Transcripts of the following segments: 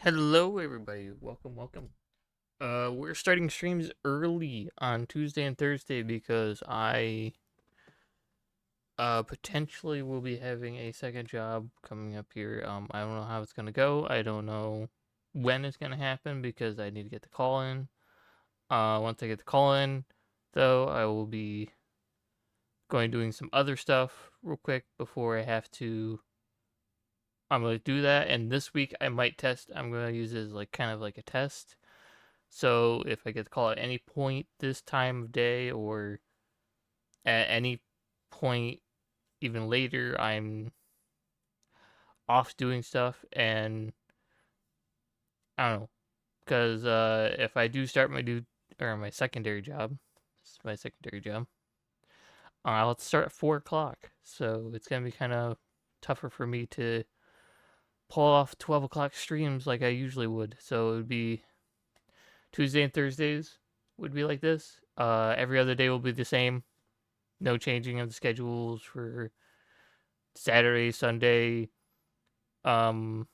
Hello, everybody. Welcome. We're starting streams early on Tuesday and Thursday because I potentially will be having a second job coming up here. I don't know how it's gonna go. I don't know when it's gonna happen because I need to get the call in. Once I get the call in, though, I will be going doing some other stuff real quick before I have to. I'm gonna do that, and this week I might test. I'm gonna use it as like kind of like a test. So if I get the call at any point this time of day or at any point even later, I'm off doing stuff, and I don't know, because if I do start my secondary job, this is my secondary job, I'll have to start at 4 o'clock. So it's gonna be kind of tougher for me to pull off 12 o'clock streams like I usually would. So it would be Tuesday and Thursdays would be like this. Every other day will be the same. No changing of the schedules for Saturday, Sunday, um,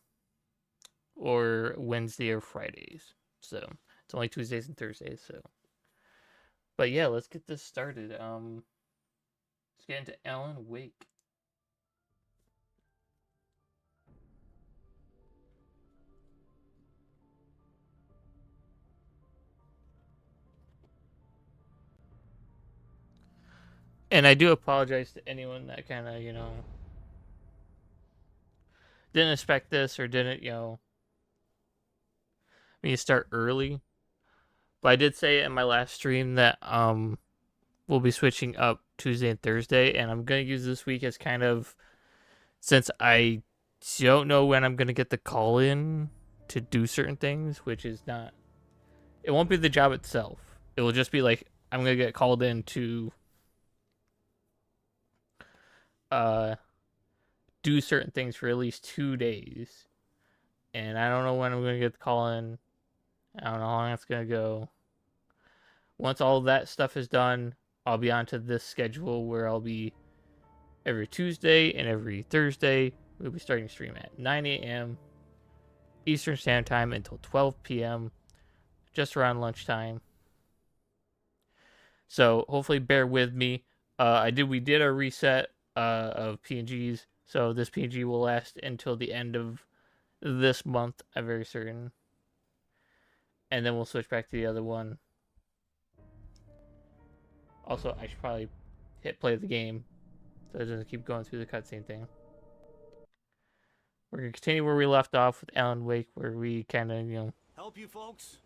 or Wednesday or Fridays. So it's only Tuesdays and Thursdays. So, but yeah, let's get this started. Let's get into Alan Wake. And I do apologize to anyone that kind of didn't expect this or didn't me to start early. But I did say in my last stream that we'll be switching up Tuesday and Thursday, and I'm gonna use this week as kind of, since I don't know when I'm gonna get the call in to do certain things, which is not. It won't be the job itself. It will just be like I'm gonna get called in to uh do certain things for at least 2 days, and I don't know when I'm gonna get the call in. I don't know how long it's gonna go. Once all that stuff is done, I'll be onto this schedule where I'll be every Tuesday and every Thursday. We'll be starting stream at 9 a.m. Eastern Standard Time until 12 p.m. just around lunchtime. So hopefully bear with me. We did a reset of PNGs, so this PNG will last until the end of this month. I'm very certain, and then we'll switch back to the other one. Also, I should probably hit play the game so it doesn't keep going through the cutscene thing. We're gonna continue where we left off with Alan Wake, where we kind of Help you folks?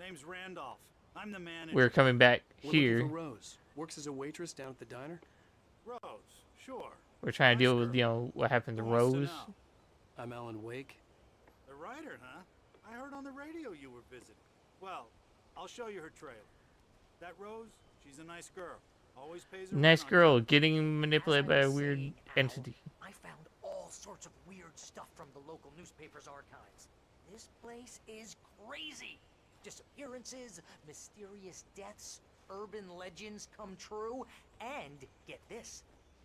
Name's Randolph. I'm the manager. we're coming back We're looking here. for Rose. Works as a waitress down at the diner. Rose, sure. We're trying to Nice deal with what happened to Who wants to Rose. know? I'm Alan Wake. The writer, huh? I heard on the radio you were visiting. Well, I'll show you her trailer. That Rose, she's a nice girl. Always pays her Nice rent on girl time. getting manipulated by a As I was weird saying, Al, entity. I found all sorts of weird stuff from the local newspaper's archives. This place is crazy. Disappearances, mysterious deaths, urban legends come true, and get this,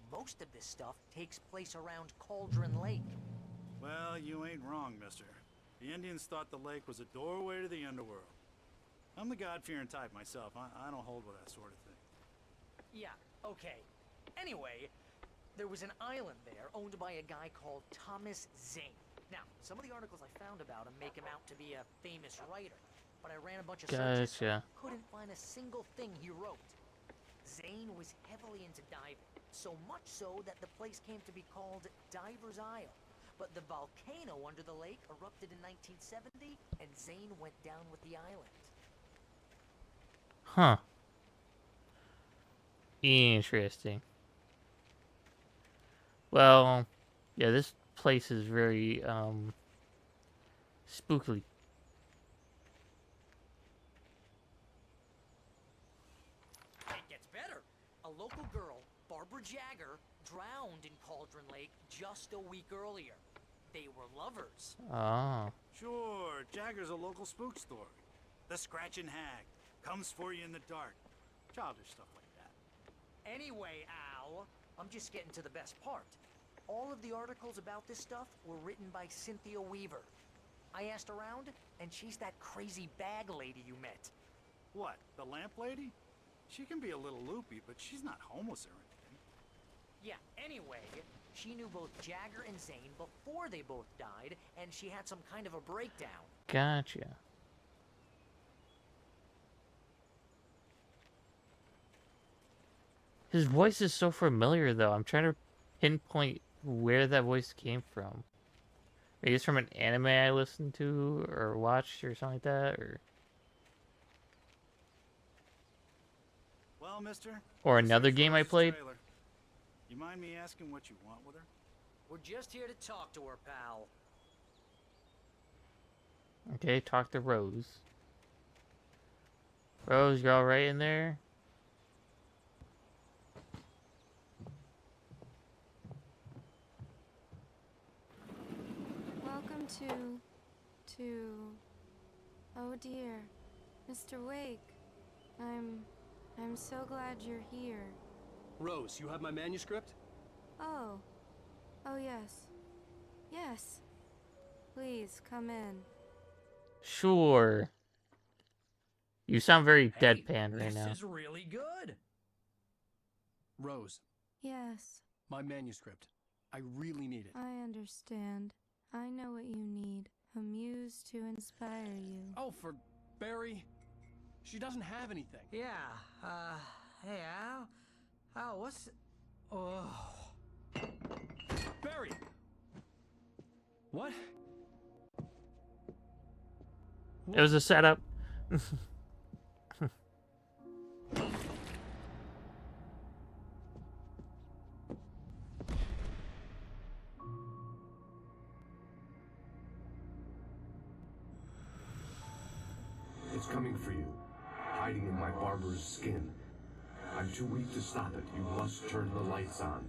most of this stuff takes place around Cauldron Lake. Well, you ain't wrong, mister. The Indians thought the lake was a doorway to the underworld. I'm the God-fearing type myself. I don't hold with that sort of thing. Yeah, okay. Anyway, there was an island there owned by a guy called Thomas Zane. Now, some of the articles I found about him make him out to be a famous writer, but I ran a bunch of searches, Gotcha. couldn't find a single thing he wrote. Zane was heavily into diving, so much so that the place came to be called Diver's Isle. But the volcano under the lake erupted in 1970, and Zane went down with the island. Huh. Interesting. Well, yeah, this place is very spooky. It gets better. A local girl, Barbara Jagger, drowned in Cauldron Lake just a week earlier. They were lovers. Oh. Sure, Jagger's a local spook story. The Scratching Hag comes for you in the dark. Childish stuff like that. Anyway, Al, I'm just getting to the best part. All of the articles about this stuff were written by Cynthia Weaver. I asked around, and she's that crazy bag lady you met. What, the lamp lady? She can be a little loopy, but she's not homeless or anything. Yeah, anyway, she knew both Jagger and Zane before they both died, and she had some kind of a breakdown. Gotcha. His voice is so familiar, though. I'm trying to pinpoint where that voice came from. Maybe it's from an anime I listened to or watched or something like that, Well, mister, or this another here's game I Rose's played. trailer. You mind me asking what you want with her? We're just here to talk to her, pal. Okay, talk to Rose. Rose, you all right in there? Welcome to... Oh dear, Mr. Wake. I'm so glad you're here. Rose, you have my manuscript? Oh. Oh yes. Yes. Please, come in. Sure. You sound very deadpan right this now. is really good. Rose, Yes, my manuscript. I really need it. I understand. I know what you need. A muse to inspire you. Oh, for Barry. She doesn't have anything. Yeah, hey, Al, what's... Oh... Barry! What? It was a setup. It's coming for you, hiding in my barber's skin. I'm too weak to stop it. You must turn the lights on.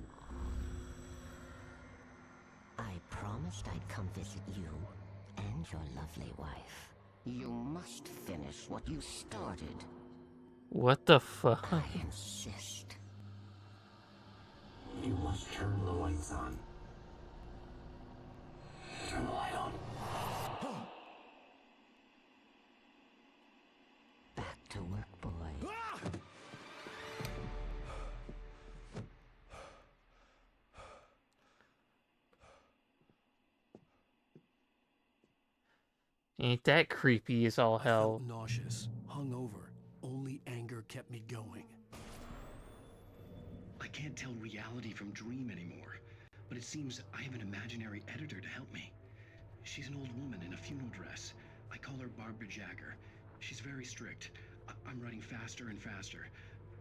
I promised I'd come visit you and your lovely wife. You must finish what you started. What the fuck? I insist. You must turn the lights on. Turn the light on. Back to work, boy. Ain't that creepy as all I hell? felt nauseous, hungover. Only anger kept me going. I can't tell reality from dream anymore, but it seems I have an imaginary editor to help me. She's an old woman in a funeral dress. I call her Barbara Jagger. She's very strict. I'm writing faster and faster.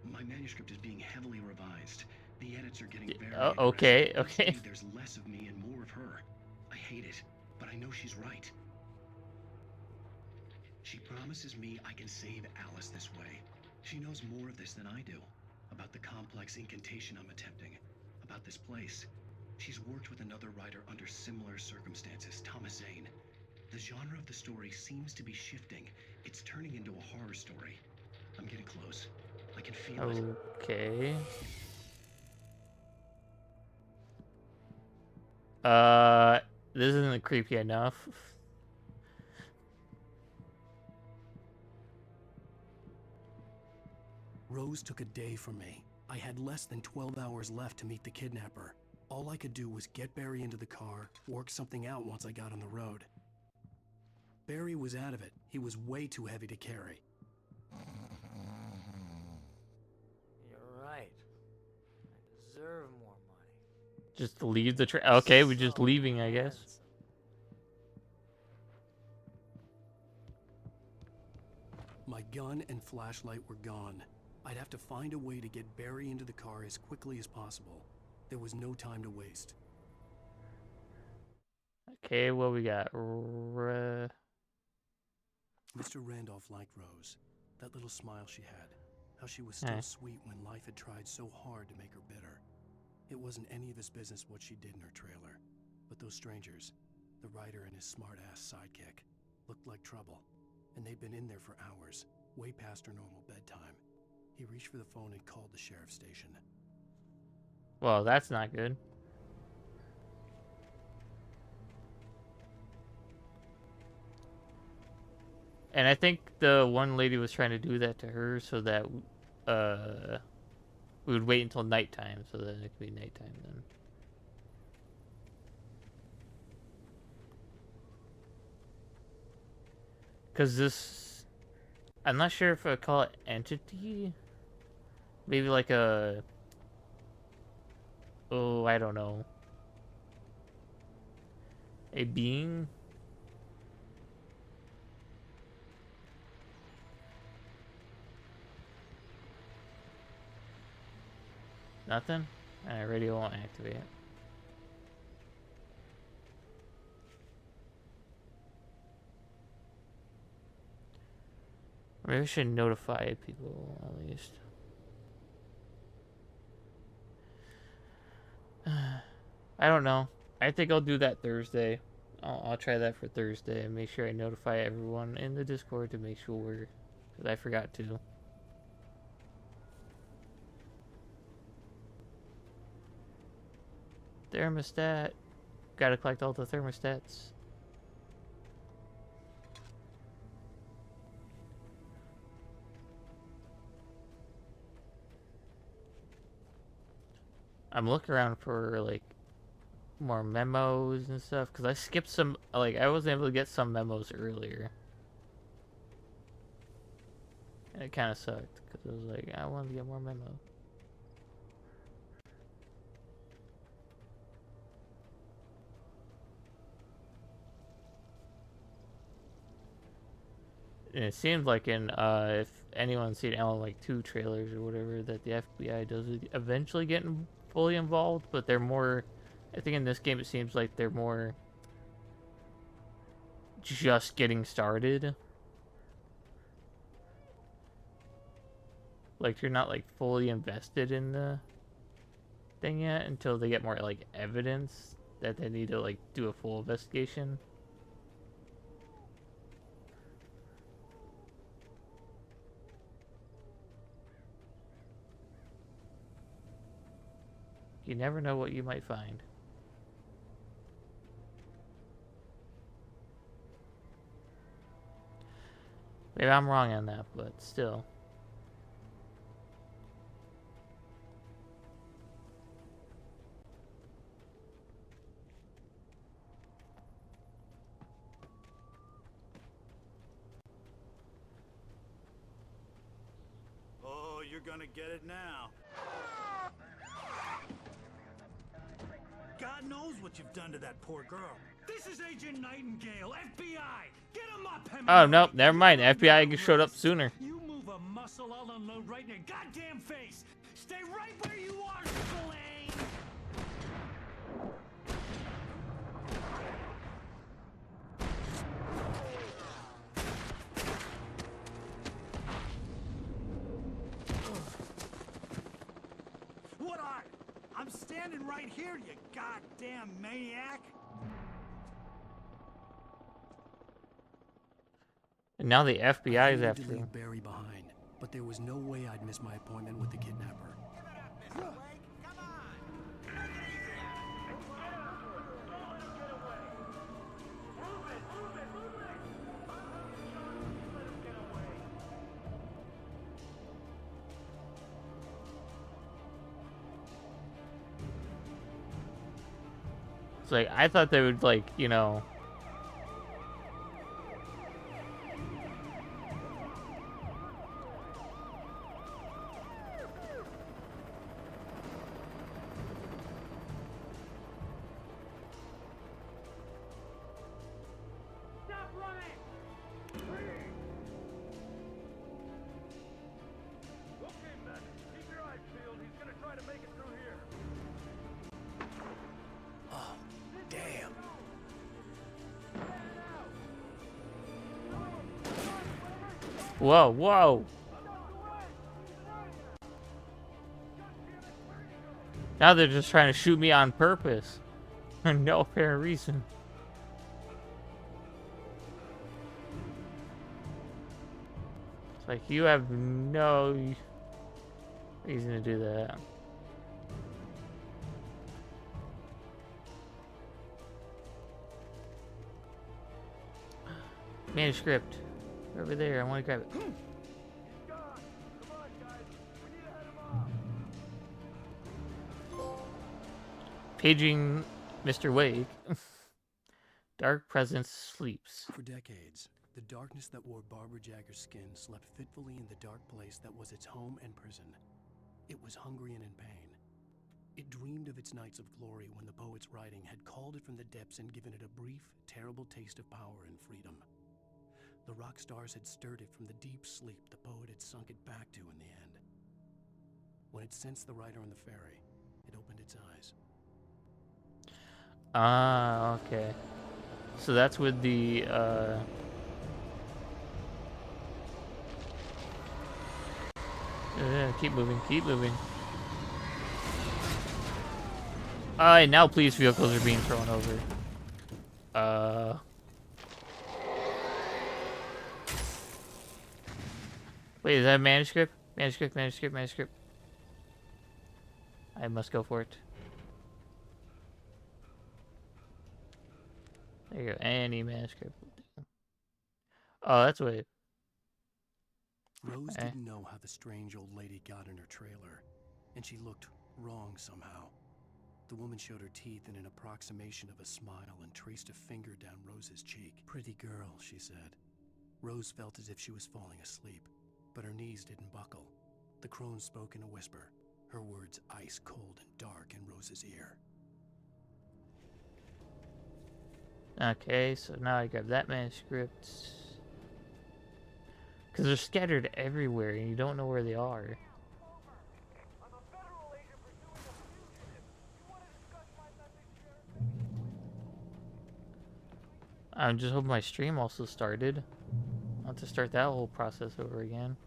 My manuscript is being heavily revised. The edits are getting very okay, aggressive. okay. Basically, there's less of me and more of her. I hate it, but I know she's right. She promises me I can save Alice this way. She knows more of this than I do. About the complex incantation I'm attempting. About this place. She's worked with another writer under similar circumstances, Thomas Zane. The genre of the story seems to be shifting. It's turning into a horror story. I'm getting close. I can feel it. Okay. This isn't creepy enough. Rose took a day from me. I had less than 12 hours left to meet the kidnapper. All I could do was get Barry into the car, work something out once I got on the road. Barry was out of it. He was way too heavy to carry. You're right. I deserve more money. Just leave the train. Okay, we're just So leaving, I guess. handsome. My gun and flashlight were gone. I'd have to find a way to get Barry into the car as quickly as possible. There was no time to waste. Okay, what we got? Mr. Randolph liked Rose. That little smile she had. How she was still Hey. sweet when life had tried so hard to make her bitter. It wasn't any of his business what she did in her trailer. But those strangers, the writer and his smart-ass sidekick, looked like trouble. And they'd been in there for hours, way past her normal bedtime. He reached for the phone and called the sheriff's station. Well, that's not good. And I think the one lady was trying to do that to her so that we would wait until nighttime so that it could be nighttime then. Because this, I'm not sure if I call it entity. Maybe like a, oh, I don't know. A being? Nothing? Alright, radio won't activate. Maybe I should notify people at least. I don't know. I think I'll do that Thursday. I'll try that for Thursday and make sure I notify everyone in the Discord to make sure, because I forgot to. Thermostat. Gotta collect all the thermostats. I'm looking around for like more memos and stuff because I skipped some. Like I wasn't able to get some memos earlier, and it kind of sucked because I was like, I wanted to get more memos. And it seems like in if anyone's seen Alan like 2 trailers or whatever, that the FBI does eventually get fully involved, but they're more. I think in this game it seems like they're more just getting started. Like you're not like fully invested in the thing yet until they get more like evidence that they need to like do a full investigation. You never know what you might find. Maybe I'm wrong on that, but still. Oh, you're gonna get it now. God knows what you've done to that poor girl. This is Agent Nightingale, FBI. Get him up, Hemingway. Oh no, never mind. FBI showed up sooner. You move a muscle, I'll unload right in your goddamn face. Stay right where you are, Spillane. What are you? I'm standing right here, you goddamn maniac. And now the FBI is I hated after to him. leave Barry behind, but there was no way I'd miss my appointment with the kidnapper. It's like I thought they would like, you know. Stop running! Okay, men, keep your eyes peeled. He's gonna try to make it through here. Oh, damn. Whoa, whoa. Now they're just trying to shoot me on purpose. For no apparent reason. It's like you have no reason to do that. Manuscript. They're over there. I want to grab it. Paging Mr. Wake. Dark presence sleeps. For decades, the darkness that wore Barbara Jagger's skin slept fitfully in the dark place that was its home and prison. It was hungry and in pain. It dreamed of its nights of glory when the poet's writing had called it from the depths and given it a brief, terrible taste of power and freedom. The rock stars had stirred it from the deep sleep the poet had sunk it back to in the end. When it sensed the writer on the ferry, it opened its eyes. Ah, okay. So that's with the, keep moving, keep moving. And now police vehicles are being thrown over. Wait, is that a manuscript? Manuscript. I must go for it. There you go. Any manuscript will do. Oh, that's what. Rose didn't know how the strange old lady got in her trailer, and she looked wrong somehow. The woman showed her teeth in an approximation of a smile and traced a finger down Rose's cheek. Pretty girl, she said. Rose felt as if she was falling asleep, but her knees didn't buckle. The crone spoke in a whisper, her words ice cold and dark in Rose's ear. Okay, so now I grab that manuscript. Because they're scattered everywhere and you don't know where they are. I'm just hoping my stream also started. I'll have to start that whole process over again.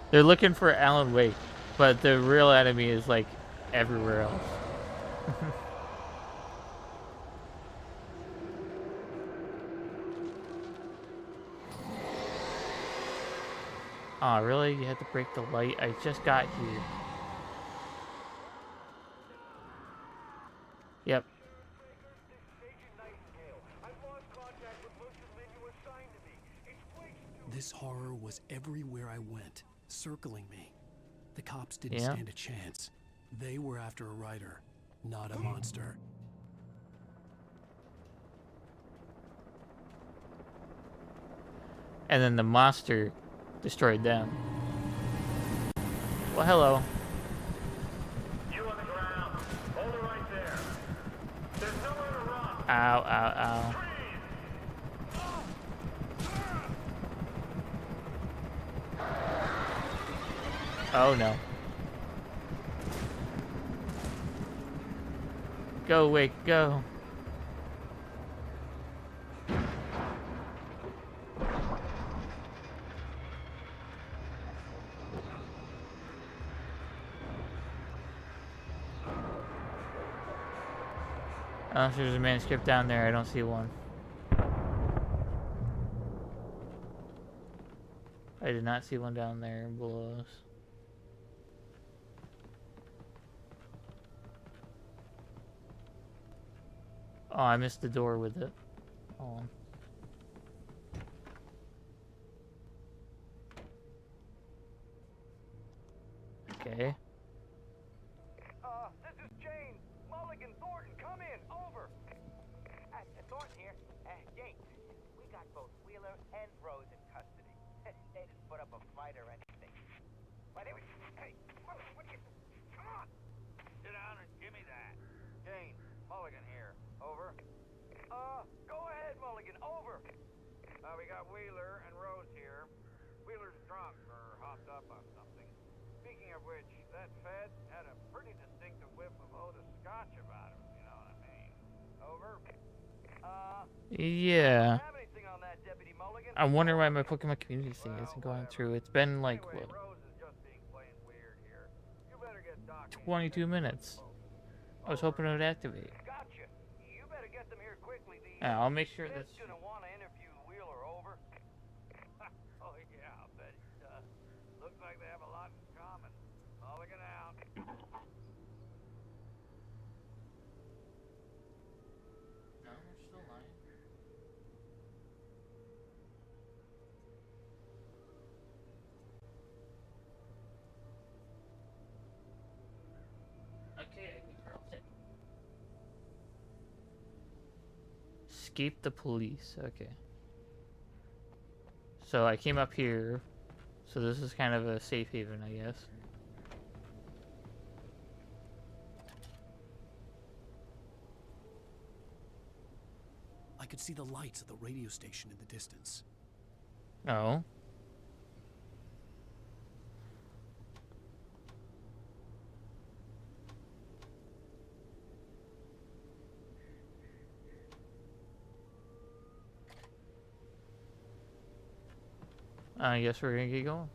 They're looking for Alan Wake, but the real enemy is like everywhere else. Aw, really? You had to break the light? I just got here. Yep. This horror was everywhere I went, circling me. The cops didn't stand a chance. They were after a writer, not a monster. And then the monster destroyed them. Well, hello. You on the ground. Hold it right there. There's nowhere to run. Ow, ow, ow. Oh no. Go, Wake, go. Unless there's a manuscript down there, I don't see one. I did not see one down there below us. Oh, I missed the door with it. Hold on. Okay. This is Jane. Mulligan, Thornton, come in. Over. Thornton here. Jane, we got both Wheeler and Rose in custody. They didn't put up a fight or anything. But anyway, hey, what do you... Come on. Sit down and give me that. Jane, Mulligan here. Over. Go ahead, Mulligan. Over. We got Wheeler and Rose here. Wheeler's drunk or hopped up on something. Speaking of which, that Fed had a pretty distinctive whiff of Otis Scotch about him, you know what I mean. Over. Yeah. Have anything on that, Deputy Mulligan? I'm wondering why my Pokemon community thing isn't going through. It's been like, Anyway, what? Rose is just being plain weird here. You better get Doc in. 22 minutes. I was hoping it would activate. Gotcha. You better get them here quickly. Yeah, I'll make sure Smith's that's... gonna want to interview Wheeler over. Oh yeah, I bet he does. Looks like they have a lot in common. Mulligan out. No, we're still lying. Okay, I think we're all set. Escape the police. Okay. So I came up here. So this is kind of a safe haven, I guess. I could see the lights of the radio station in the distance. Oh. I guess we're gonna get going.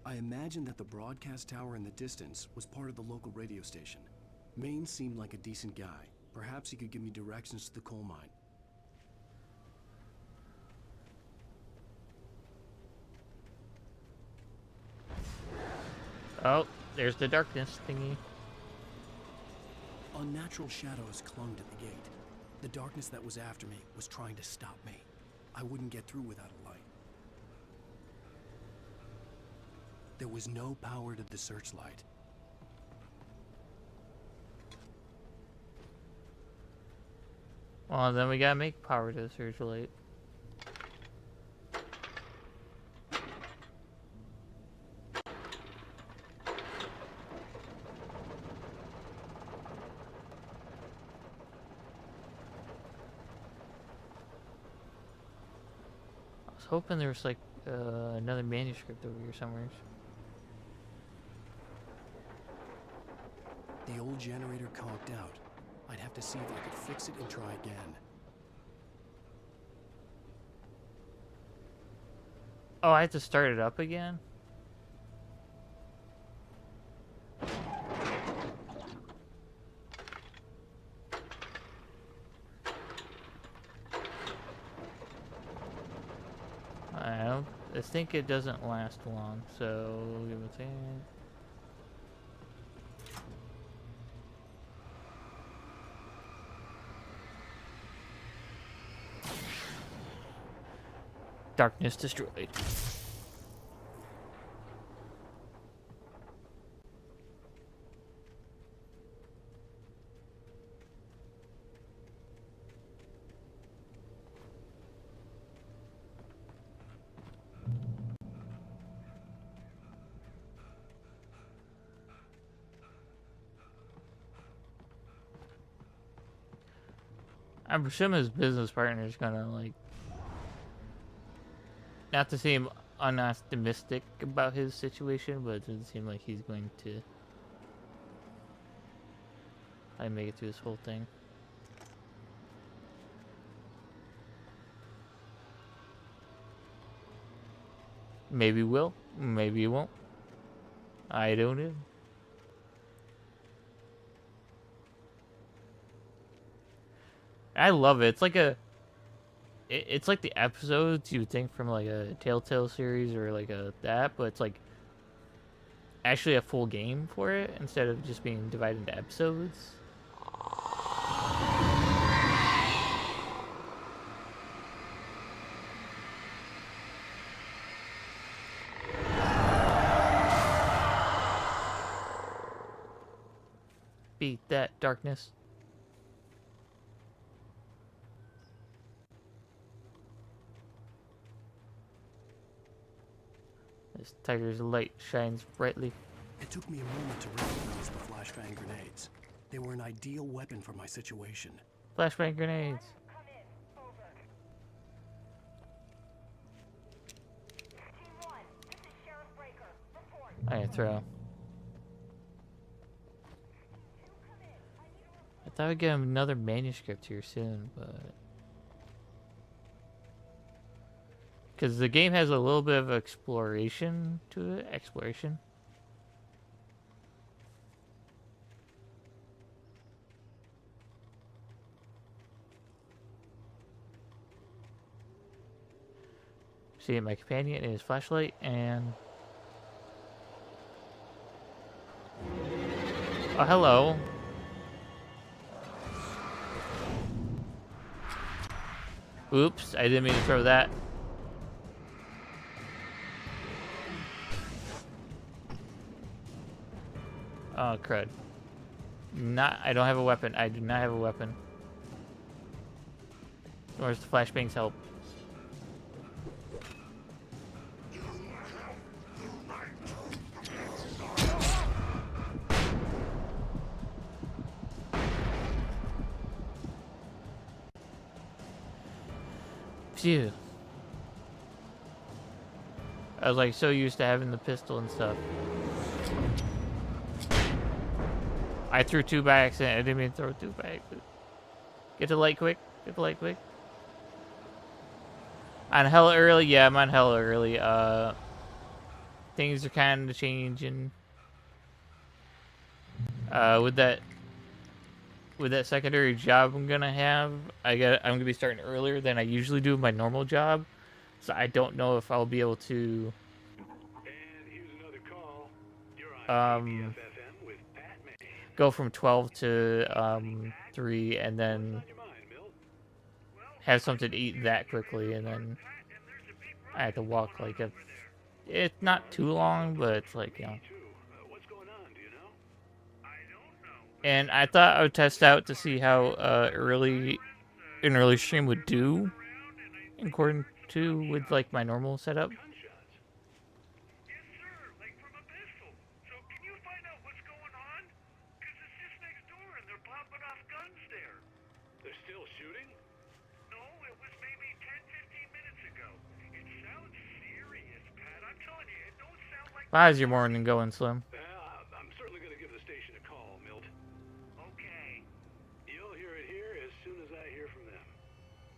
I imagined that the broadcast tower in the distance was part of the local radio station. Maine seemed like a decent guy. Perhaps he could give me directions to the coal mine. Oh, there's the darkness thingy. Unnatural shadows clung to the gate. The darkness that was after me was trying to stop me. I wouldn't get through without a light. There was no power to the searchlight. Well, then we gotta make power to the searchlight. I was hoping there was like another manuscript over here somewhere. The old generator conked out. I'd have to see if I could fix it and try again. Oh, I have to start it up again? I think it doesn't last long, so we'll give it a second. Darkness destroyed. I'm assuming his business partner is gonna, like, not to seem unoptimistic about his situation, but it doesn't seem like he's going to make it through this whole thing. Maybe he will, maybe he won't. I don't know. I love it. It's like it's like the episodes you would think from like a Telltale series or like that, but it's like actually a full game for it instead of just being divided into episodes. Beat that darkness. This tiger's light shines brightly. It took me a moment to recognize the flashbang grenades. They were an ideal weapon for my situation. Flashbang grenades. Come in. Over. Team 1, this is Sheriff Breaker. Report. I can throw. Two, come in. thought I'd get another manuscript here soon, but... Because the game has a little bit of exploration to it. Exploration. See my companion and his flashlight, and... Oh, hello. Oops, I didn't mean to throw that. Oh, crud. I don't have a weapon. I do not have a weapon. Where's the flashbang's help? Phew. I was like so used to having the pistol and stuff. I threw two by accident. I didn't mean to throw two by accident. Get the light quick. Get the light quick. On hella early? Yeah, I'm on hella early. Things are kind of changing. With that secondary job I'm gonna have, I'm gonna be starting earlier than I usually do my normal job. So I don't know if I'll be able to go from 12 to 3 and then have something to eat that quickly, and then I have to walk like it's not too long, but it's like, you know. And I thought I would test out to see how an early stream would do according to with like my normal setup. How's your morning going, Slim? I'm certainly going to give the station a call, Milt. Okay. You'll hear it here as soon as I hear from them.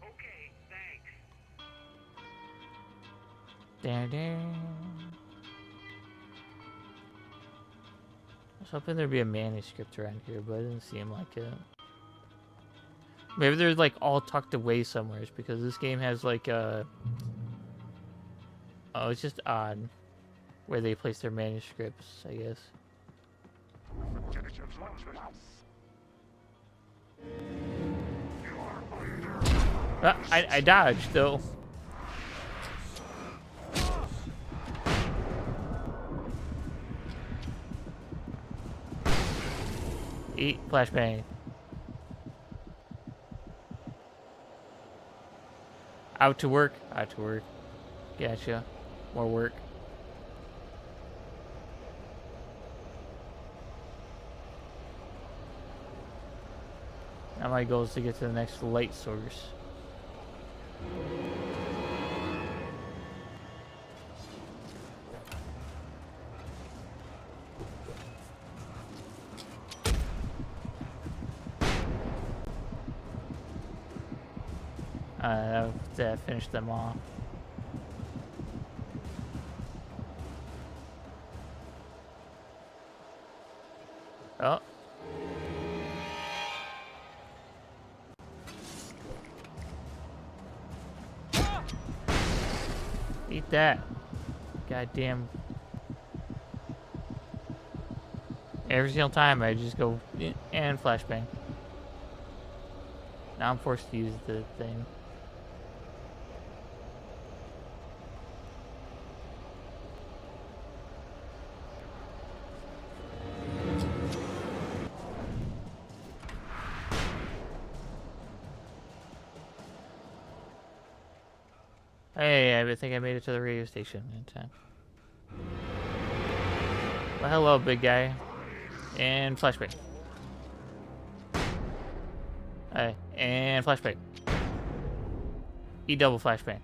Okay, thanks. I was hoping there'd be a manuscript around here, but it didn't seem like it. Maybe they're like all tucked away somewhere, because this game has like a... Oh, it's just odd where they place their manuscripts, I guess. I dodged, though. Eat flashbang. Out to work. Out to work. Gotcha. More work. Now my goal is to get to the next light source. That finished them off. Oh. Eat that. Goddamn. Every single time I just go and flashbang. Now I'm forced to use the thing. Hey, I think I made it to the radio station in time. Well, hello, big guy. And flashbang. Hey, and flashbang. E-double flashbang.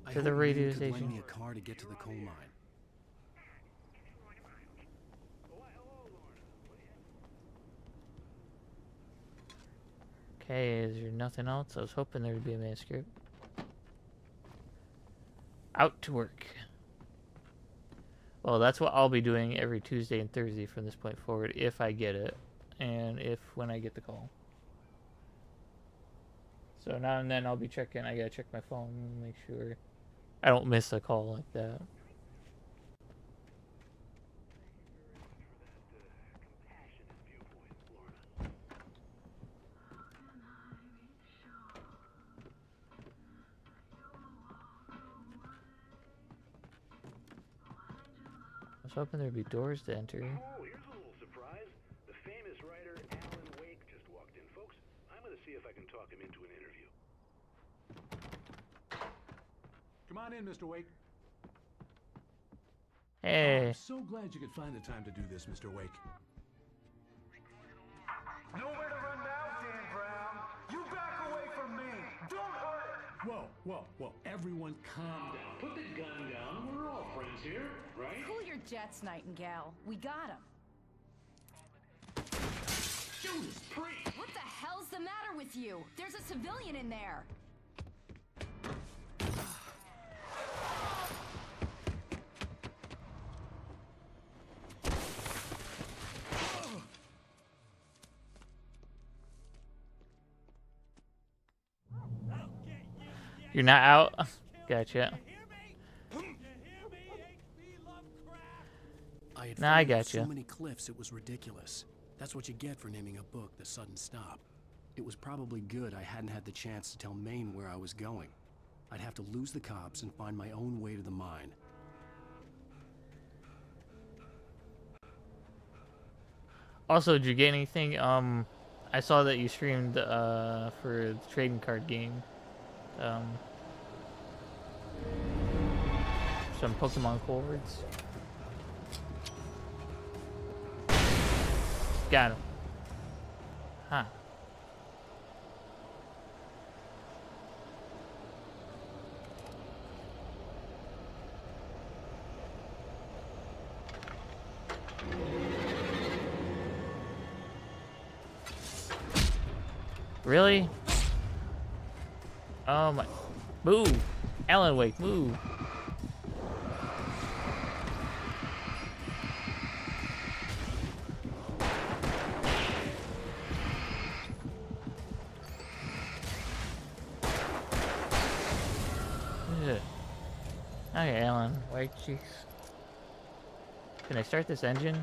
I To the hope radio Maine could lend station. me a car to get to the coal mine. Okay, is there nothing else? I was hoping there would be a manuscript. Out to work. Well, that's what I'll be doing every Tuesday and Thursday from this point forward, if I get it, and when I get the call. So now and then I'll be checking. I gotta check my phone and make sure I don't miss a call like that. I was hoping there'd be doors to enter. Oh, here's a little surprise. The famous writer Alan Wake just walked in, folks. I'm going to see if I can talk him into an interview. Come on in, Mr. Wake. Hey. I'm so glad you could find the time to do this, Mr. Wake. Nowhere to run now, Dan Brown. You back away from me. Don't hurt it. Whoa. Everyone calm down. Put the gun down. We're all friends here, right? Cool your jets, Nightingale. We got him. Judas Priest! What the hell's the matter with you? There's a civilian in there. You're not out? Gotcha. I had Nah, I fallen off gotcha. so many cliffs it was ridiculous. That's what you get for naming a book The Sudden Stop. It was probably good I hadn't had the chance to tell Maine where I was going. I'd have to lose the cops and find my own way to the mine. Also, did you get anything? I saw that you streamed for the trading card game. Some Pokemon cards. Got him. Huh. Really? Oh my. Move! Alan Wake, move! Ugh. Okay, Alan Wake, jeez. Can I start this engine?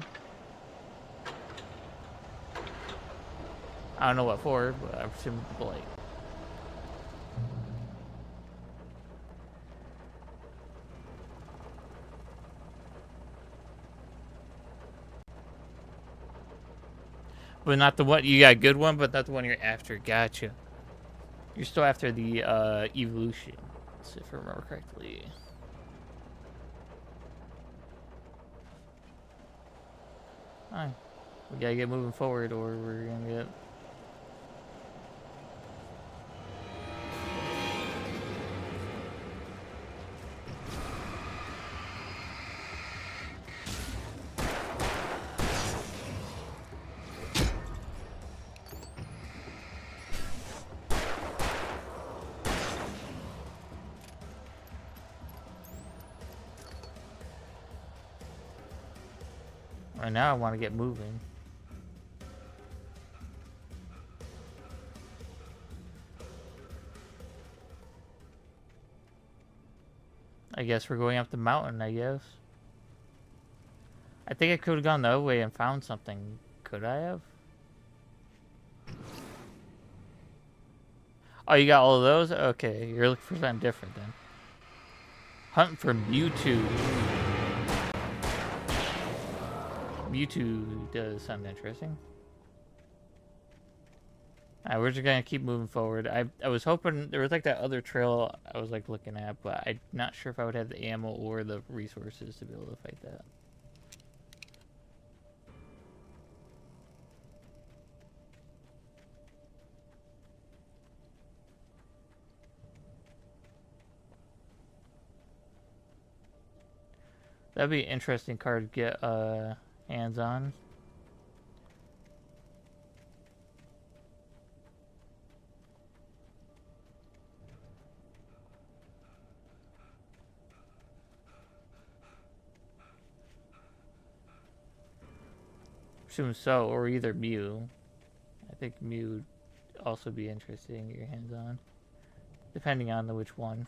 I don't know what for, but I presume the light. But not the one, you got a good one, but not the one you're after. Gotcha. You're still after the evolution, if I remember correctly. Alright. We gotta get moving forward or we're gonna get... Right now I want to get moving. I guess we're going up the mountain, I guess. I think I could have gone the other way and found something. Could I have? Oh, you got all of those? Okay, you're looking for something different then. Hunt for Mewtwo. Mewtwo does sound interesting. Alright, we're just gonna keep moving forward. I was hoping there was like that other trail I was like looking at, but I'm not sure if I would have the ammo or the resources to be able to fight that. That'd be an interesting card to get hands on. Assume so, or either Mew. I think Mew would also be interesting to get your hands on, depending on which one.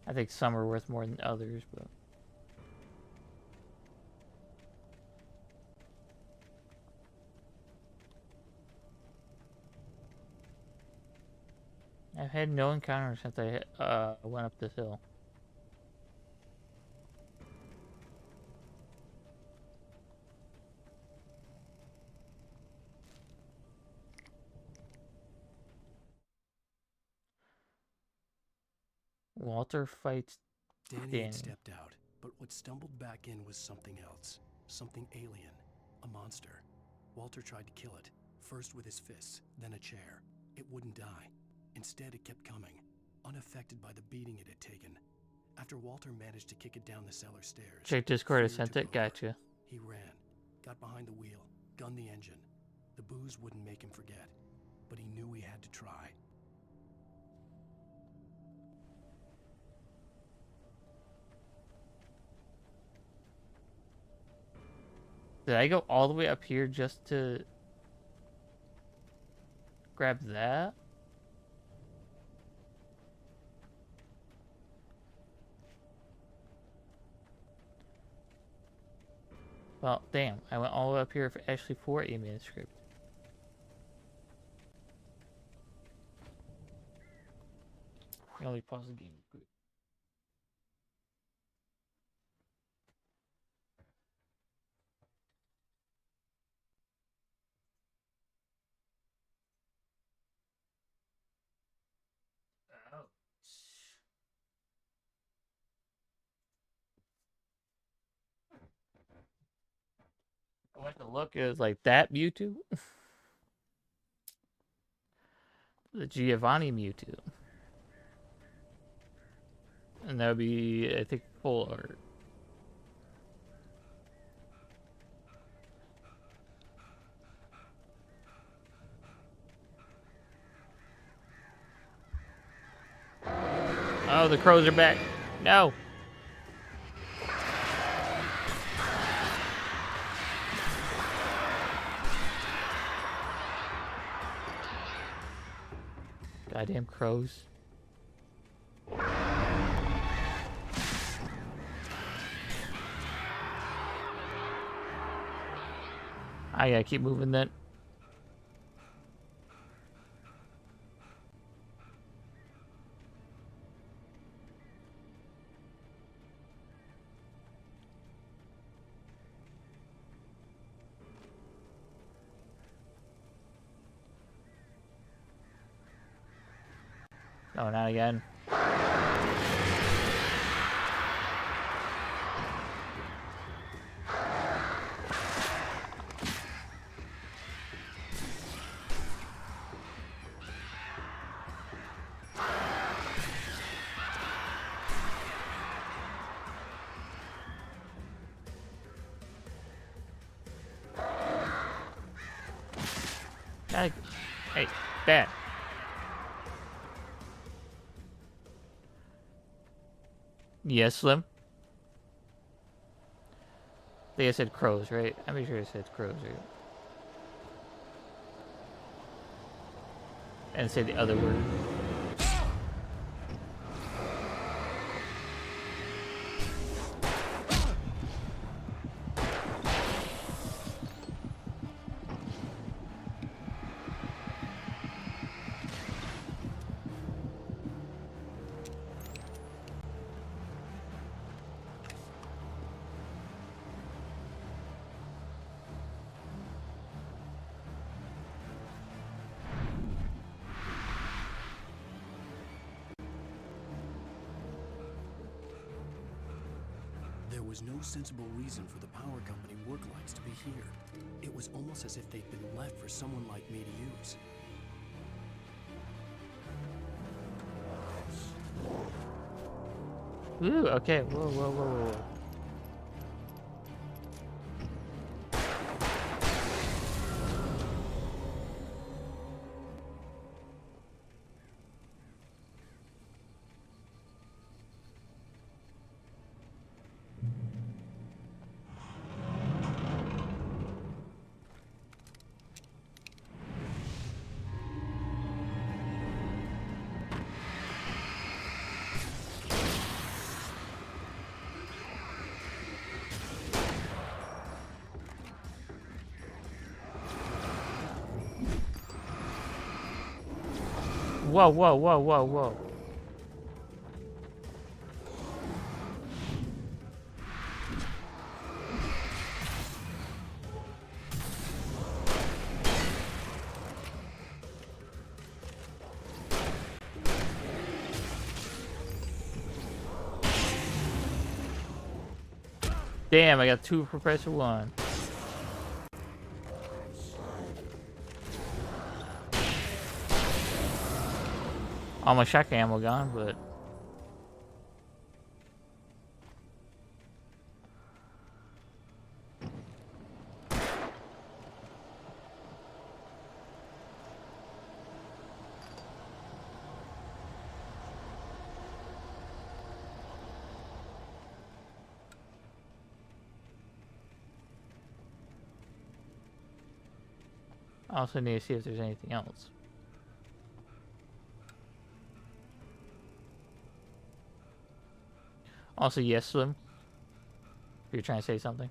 I think some are worth more than others, but I've had no encounter since I went up this hill. Walter fights Danny had Danny. stepped out, but what stumbled back in was something else. Something alien. A monster. Walter tried to kill it, first with his fists, then a chair. It wouldn't die. Instead, it kept coming, unaffected by the beating it had taken. After Walter managed to kick it down the cellar stairs, Check Discord, I fear sent took it. over. Gotcha. He ran, got behind the wheel, gunned the engine. The booze wouldn't make him forget, but he knew he had to try. Did I go all the way up here just to grab that? Well, damn. I went all the way up here for actually for a manuscript. Let me pause the game real quick. I went to look, it was like that Mewtwo? The Giovanni Mewtwo. And that would be, I think, full art. Oh, the crows are back. No. Goddamn crows. I gotta keep moving then. No, not again. Hey, bad. Yes, Slim? I think I said crows, right? I'm pretty sure I said crows, right? And say the other word. There was no sensible reason for the power company work lights to be here. It was almost as if they'd been left for someone like me to use. Ooh, okay. Whoa, whoa, whoa, whoa, whoa. Whoa, whoa, whoa, whoa, whoa. Damn, I got 2 for price of 1. All my shotgun ammo gone, but... I also need to see if there's anything else. Also, yes, Slim. If you're trying to say something.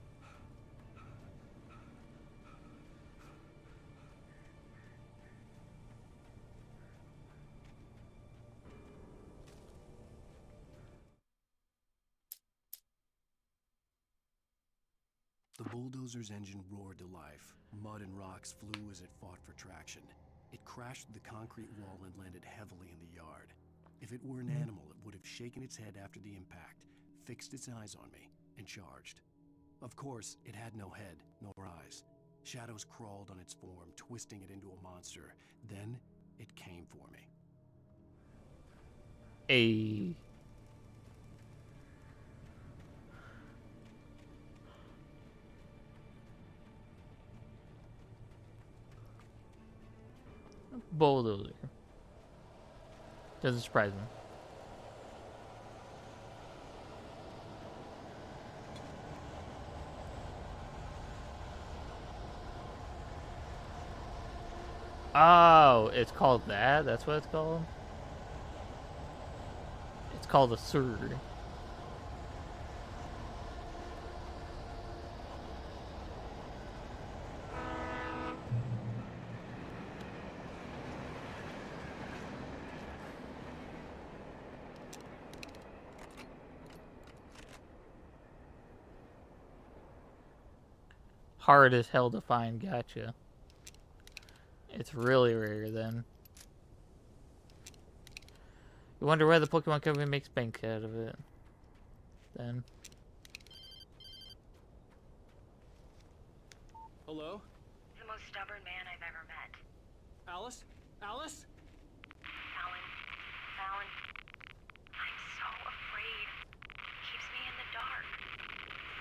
The bulldozer's engine roared to life. Mud and rocks flew as it fought for traction. It crashed through the concrete wall and landed heavily in the yard. If it were an animal, it would have shaken its head after the impact, fixed its eyes on me, and charged. Of course, it had no head, nor eyes. Shadows crawled on its form, twisting it into a monster. Then, it came for me. A bulldozer. Doesn't surprise me. Oh, it's called that? That's what it's called? It's called a sword. Hard as hell to find, gotcha. It's really rare then. You wonder why the Pokemon Company makes bank out of it. Then. Hello? The most stubborn man I've ever met. Alice? Alice? Alan. Alan. I'm so afraid. It keeps me in the dark.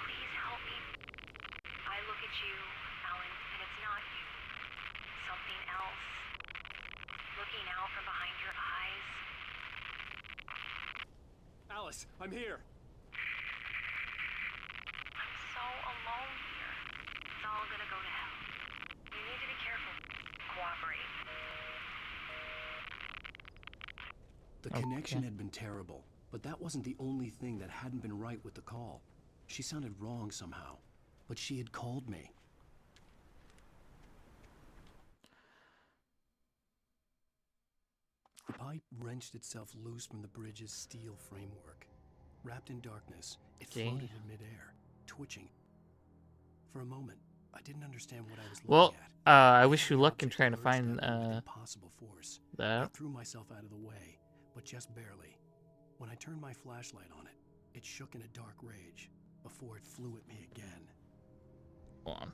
Please help me. I look at you, Alan, and it's not you. Something else. Looking out from behind your eyes. Alice, I'm here. I'm so alone here. It's all gonna go to hell. You need to be careful. Cooperate. The connection had been terrible, but that wasn't the only thing that hadn't been right with the call. She sounded wrong somehow, but she had called me. The pipe wrenched itself loose from the bridge's steel framework. Wrapped in darkness, it floated in midair, twitching. For a moment, I didn't understand what I was looking at. I wish you luck in trying to find impossible force. that. I threw myself out of the way, but just barely. When I turned my flashlight on it, it shook in a dark rage before it flew at me again. Hold on.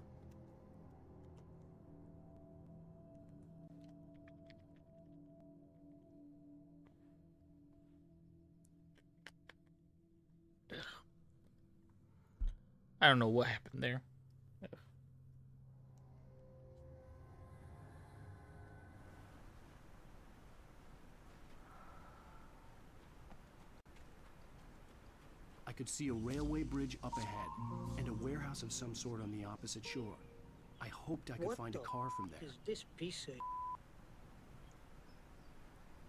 I don't know what happened there. I could see a railway bridge up ahead, and a warehouse of some sort on the opposite shore. I hoped I could find a car from there. Is this piece of...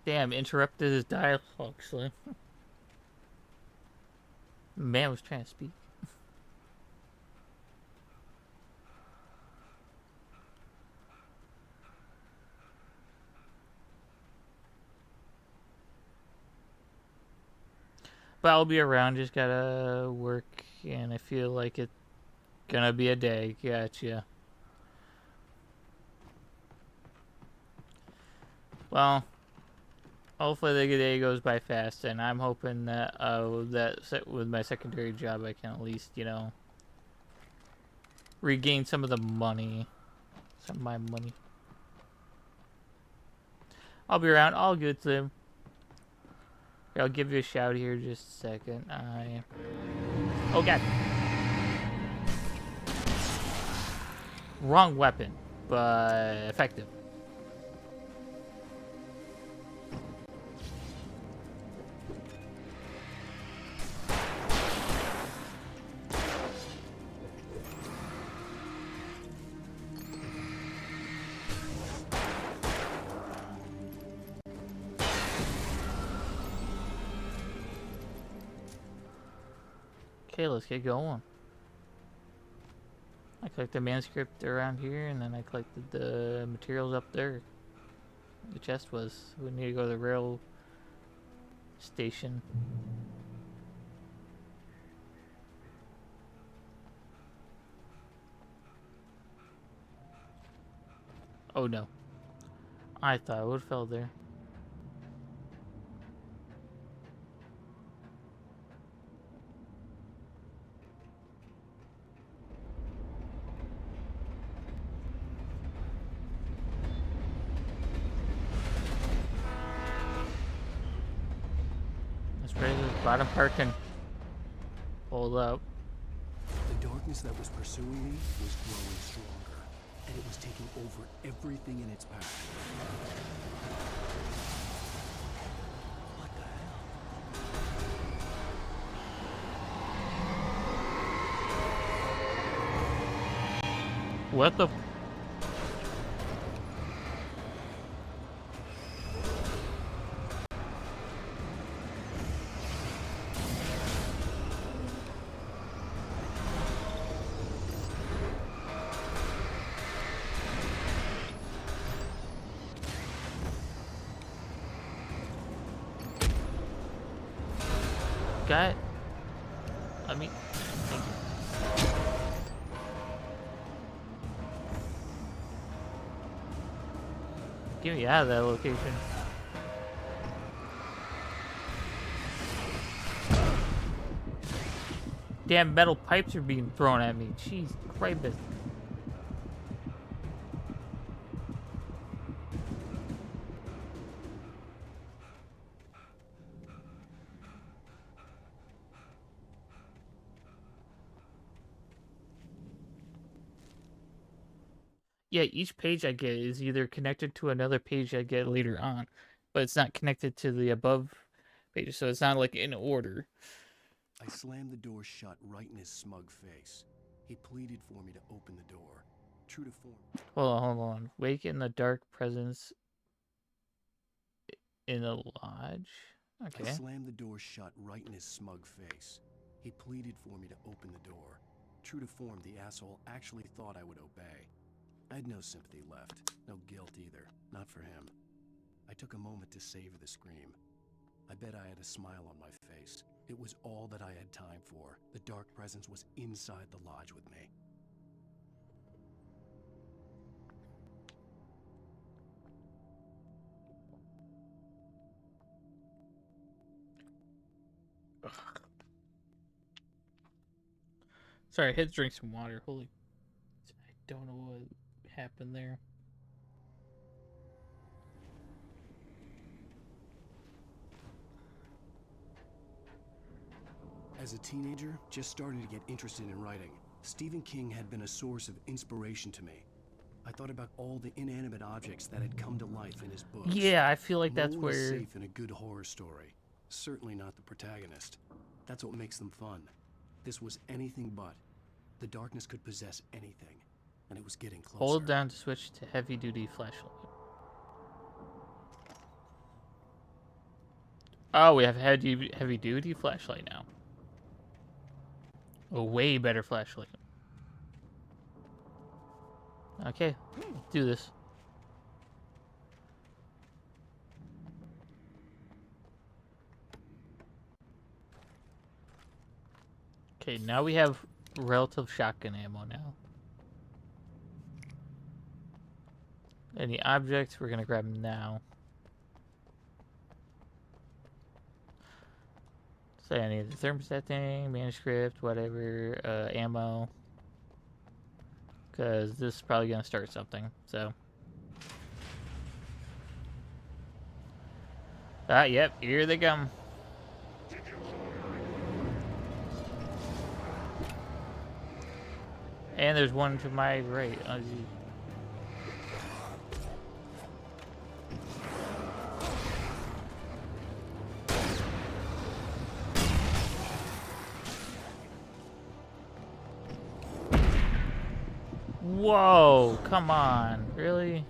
Damn, interrupted his dialogue, Slim. Man was trying to speak. But I'll be around, just gotta work, and I feel like it's gonna be a day. Gotcha. Well, hopefully the day goes by fast, and I'm hoping that with my secondary job I can at least, you know, regain some of the money. Some of my money. I'll be around. All good, Slim. I'll give you a shout here in just a second. Oh, God. Wrong weapon, but effective. Okay, let's get going. I collected the manuscript around here, and then I collected the materials up there. The chest was. We need to go to the rail station. Oh no. I thought I would have fell there. Let's raise the bottom parking. Hold up. The darkness that was pursuing me was growing stronger, and it was taking over everything in its path. What the hell? What the? Got it. Let me. Thank you. Get me out of that location. Damn metal pipes are being thrown at me. Jeez, Christ. Yeah, each page I get is either connected to another page I get later on, but it's not connected to the above pages, so it's not like in order. I slammed the door shut right in his smug face. He pleaded for me to open the door. True to form. Hold on. Wake in the dark presence in a lodge? Okay. I slammed the door shut right in his smug face. He pleaded for me to open the door. True to form, the asshole actually thought I would obey. I had no sympathy left, no guilt either, not for him. I took a moment to savor the scream. I bet I had a smile on my face. It was all that I had time for. The dark presence was inside the lodge with me. Sorry, I had to drink some water. Holy... I don't know what happened there. As a teenager, just starting to get interested in writing, Stephen King had been a source of inspiration to me. I thought about all the inanimate objects that had come to life in his books. Yeah, I feel like No that's one is where... safe in a good horror story. Certainly not the protagonist. That's what makes them fun. This was anything but. The darkness could possess anything, and it was getting closer. Hold down to switch to heavy-duty flashlight. Oh, we have heavy-duty flashlight now. A way better flashlight. Okay, let's do this. Okay, now we have relative shotgun ammo now. Any objects, we're gonna grab them now. So I need the thermostat thing, manuscript, whatever, ammo. Because this is probably gonna start something, so. Ah, yep, here they come. And there's one to my right. Oh, geez. Whoa, come on, really?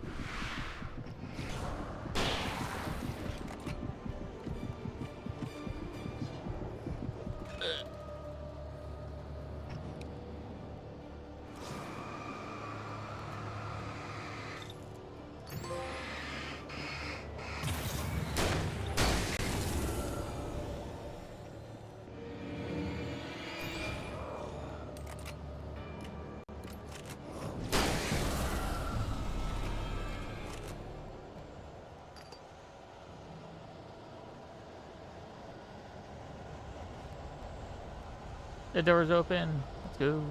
The door's open. Let's go.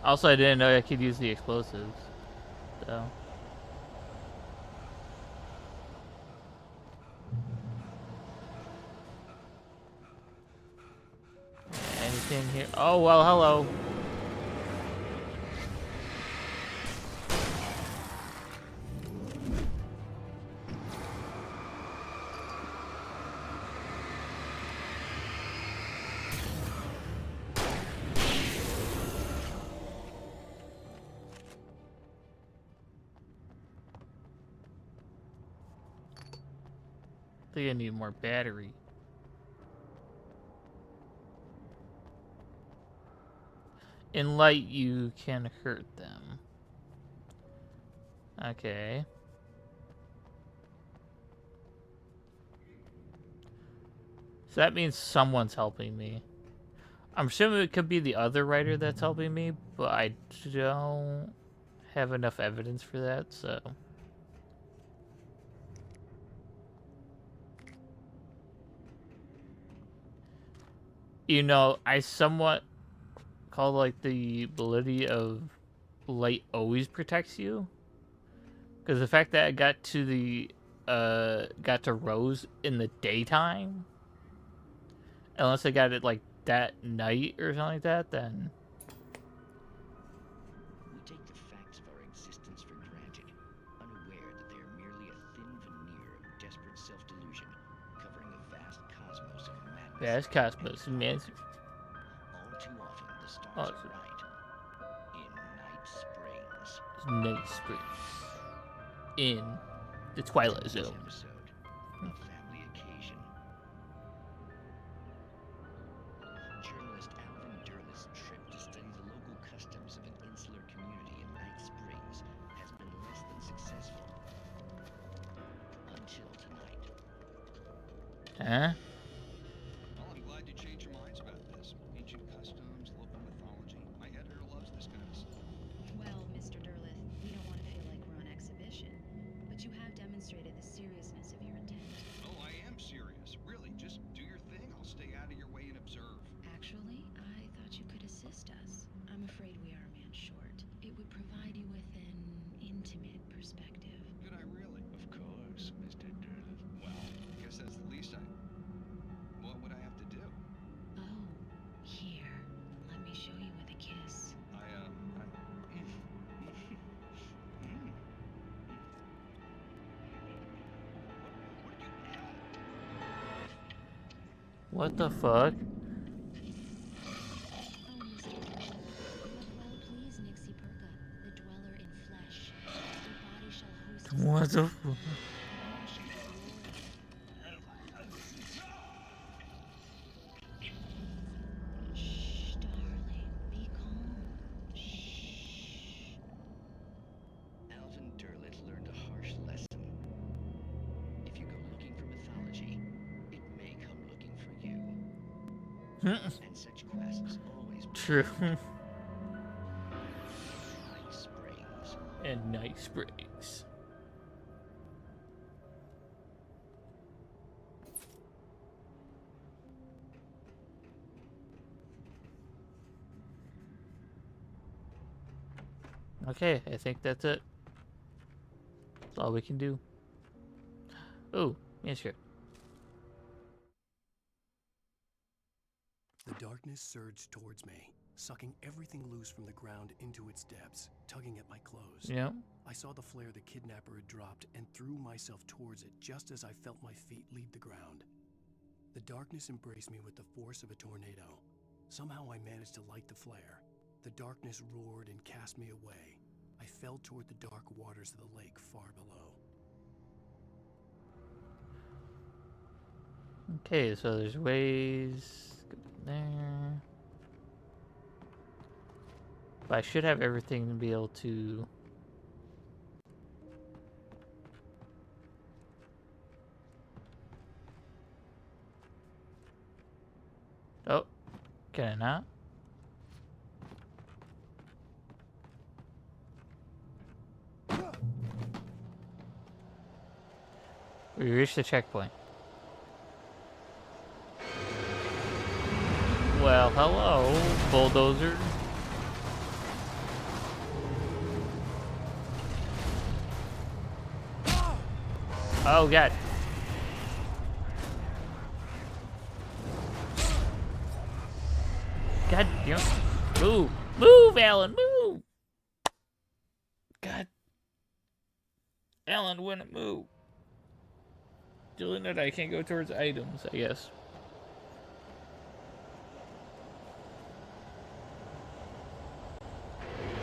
Also, I didn't know I could use the explosives. So. Anything here? Oh, well, hello. I think I need more battery. In light, you can hurt them. Okay. So that means someone's helping me. I'm assuming it could be the other writer that's helping me, but I don't have enough evidence for that, so... You know, I somewhat call like the validity of light always protects you. Because the fact that I got to Rose in the daytime, unless I got it like that night or something like that, then... We take the facts of our existence for granted, unaware that they are merely a thin veneer of desperate self-delusion, covering a vast cosmos of madness. Vast cosmos of madness. All too often, the stars are right. In Night Springs. Night Springs. In the Twilight Zone. Episode, a family occasion. Journalist Alvin Derlis' trip to study the local customs of an insular community in Night Springs has been less than successful. Until tonight. Huh? Well, I'm glad you changed your minds about this. Ancient customs, local mythology. My editor loves this kind of stuff. Well, Mr. Derlith, we don't want to feel like we're on exhibition, but you have demonstrated the seriousness of your intent. Oh, I am serious. Really, just do your thing. I'll stay out of your way and observe. Actually, I thought you could assist us. I'm afraid we are a man short. It would provide you with an intimate perspective. Could I really? Of course, Mr. Derlith. Well, I guess that's the least I... What would I have What the fuck? What the fuck? Shh, darling, be calm. Alvin Derleth learned a harsh lesson. If you go looking for mythology, it may come looking for you. And such quests always True. Night Springs. And Night Springs. Okay, I think that's it. That's all we can do. Oh, yeah, sure. The darkness surged towards me, sucking everything loose from the ground into its depths, tugging at my clothes. Yeah. I saw the flare the kidnapper had dropped and threw myself towards it just as I felt my feet leave the ground. The darkness embraced me with the force of a tornado. Somehow I managed to light the flare. The darkness roared and cast me away. I fell toward the dark waters of the lake far below. Okay, so there's ways. Go there. But I should have everything to be able to. Oh, can I not? We reached the checkpoint. Well, hello, bulldozer. Oh, God. God damn it. Move. Move, Alan, move. God. Alan, wouldn't move. Doing it, I can't go towards items, I guess.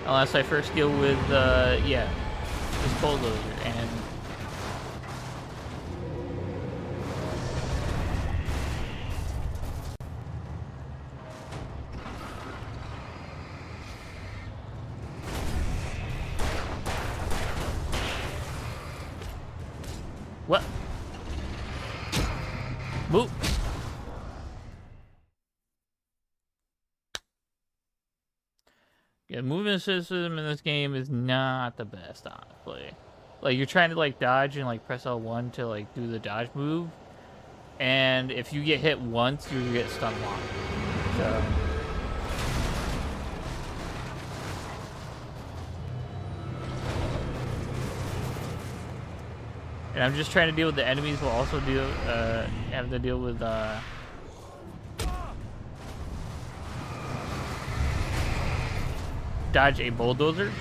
Unless I first deal with, yeah, this bulldozer, and... What? Move! Yeah, movement system in this game is not the best, honestly. Like, you're trying to, like, dodge and, like, press L1 to, like, do the dodge move. And if you get hit once, you get stun locked. So... And I'm just trying to deal with the enemies while also having to deal with, dodge a bulldozer.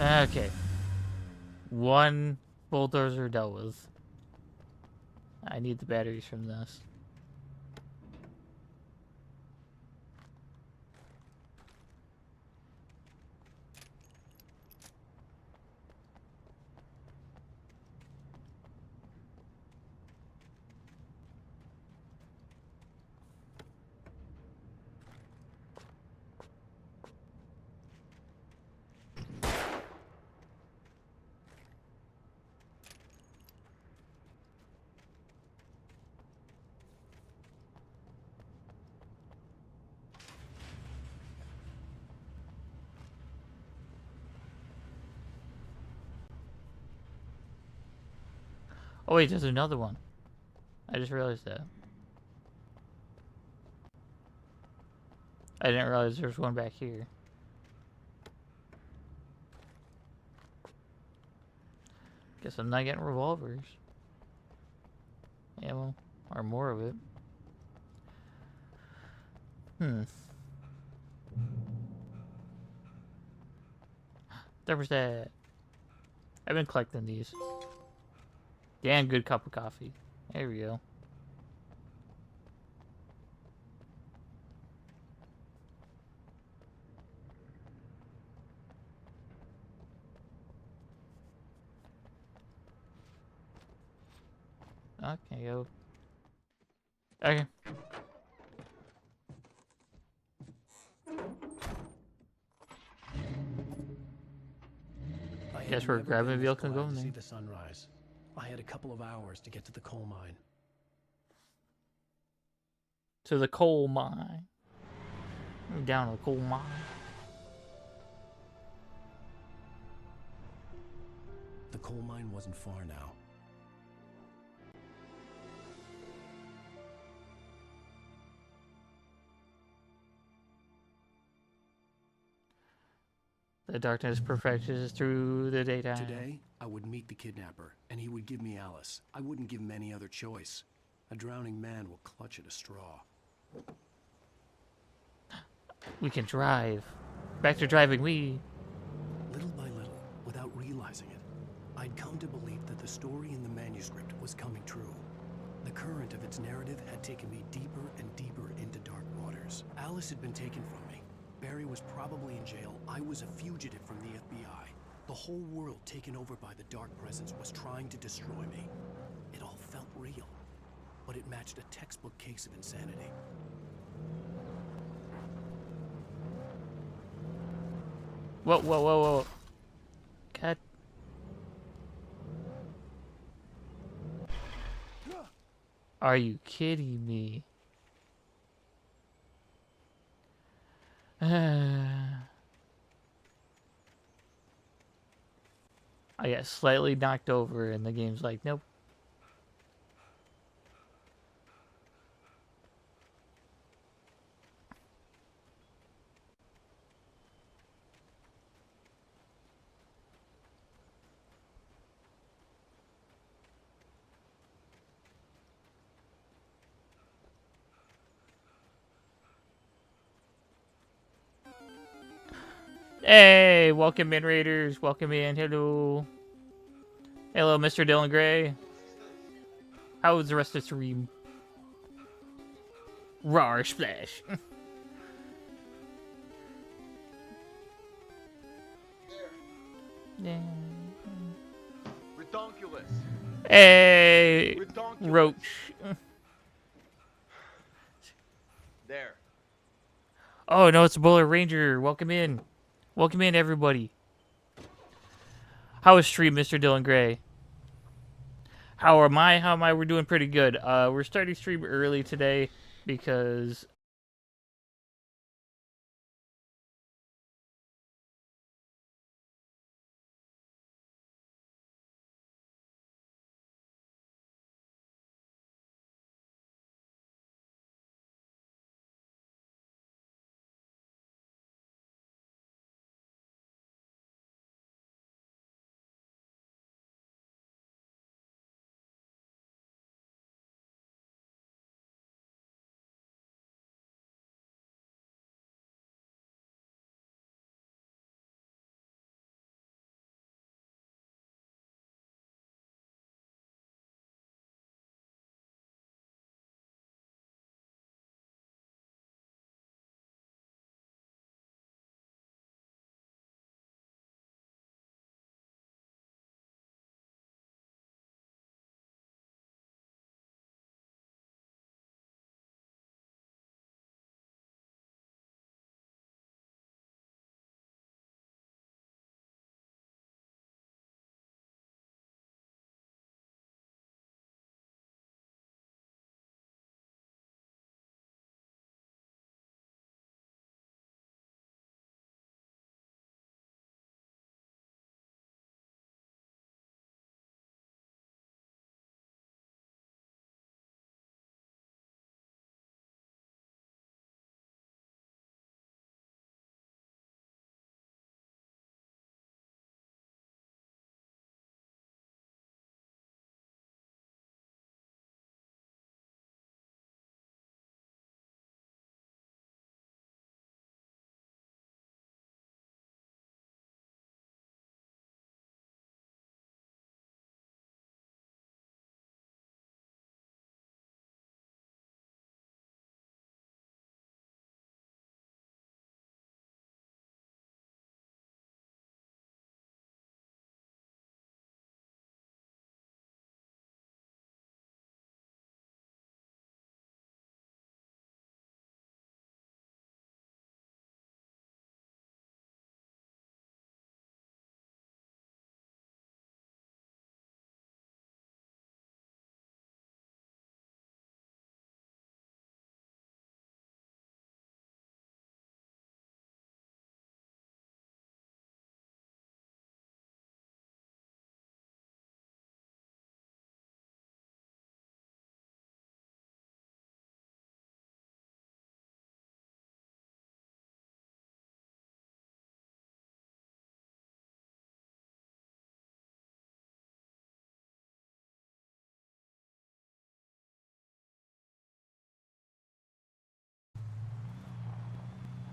Okay. One bulldozer dealt with. I need the batteries from this. Oh wait, there's another one. I just realized that. I didn't realize there's one back here. Guess I'm not getting revolvers. Ammo. Or more of it. Thermostat. I've been collecting these. Damn good cup of coffee. There we go. Okay, go. Okay. Guess we're grabbing a vehicle and going to see there. the sunrise. I had a couple of hours to get to the coal mine. To the coal mine. Down to the coal mine. The coal mine wasn't far now. The darkness perfects through the daytime. Today, I would meet the kidnapper, and he would give me Alice. I wouldn't give him any other choice. A drowning man will clutch at a straw. We can drive. Back to driving, we. Little by little, without realizing it, I'd come to believe that the story in the manuscript was coming true. The current of its narrative had taken me deeper and deeper into dark waters. Alice had been taken from me. Barry was probably in jail. I was a fugitive from the FBI. The whole world taken over by the Dark Presence was trying to destroy me. It all felt real, but it matched a textbook case of insanity. Whoa, whoa, whoa, whoa. God. Are you kidding me? I got slightly knocked over and the game's like, nope. Hey, welcome in, Raiders. Welcome in. Hello. Hello, Mr. Dylan Gray. How was the rest of the stream? Rawr splash. Yeah. Redonkulous. Hey, Redonkulous. Roach. There. Oh, no, it's a Bowler Ranger. Welcome in. Welcome in, everybody. How is stream, Mr. Dylan Gray? How am I? How am I? We're doing pretty good. We're starting stream early today because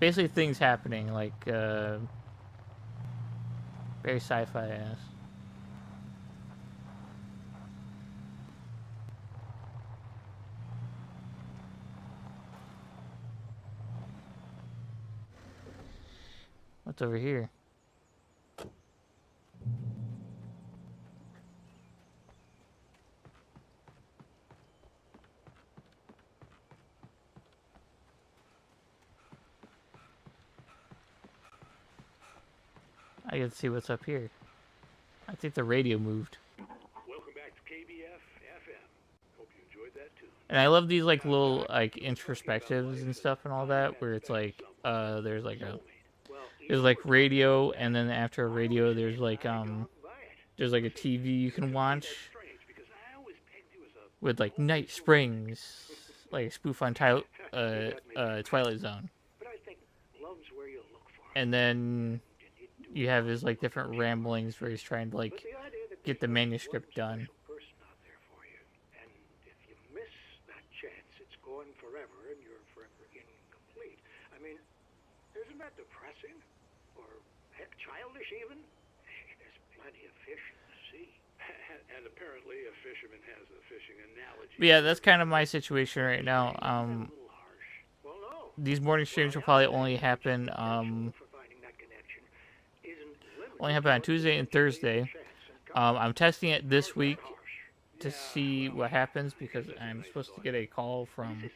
basically things happening, like very sci-fi ass. What's over here? I can see what's up here. I think the radio moved. Welcome back to KBF FM. Hope you enjoyed that too. And I love these like little like introspectives and stuff and all that, where it's like there's like radio, and then after radio there's like a TV you can watch with like Night Springs, like a spoof on Twilight Zone. And then you have his like different ramblings where he's trying to like get the manuscript done. Chance, it's gone forever and you're forever incomplete. I mean, isn't that depressing? Or heck, childish even? There's plenty of fish in the sea. And apparently a fisherman has a fishing analogy. But yeah, that's kind of my situation right now. These morning streams will probably only happen on Tuesday and Thursday. I'm testing it this week to see what happens, because I'm supposed to get a call from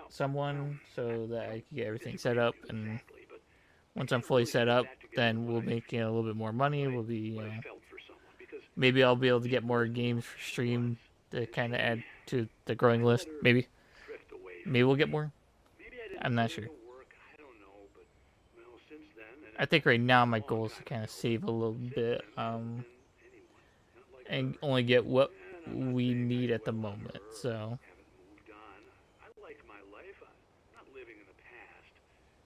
someone so that I can get everything set up, and once I'm fully set up, then we'll make a little bit more money. We'll be maybe I'll be able to get more games for stream to kind of add to the growing list. Maybe we'll get more. I'm not sure. I think right now my goal is to kind of save a little bit, and only get what we need at the moment. So. I like my life. I'm not living in the past,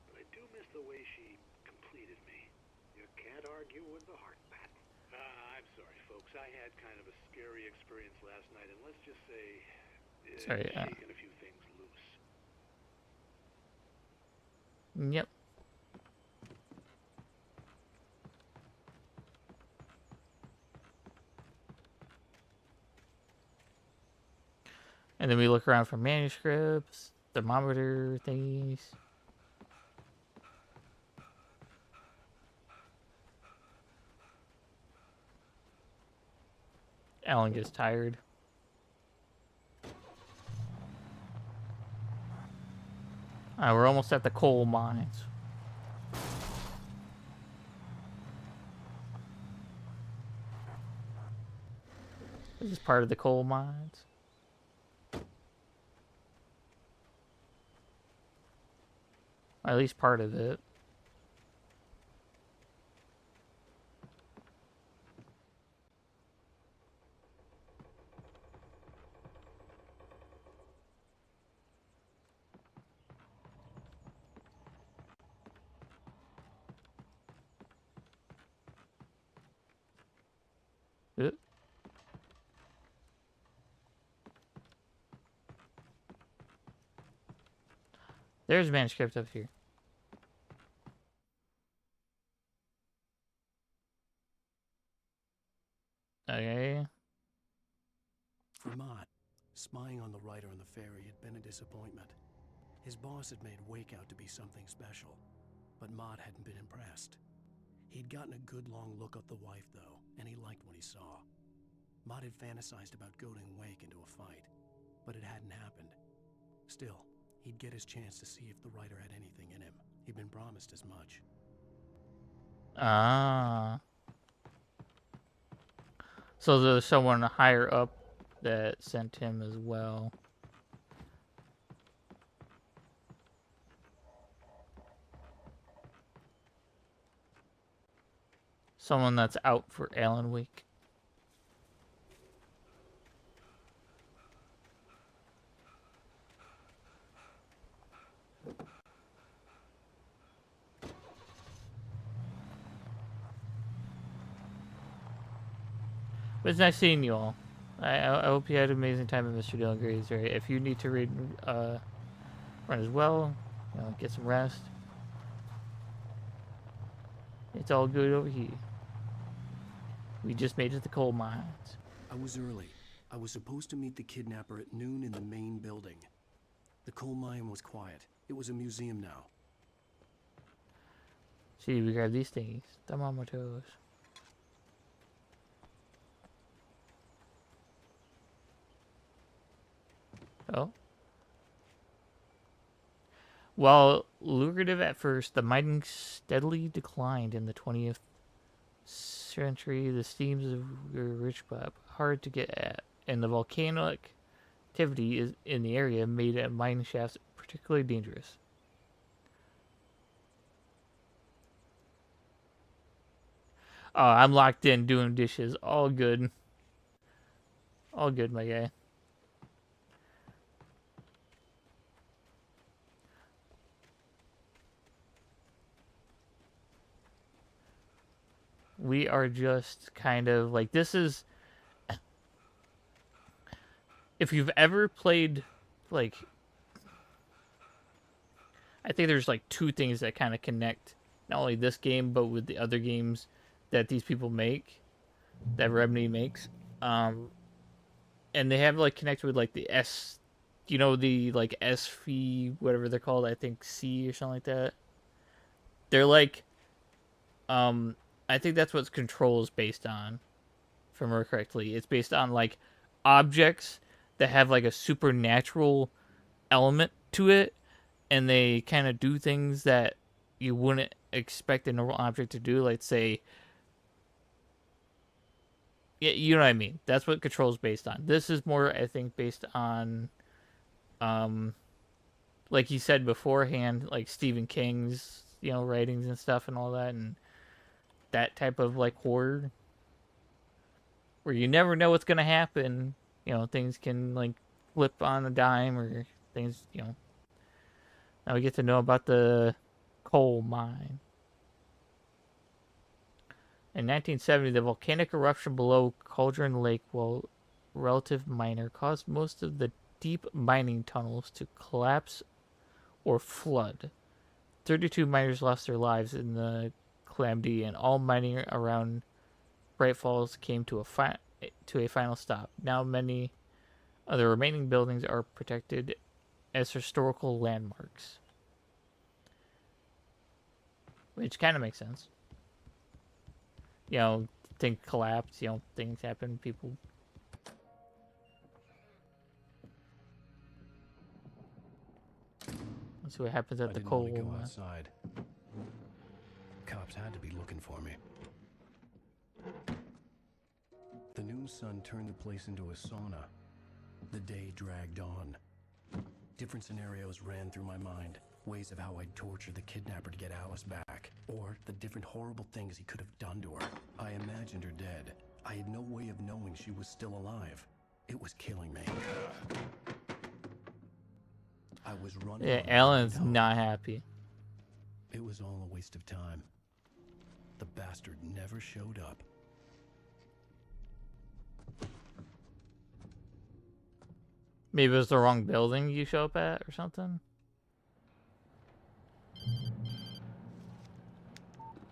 but I do miss the way she completed me. You can't argue with the heart, Pat. I'm sorry, folks. I had kind of a scary experience last night, and let's just say shaking a few things loose. Yep. And then we look around for manuscripts, thermometer thingies. Alan gets tired. We're almost at the coal mines. This is part of the coal mines. At least part of it. There's a manuscript up here. Okay. For Mott, spying on the writer on the ferry had been a disappointment. His boss had made Wake out to be something special, but Mott hadn't been impressed. He'd gotten a good long look at the wife, though, and he liked what he saw. Mott had fantasized about goading Wake into a fight, but it hadn't happened. Still, he'd get his chance to see if the writer had anything in him. He'd been promised as much. So there's someone higher up that sent him as well. Someone that's out for Alan Wake. But it's nice seeing you all. I hope you had an amazing time at Mr. Dylan Gray's area. If you need to run as well, You know, get some rest. It's all good over here. We just made it to the coal mines. I was early. I was supposed to meet the kidnapper at noon in the main building. The coal mine was quiet. It was a museum now. See, we grab these things. Thermometers. Oh. While lucrative at first, the mining steadily declined in the 20th century. The seams were rich but hard to get at, and the volcanic activity in the area made mining shafts particularly dangerous. Oh, I'm locked in doing dishes. All good. All good, my guy. We are just kind of like, this is, if you've ever played, like, I think there's like two things that kind of connect not only this game but with the other games that these people make, that Remedy makes. And they have like connected with like the S, you know, the like SV, whatever they're called, I think C or something like that. They're like, I think that's what Control is based on, if I remember correctly. It's based on like objects that have like a supernatural element to it, and they kind of do things that you wouldn't expect a normal object to do. Like say, yeah, you know what I mean. That's what Control is based on. This is more, I think, based on, like you said beforehand, like Stephen King's, you know, writings and stuff and all that, and that type of like horror where you never know what's gonna happen. You know, things can like flip on a dime, or things. You know, now we get to know about the coal mine. In 1970, the volcanic eruption below Cauldron Lake, while relative minor, caused most of the deep mining tunnels to collapse or flood. 32 miners lost their lives in the calamity, and all mining around Bright Falls came to a final stop. Now many of the remaining buildings are protected as historical landmarks, which kind of makes sense. You know, things collapse. You know, things happen. People. Let's see what happens at I the didn't want coal to go mine. outside. Cops had to be looking for me. The noon sun turned the place into a sauna. The day dragged on. Different scenarios ran through my mind. Ways of how I'd torture the kidnapper to get Alice back. Or the different horrible things he could have done to her. I imagined her dead. I had no way of knowing she was still alive. It was killing me. I was running. Yeah, Alan's not happy. It was all a waste of time. The bastard never showed up. Maybe it was the wrong building you show up at or something?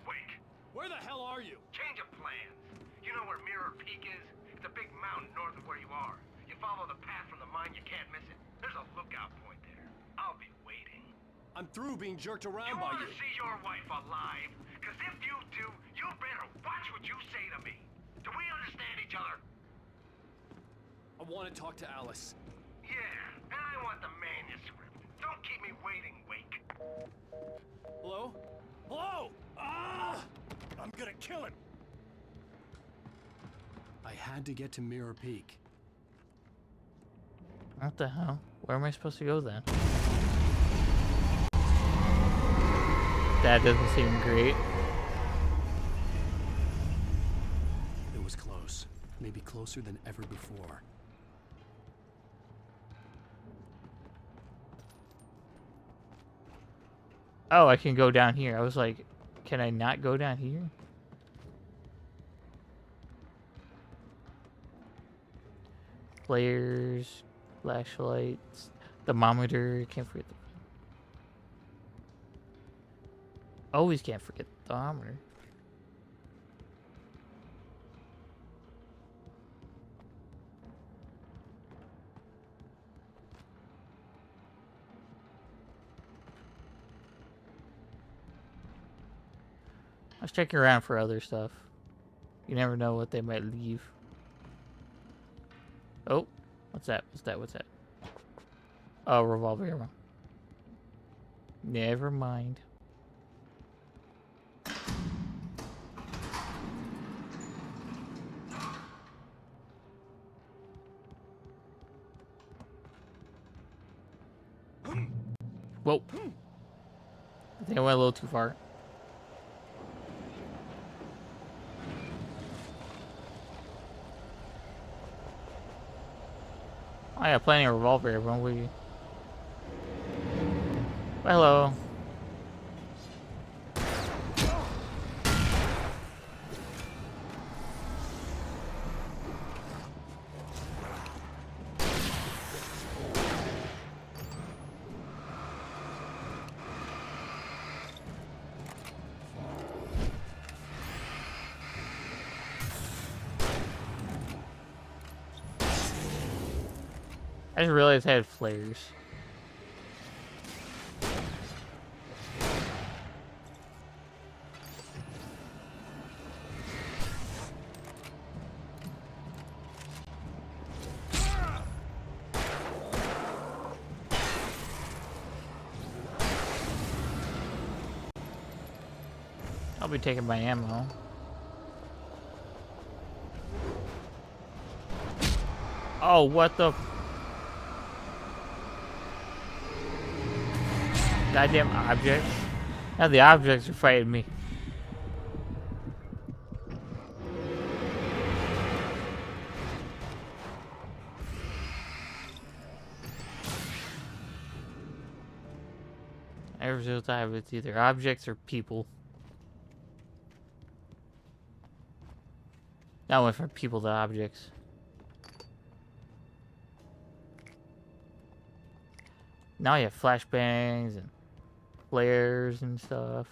Wake. Where the hell are you? Change of plans. You know where Mirror Peak is? It's a big mountain north of where you are. You follow the path from the mine, you can't miss it. There's a lookout point there. I'll be waiting. I'm through being jerked around You by want you. to see your wife alive? Because if you do, you better watch what you say to me. Do we understand each other? I want to talk to Alice. Yeah, and I want the manuscript. Don't keep me waiting, Wake. Hello? Hello? Ah! I'm gonna kill him. I had to get to Mirror Peak. What the hell? Where am I supposed to go then? That doesn't seem great. It was close. Maybe closer than ever before. Oh, I can go down here. I was like, can I not go down here? Flares, flashlights, thermometer, can't forget the... Always can't forget the thermometer. Let's check around for other stuff. You never know what they might leave. Oh, what's that? What's that? What's that? Oh, revolver ammo. Never mind. Whoa. I think I went a little too far. I got plenty of revolver ammo. We. Hello. I just realized I had flares. I'll be taking my ammo. Oh, what the... Goddamn objects. Now the objects are fighting me. Every single time it's either objects or people. That went from people to objects. Now you have flashbangs and flares and stuff.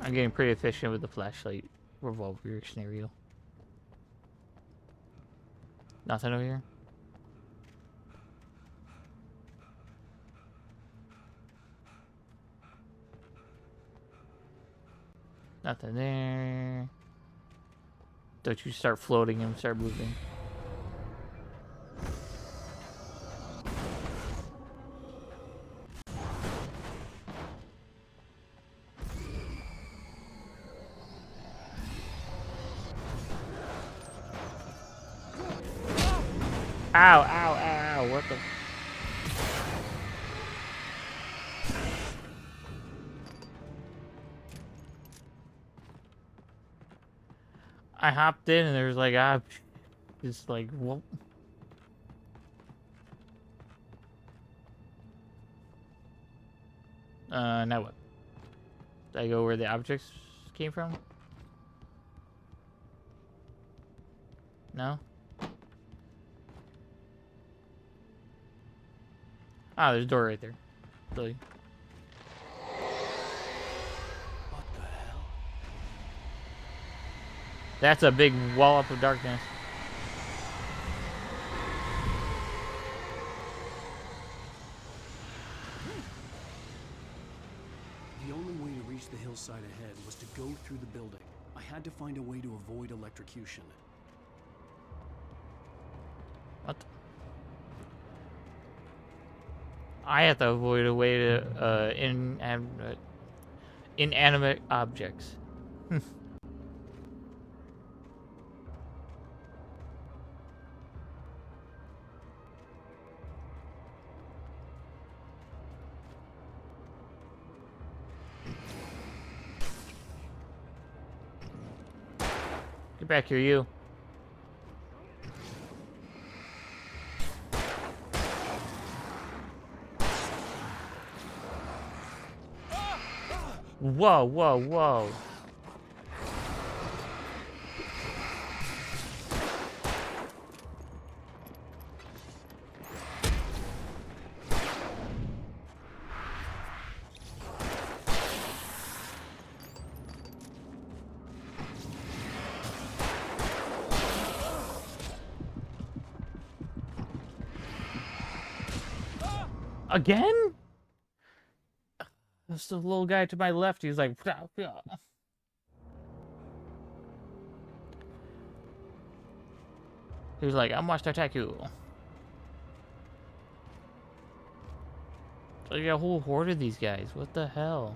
I'm getting pretty efficient with the flashlight revolver scenario. Nothing over here? Nothing there. Don't you start floating and start moving. Ow, ow, ow, what the... I hopped in and there's like, just like, whoop. Now what? Did I go where the objects came from? No? Ah, there's a door right there. Really? What the hell? That's a big wallop of darkness. The only way to reach the hillside ahead was to go through the building. I had to find a way to avoid electrocution. What? I have to avoid a way to inanimate objects. Get back here, you. Whoa, whoa, whoa. Again? That's the little guy to my left. He's like... He was like, I'm watched to attack you. So you got a whole horde of these guys. What the hell?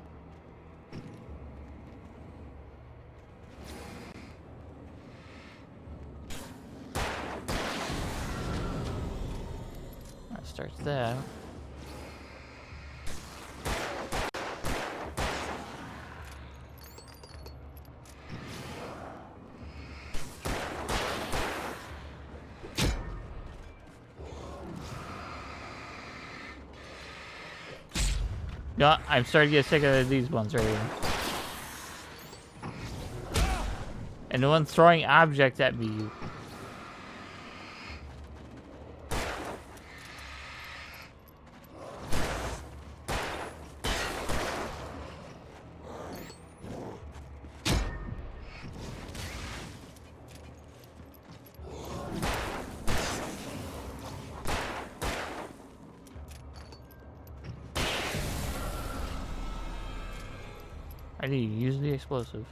That starts that. No, I'm starting to get sick of these ones right here. And the one's throwing objects at me. I need to use the explosives.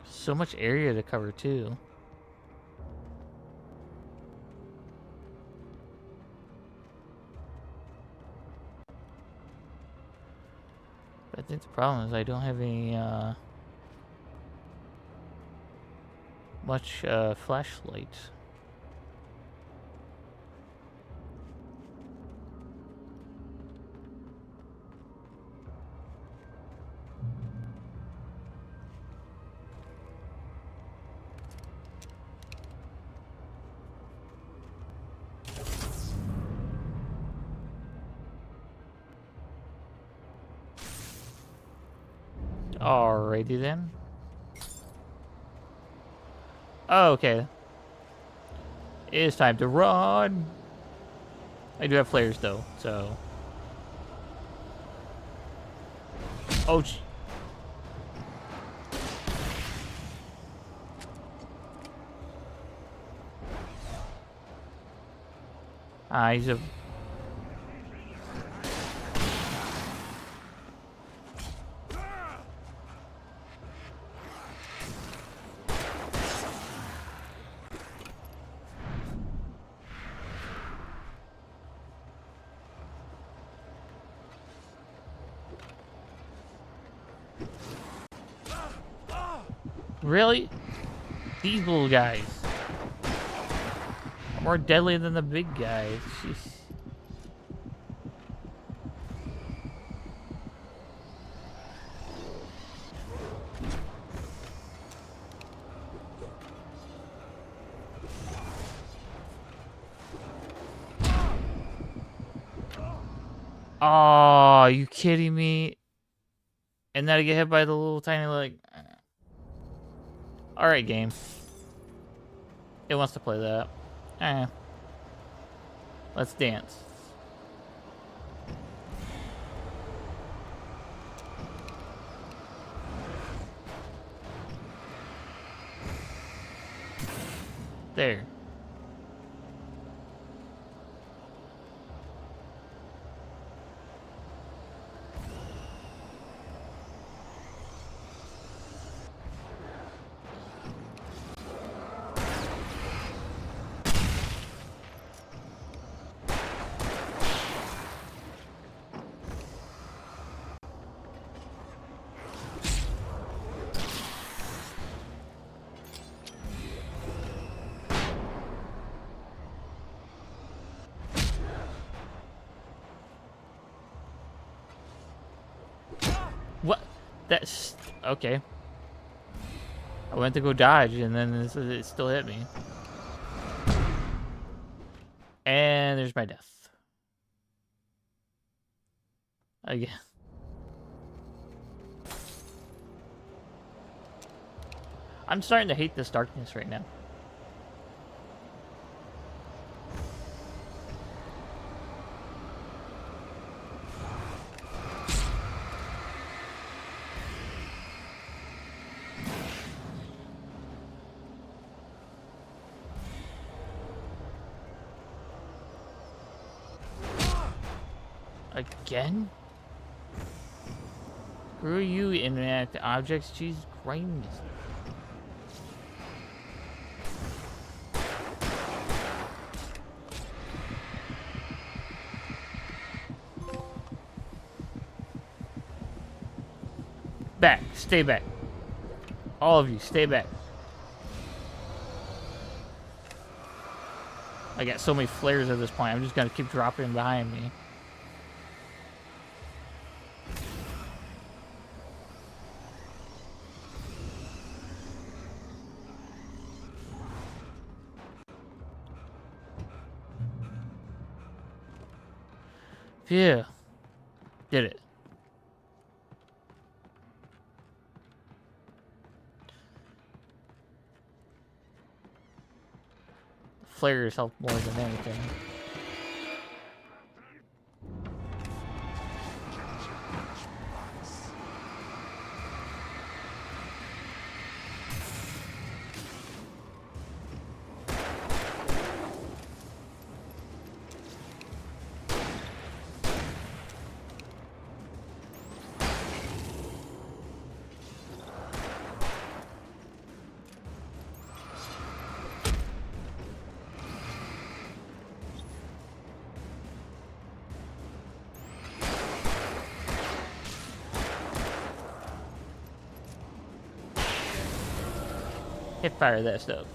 So much area to cover too. But I think the problem is I don't have any much flashlight. Alrighty then. Oh, okay. It is time to run. I do have flares though, so. Oh. He's a. Really? These little guys are more deadly than the big guys. Jeez. Oh, are you kidding me? And then I get hit by the little tiny like. Alright, game. It wants to play that. Let's dance. There. What? That's okay. I went to go dodge and then it still hit me. And there's my death. Again. I'm starting to hate this darkness right now. Again? Screw you, inanimate objects. Jesus Christ. Back. Stay back. All of you, stay back. I got so many flares at this point. I'm just gonna keep dropping behind me. Phew. Did it. Flares help more than anything. Hit fire that stuff.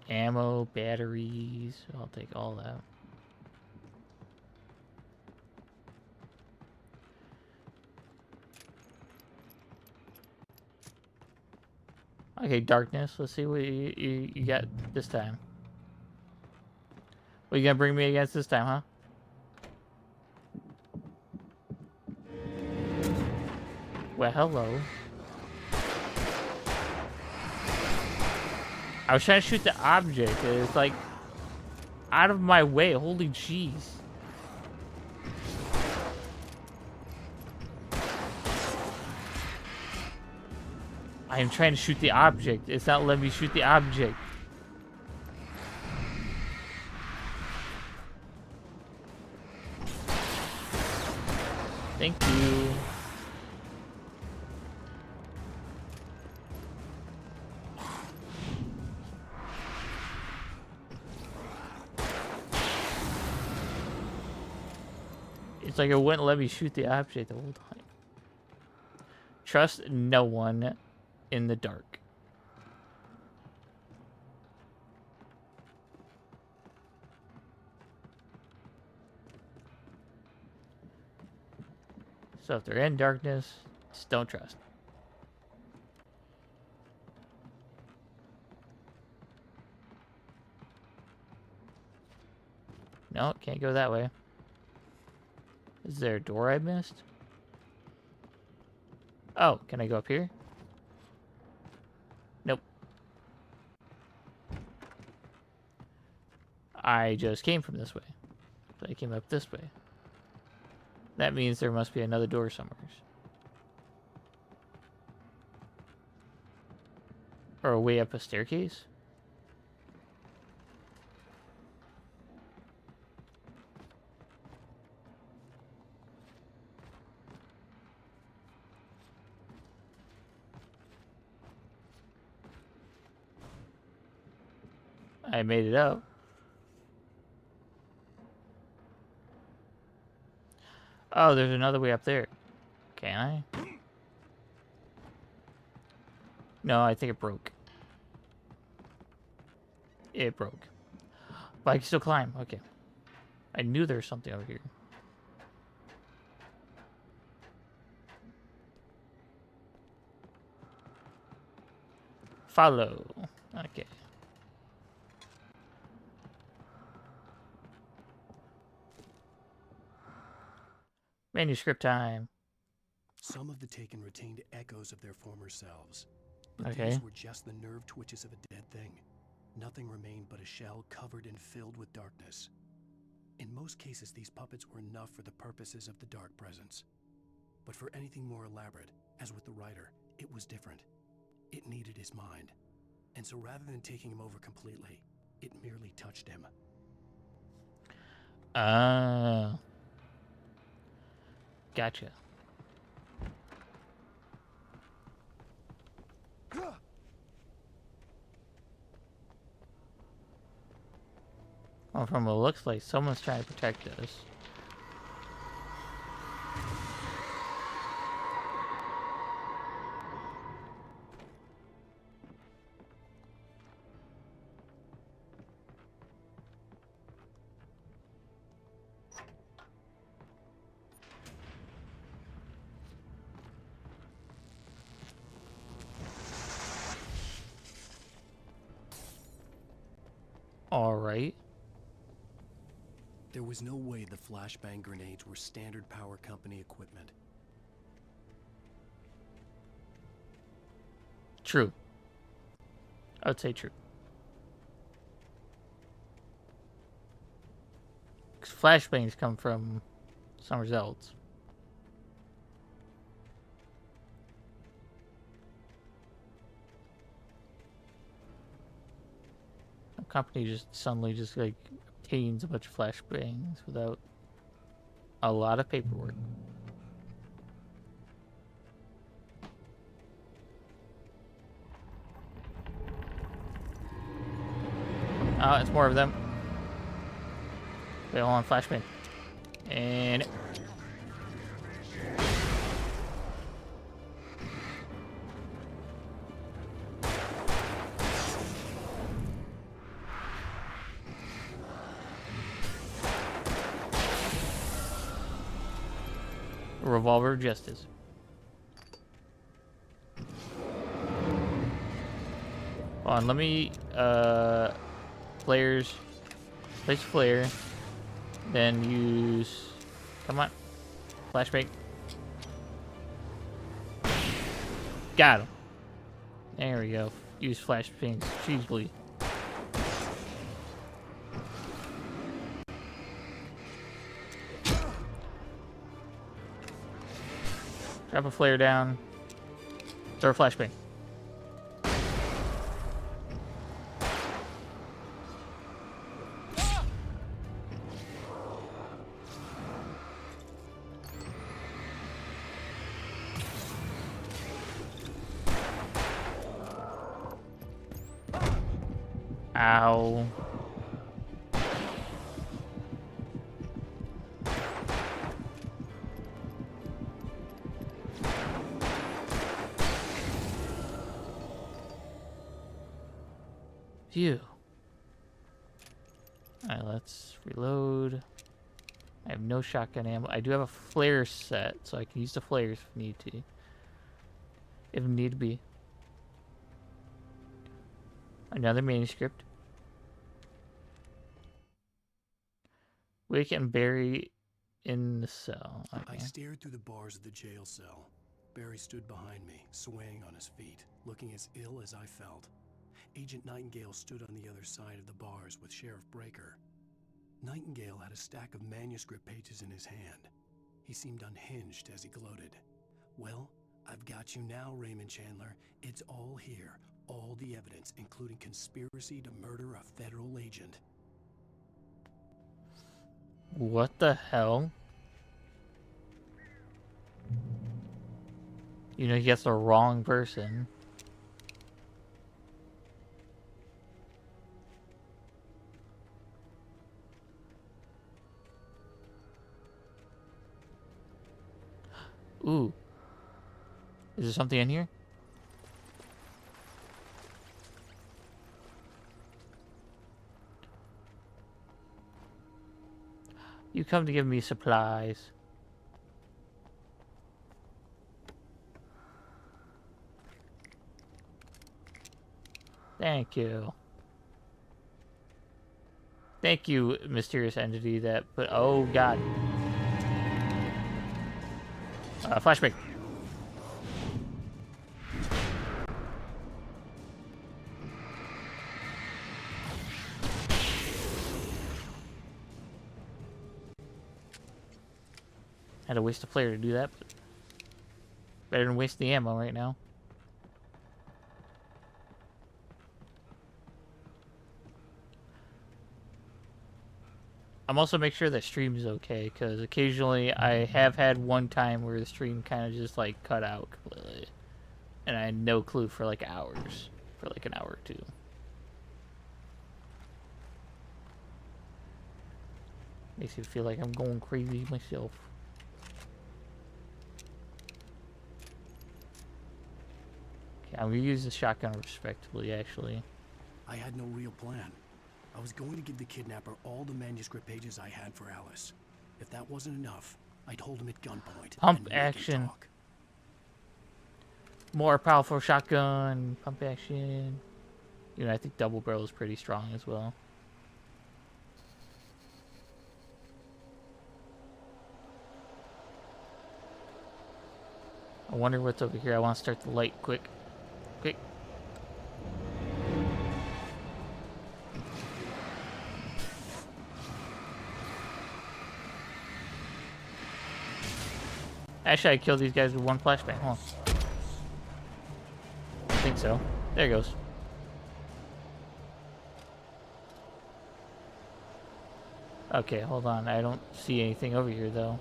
Ammo, batteries. I'll take all that. Okay, darkness. Let's see what you got this time. What you gonna bring me against this time, huh? Well, hello. I was trying to shoot the object. It's like out of my way. Holy jeez. I am trying to shoot the object. It's not letting me shoot the object. Thank you. It's like it wouldn't let me shoot the object the whole time. Trust no one in the dark. So if they're in darkness, just don't trust. No, can't go that way. Is there a door I missed? Oh, can I go up here? Nope. I just came from this way. So I came up this way. That means there must be another door somewhere. Or a way up a staircase? I made it up. Oh, there's another way up there. Can I? No, I think it broke. It broke. But I can still climb. Okay. I knew there was something over here. Follow. Okay. Manuscript time. Some of the Taken retained echoes of their former selves. But Okay. these were just the nerve twitches of a dead thing. Nothing remained but a shell covered and filled with darkness. In most cases, these puppets were enough for the purposes of the Dark Presence. But for anything more elaborate, as with the writer, it was different. It needed his mind. And so rather than taking him over completely, it merely touched him. Ah. Gotcha. Well, from what it looks like, someone's trying to protect us. All right. There was no way the flashbang grenades were standard power company equipment. True. I would say true. 'Cause flashbangs come from somewhere else. A company just suddenly just like obtains a bunch of flashbangs without a lot of paperwork. Oh, it's more of them. They all on flashbang. And Revolver of Justice. Hold on, let me flares. Place flare. Then use, come on, flashbang. Got him. There we go. Use flashbang cheaply. Drop a flare down. Throw a flashbang. Ow. Phew. Alright, let's reload. I have no shotgun ammo. I do have a flare set, so I can use the flares if need to. If need be. Another manuscript. Wake and Barry in the cell. Okay. I stared through the bars of the jail cell. Barry stood behind me, swaying on his feet, looking as ill as I felt. Agent Nightingale stood on the other side of the bars with Sheriff Breaker. Nightingale had a stack of manuscript pages in his hand. He seemed unhinged as he gloated. Well, I've got you now, Raymond Chandler. It's all here. All the evidence, including conspiracy to murder a federal agent. What the hell? You know, he gets the wrong person. Ooh. Is there something in here? You come to give me supplies. Thank you. Thank you, mysterious entity that put... Oh, God. Flashbang. Had to waste a player to do that, but better than waste the ammo right now. I'm also make sure that stream is okay, because occasionally I have had one time where the stream kind of just like cut out completely, and I had no clue for like hours, for like an hour or two. Makes me feel like I'm going crazy myself. Okay, I'm gonna use the shotgun respectfully, actually. I had no real plan. I was going to give the kidnapper all the manuscript pages I had for Alice. If that wasn't enough, I'd hold him at gunpoint. Pump and make him action. talk. More powerful shotgun. Pump action. You know, I think double barrel is pretty strong as well. I wonder what's over here. I want to start the light quick. Quick. Actually, I killed these guys with one flashbang. Hold on. I think so. There it goes. Okay, hold on. I don't see anything over here, though.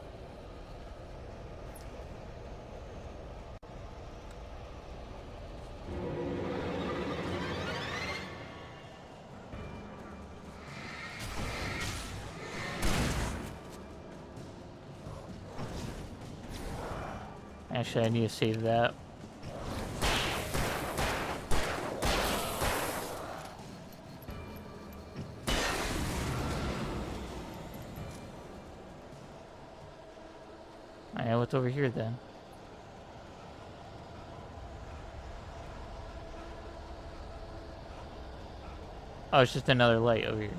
Actually, I need to save that. Alright, what's over here then? Oh, it's just another light over here.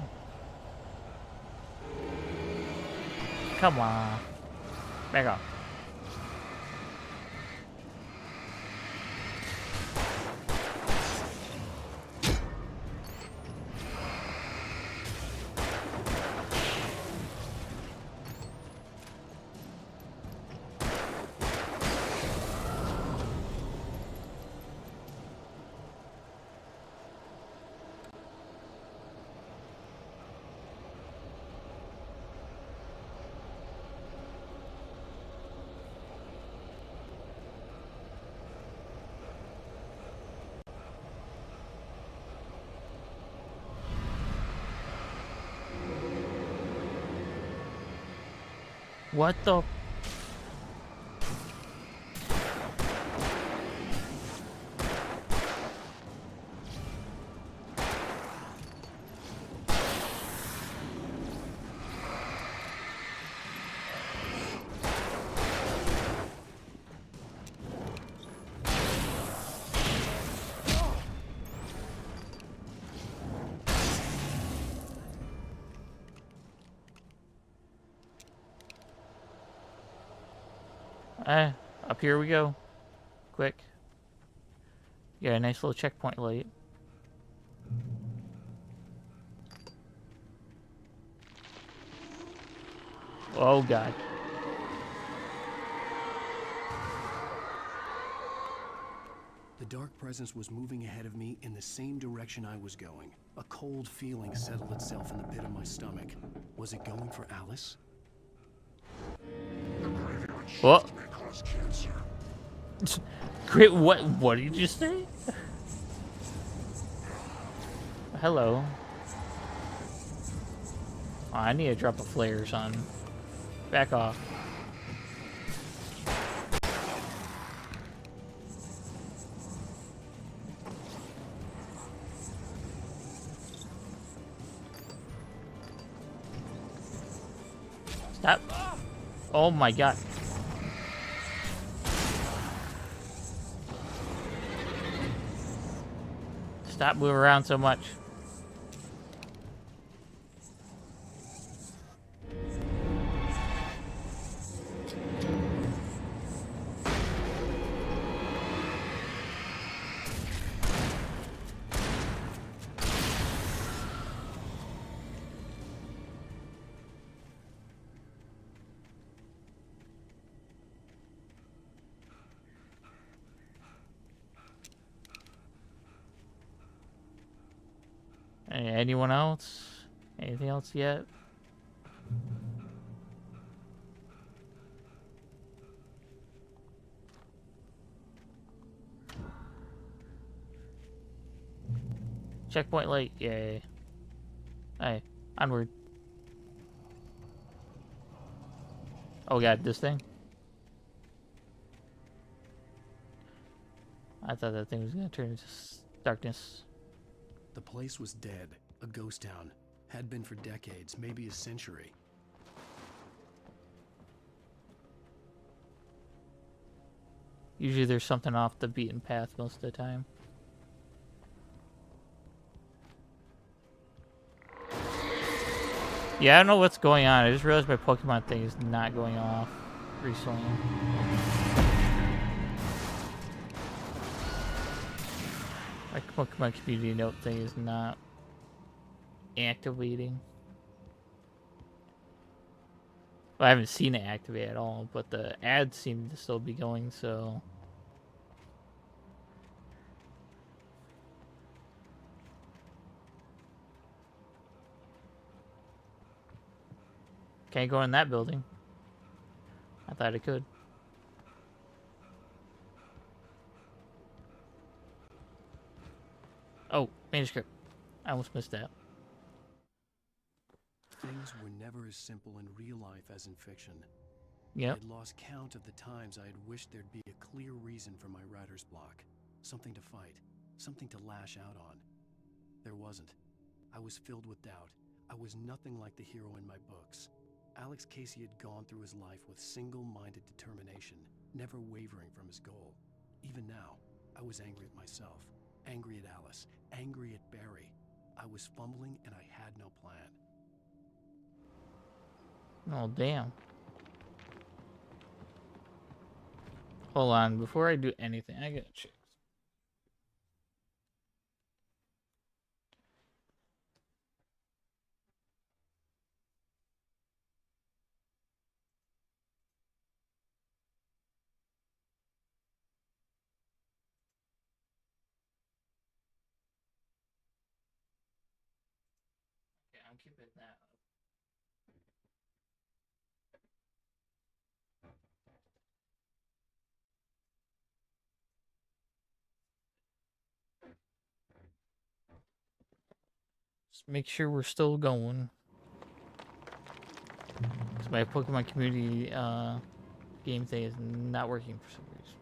Come on. Back off. What the? Up here we go. Quick. Yeah, a nice little checkpoint light. Oh god. The dark presence was moving ahead of me in the same direction I was going. A cold feeling settled itself in the pit of my stomach. Was it going for Alice? What? Great, what did you just say? Hello. Oh, I need to drop a flare or something. Back off. Stop. Oh my god. Stop moving around so much. Anyone else? Anything else yet? Checkpoint late. Yay. Hey, onward. Oh god, this thing? I thought that thing was gonna turn into darkness. The place was dead, a ghost town. Had been for decades, maybe a century. Usually there's something off the beaten path most of the time. Yeah, I don't know what's going on. I just realized my Pokemon thing is not going off recently. My Pokemon community note thing is not activating. Well, I haven't seen it activate at all, but the ads seem to still be going, so... Can't go in that building. I thought I could. Oh, manuscript. I almost missed that. Things were never as simple in real life as in fiction. Yep. I had lost count of the times I had wished there'd be a clear reason for my writer's block. Something to fight. Something to lash out on. There wasn't. I was filled with doubt. I was nothing like the hero in my books. Alex Casey had gone through his life with single-minded determination, never wavering from his goal. Even now, I was angry at myself, angry at Alice, angry at Barry. I was fumbling and I had no plan. Oh, damn. Hold on, before I do anything, I gotta check. Okay, I'm keeping that up. Just make sure we're still going. Because my Pokemon community game thing is not working for some reason.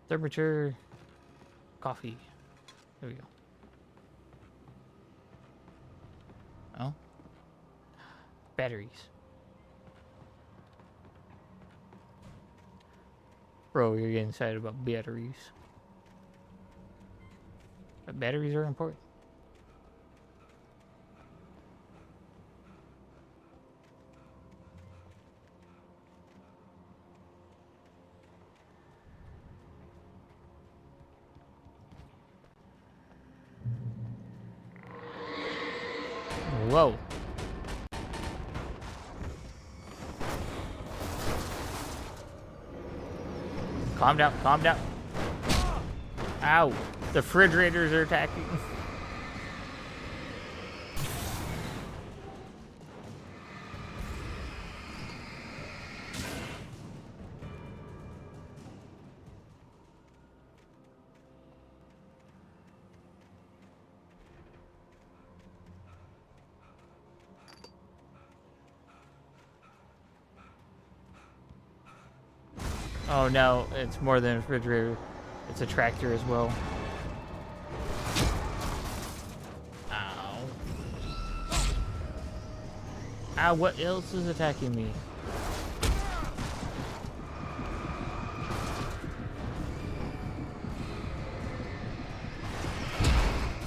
Temperature. Coffee. There we go. Oh. Batteries. Bro, you're getting excited about batteries. But batteries are important. Whoa. Calm down, calm down. Ow. The refrigerators are attacking. Oh no, it's more than a refrigerator. It's a tractor as well. Ow. Ow, what else is attacking me?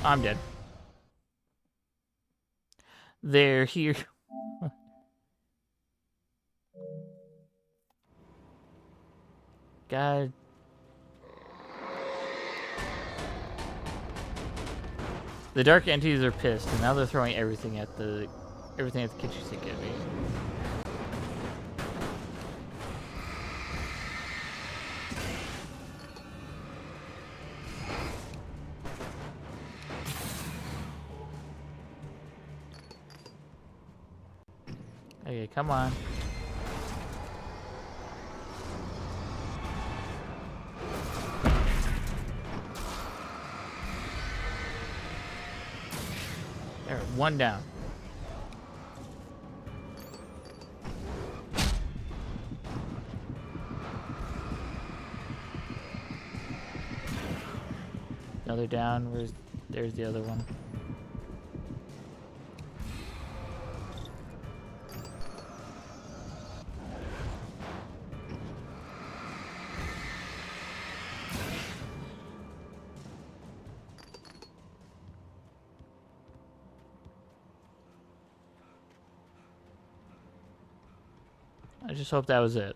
I'm dead. They're here. God The dark entities are pissed, and now they're throwing everything at the kitchen sink at me. Okay, come on. There, one down. Another down. There's the other one. I just hope that was it.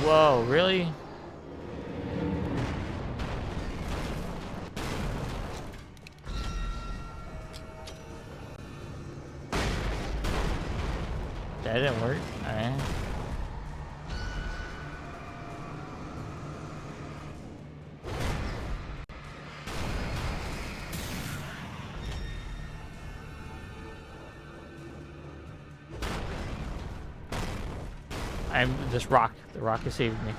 Whoa, really? That didn't work. Alright. This rock. The rock has saved me.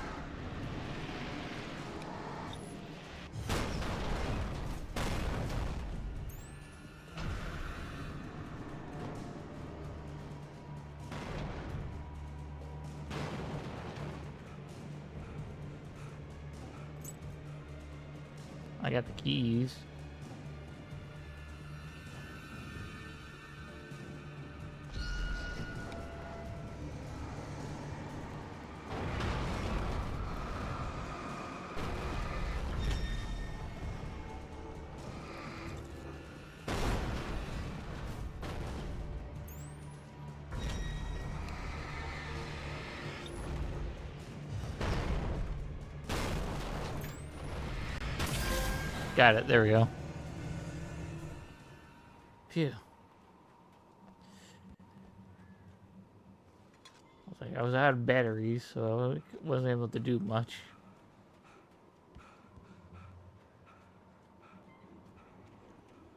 I got the keys. Got it. There we go. Phew. I was out of batteries, so I wasn't able to do much.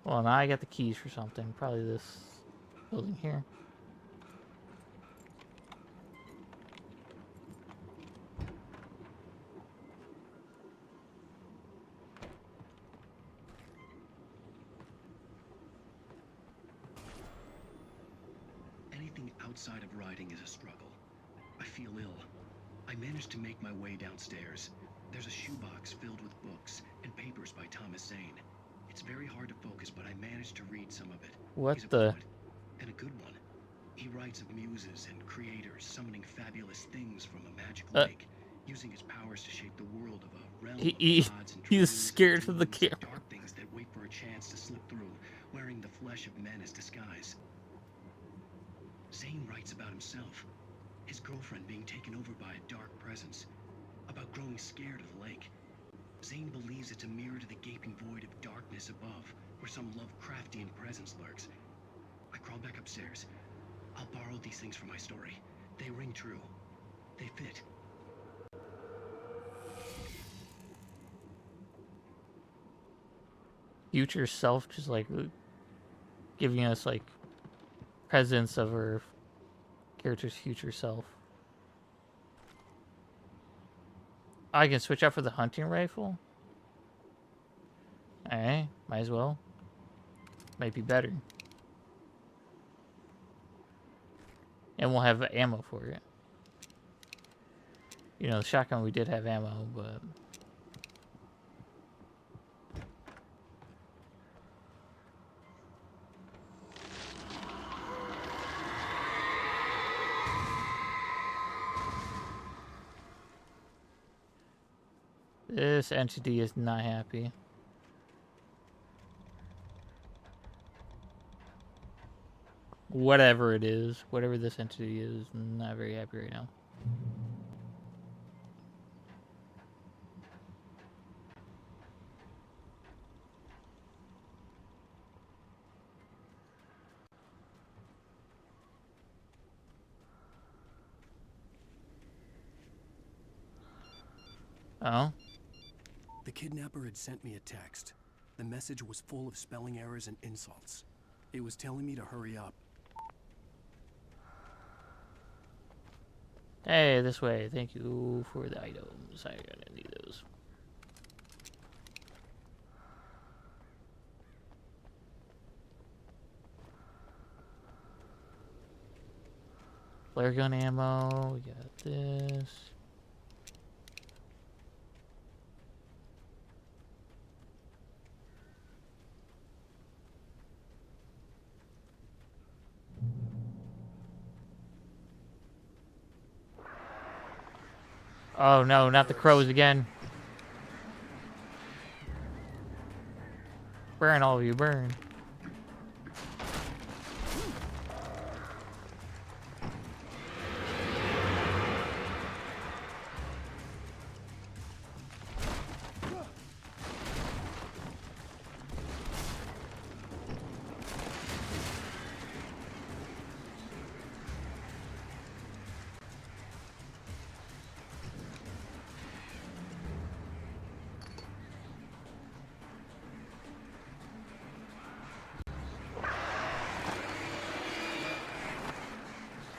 Well, now I got the keys for something. Probably this building here. Anything outside of writing is a struggle. I feel ill. I managed to make my way downstairs. There's a shoebox filled with books and papers by Thomas Zane. It's very hard to focus, but I managed to read some of it. What He's a the? poet, and a good one. He writes of muses and creators summoning fabulous things from a magical lake, using his powers to shape the world of a realm of gods and He's scared of the camera. dark things that wait for a chance to slip through, wearing the flesh of men as disguise. Zane writes about himself, his girlfriend being taken over by a dark presence, about growing scared of the lake. Zane believes it's a mirror to the gaping void of darkness above, where some Lovecraftian presence lurks. I crawl back upstairs. I'll borrow these things for my story. They ring true. They fit. Future self, just like giving us like presence of her character's future self. I can switch out for the hunting rifle. Alright, might as well. Might be better. And we'll have ammo for it. You know, the shotgun we did have ammo, but... This entity is not happy. Whatever it is, whatever this entity is, not very happy right now. Oh? The kidnapper had sent me a text. The message was full of spelling errors and insults. It was telling me to hurry up. Hey, this way. Thank you for the items. I'm gonna need those. Flare gun ammo. We got this. Oh no, not the crows again. Burn, all of you, burn.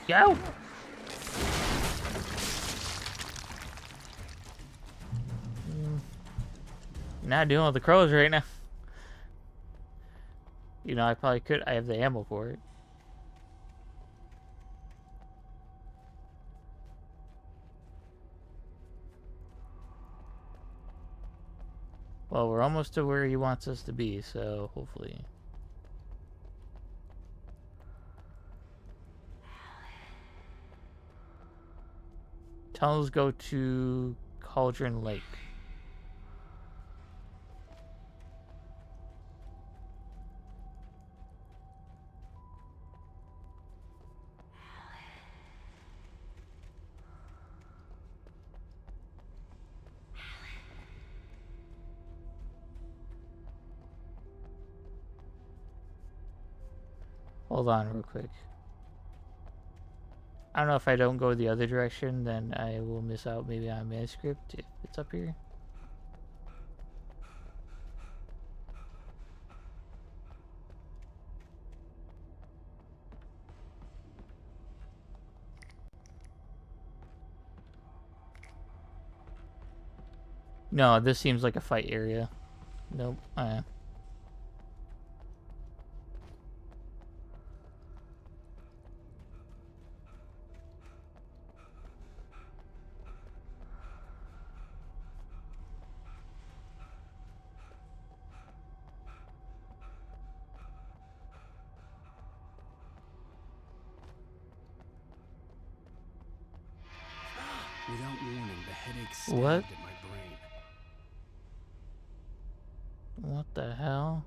Go! Not dealing with the crows right now. You know, I probably could. I have the ammo for it. Well, we're almost to where he wants us to be, so hopefully. Tunnels go to Cauldron Lake. Hold on real quick. I don't know if I don't go the other direction, then I will miss out maybe on a manuscript if it's up here. No, this seems like a fight area. Nope. Without warning, the headache What? stabbed at my brain. What the hell?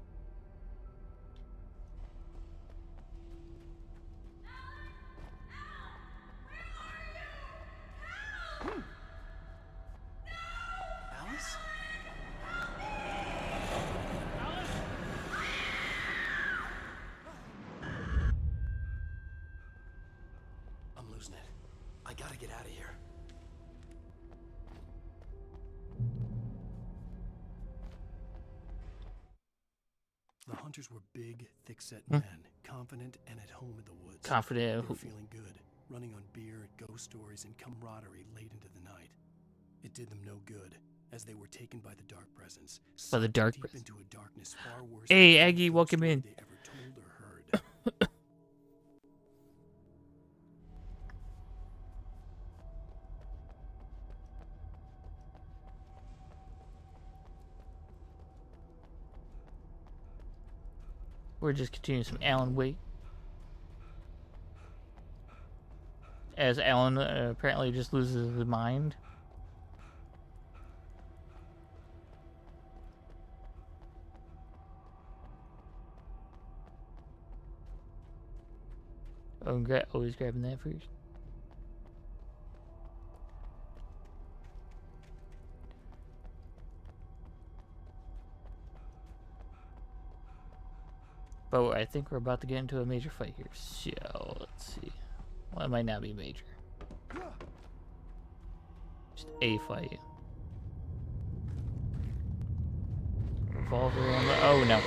Alice? I'm losing it. I gotta get out of here. The hunters were big, thick-set men, confident and at home in the woods. Confident. They were feeling good, running on beer, ghost stories, and camaraderie late into the night. It did them no good, as they were taken by the dark presence. By the dark deep presence. into a darkness far worse Hey, than any Aggie, ghost welcome story in. they ever told or heard. We're just continuing some Alan Wake. As Alan apparently just loses his mind. I'm always grabbing that first. But I think we're about to get into a major fight here. So, let's see. Well, it might not be major. Just a fight. Revolver ammo. Oh, no.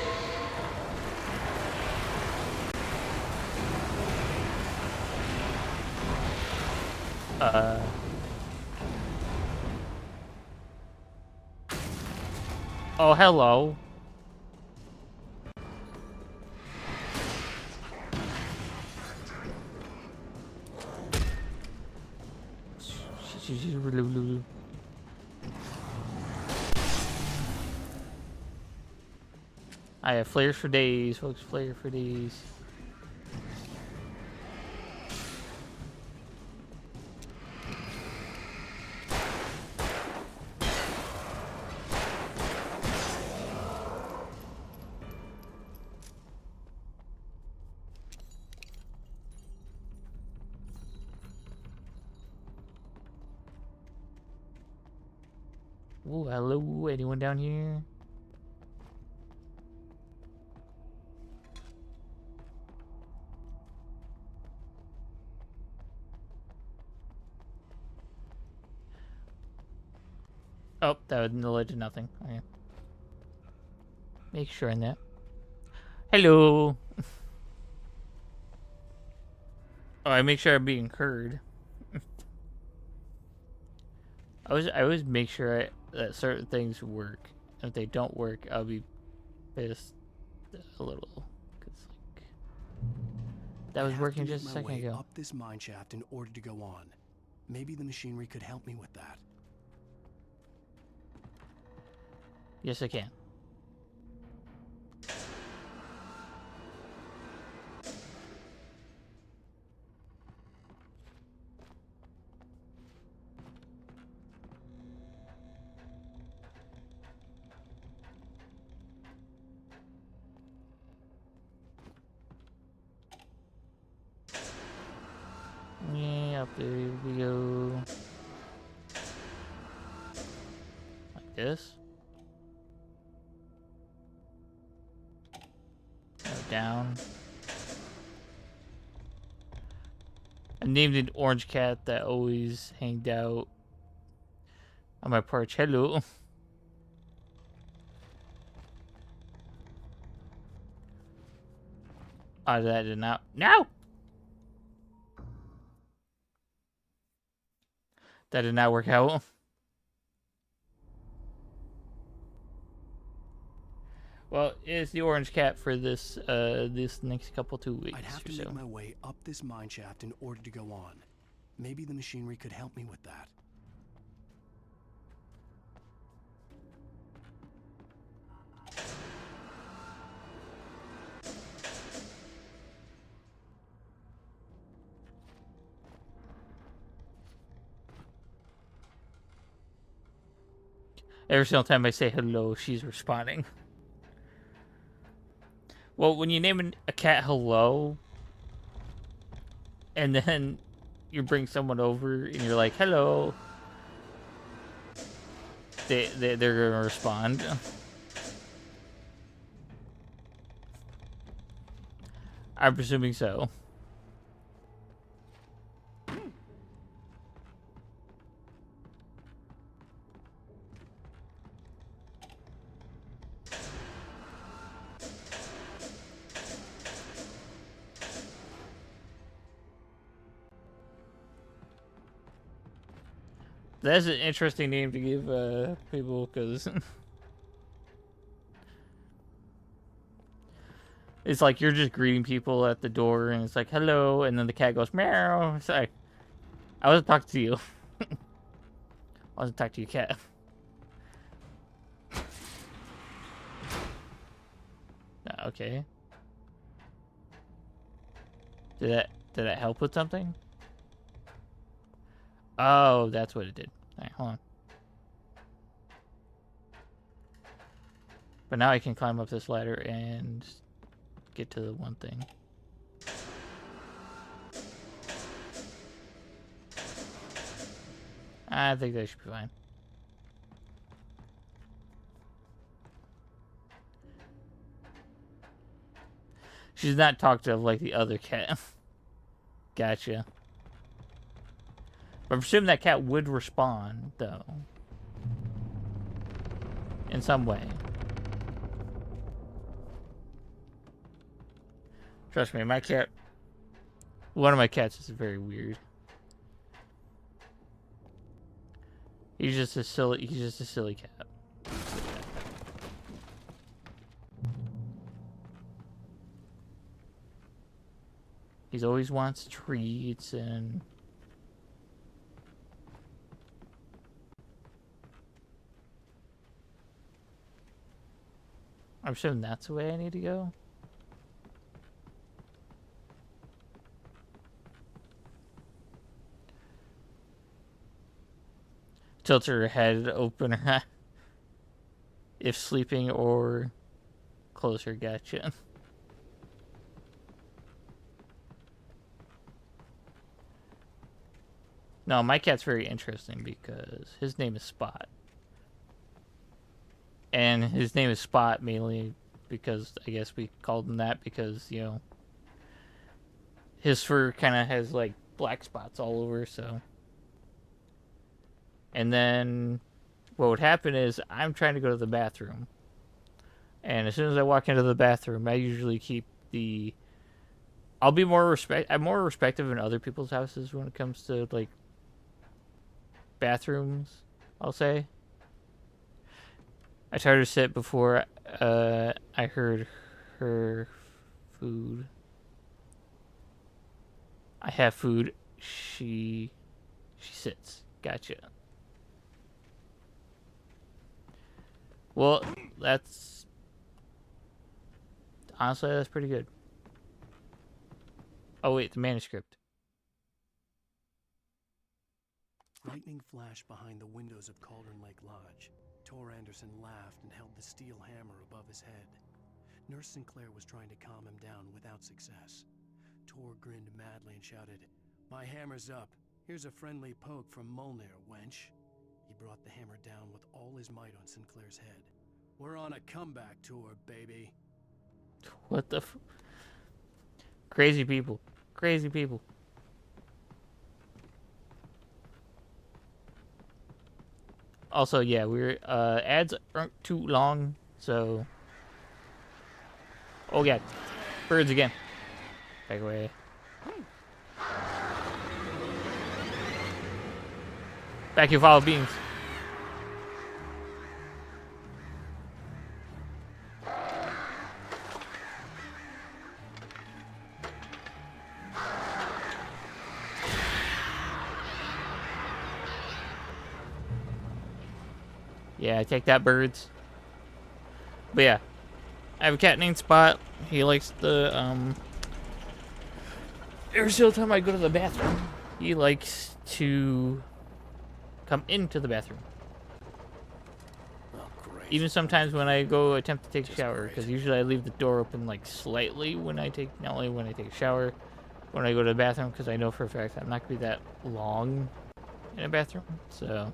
Oh, hello. I have flares for days, folks. Flare for days. Ooh, hello. Anyone down here? Oh, that led to nothing. Okay. Make sure in that. Hello. Oh, I make sure I'm being heard. I always make sure that certain things work. And if they don't work, I'll be pissed a little. Cause like that was working just a second ago. Up this mine shaft in order to go on. Maybe the machinery could help me with that. Yes, I can. Yeah, up there we go. Like this. Go down. I named an orange cat that always hanged out on my porch. Hello. Oh, that did not. No! That did not work out. Well, it's the orange cat for this this next couple 2 weeks. I'd have to make my way up this mine shaft in order to go on. Maybe the machinery could help me with that. Every single time I say hello, she's responding. Well, when you name a cat hello, and then you bring someone over and you're like, hello, they're gonna respond. I'm presuming so. That's an interesting name to give people, because it's like you're just greeting people at the door, and it's like, hello, and then the cat goes, meow. It's like, I wasn't talking to you. I wasn't talking to you, cat. Okay. Did that help with something? Oh, that's what it did. Alright, hold on. But now I can climb up this ladder and get to the one thing. I think that should be fine. She's not talkative like the other cat. Gotcha. But I'm assuming that cat would respond, though. In some way. Trust me, my cat... One of my cats is very weird. He's just a silly cat. He always wants treats and... I'm assuming that's the way I need to go. Tilt her head, open her eye. If sleeping, or close her. Gotcha. No, my cat's very interesting because his name is Spot. And his name is Spot mainly because I guess we called him that because, you know, his fur kind of has like black spots all over, so. And then what would happen is I'm trying to go to the bathroom. And as soon as I walk into the bathroom, I usually keep the... I'm more respectful in other people's houses when it comes to, like, bathrooms, I'll say. I tried to sit before I heard her food. I have food. She sits. Gotcha. Well, that's... Honestly, that's pretty good. Oh, wait, the manuscript. Lightning flashed behind the windows of Cauldron Lake Lodge. Tor Anderson laughed and held the steel hammer above his head. Nurse Sinclair was trying to calm him down without success. Tor grinned madly and shouted, "My hammer's up. Here's a friendly poke from Molnir, wench." He brought the hammer down with all his might on Sinclair's head. "We're on a comeback tour, baby." What the Crazy people. Crazy people. Also, yeah, we're ads aren't too long, so... Oh yeah, birds again. Back away. Back you follow beans. Yeah, take that, birds. But yeah, I have a cat named Spot. He likes the, every single time I go to the bathroom, he likes to come into the bathroom. Oh, great. Even sometimes when I go attempt to take a shower, because usually I leave the door open like slightly when I take, not only when I take a shower, when I go to the bathroom, because I know for a fact I'm not going to be that long in a bathroom, so...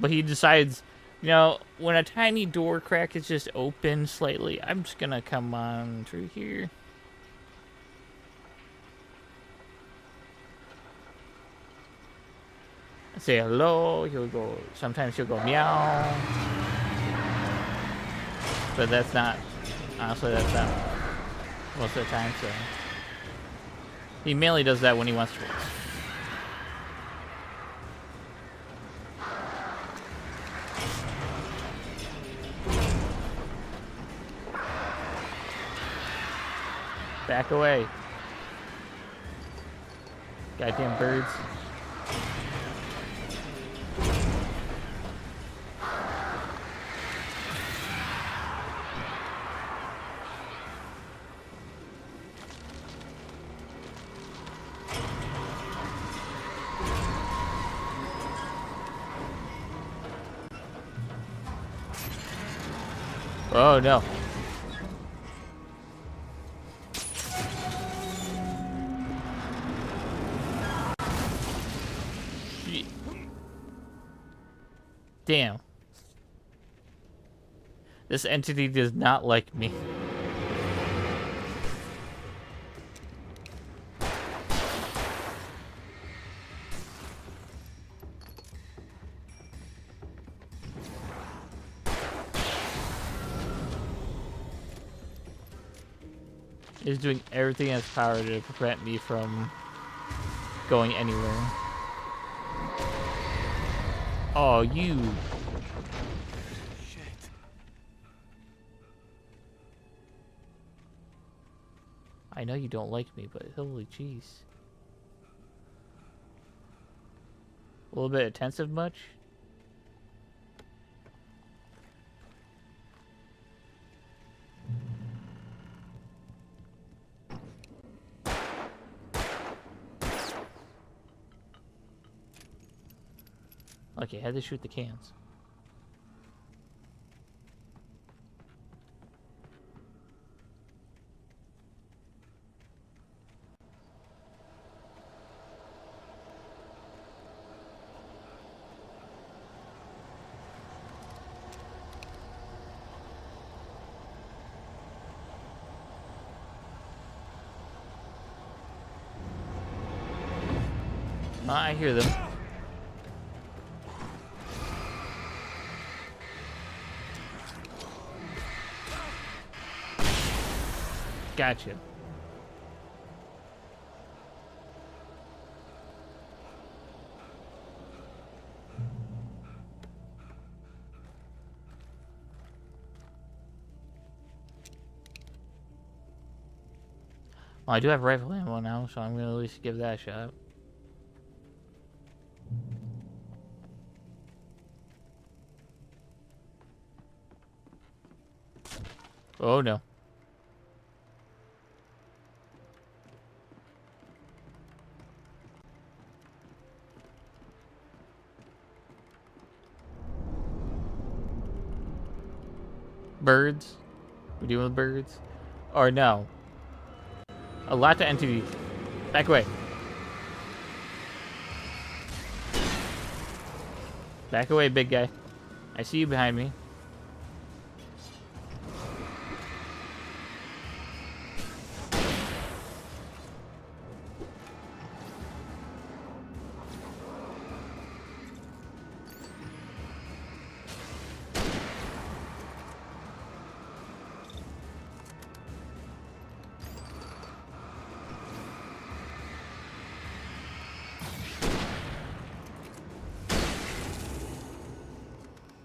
But he decides, you know, when a tiny door crack is just open slightly, I'm just gonna come on through here. Say hello, he'll go, sometimes he'll go meow. But that's not, honestly, that's not most of the time, so. He mainly does that when he wants to. Back away. Goddamn birds. Oh no. Damn. This entity does not like me. It's doing everything in its power to prevent me from going anywhere. Oh, you. Shit. I know you don't like me, but holy jeez. A little bit attentive much? Okay, I had to shoot the cans. I hear them. Gotcha. Well, I do have rifle ammo now, so I'm gonna at least give that a shot. Oh no. Birds? We dealing with birds? Or no? A lot of entities. Back away. Back away, big guy. I see you behind me.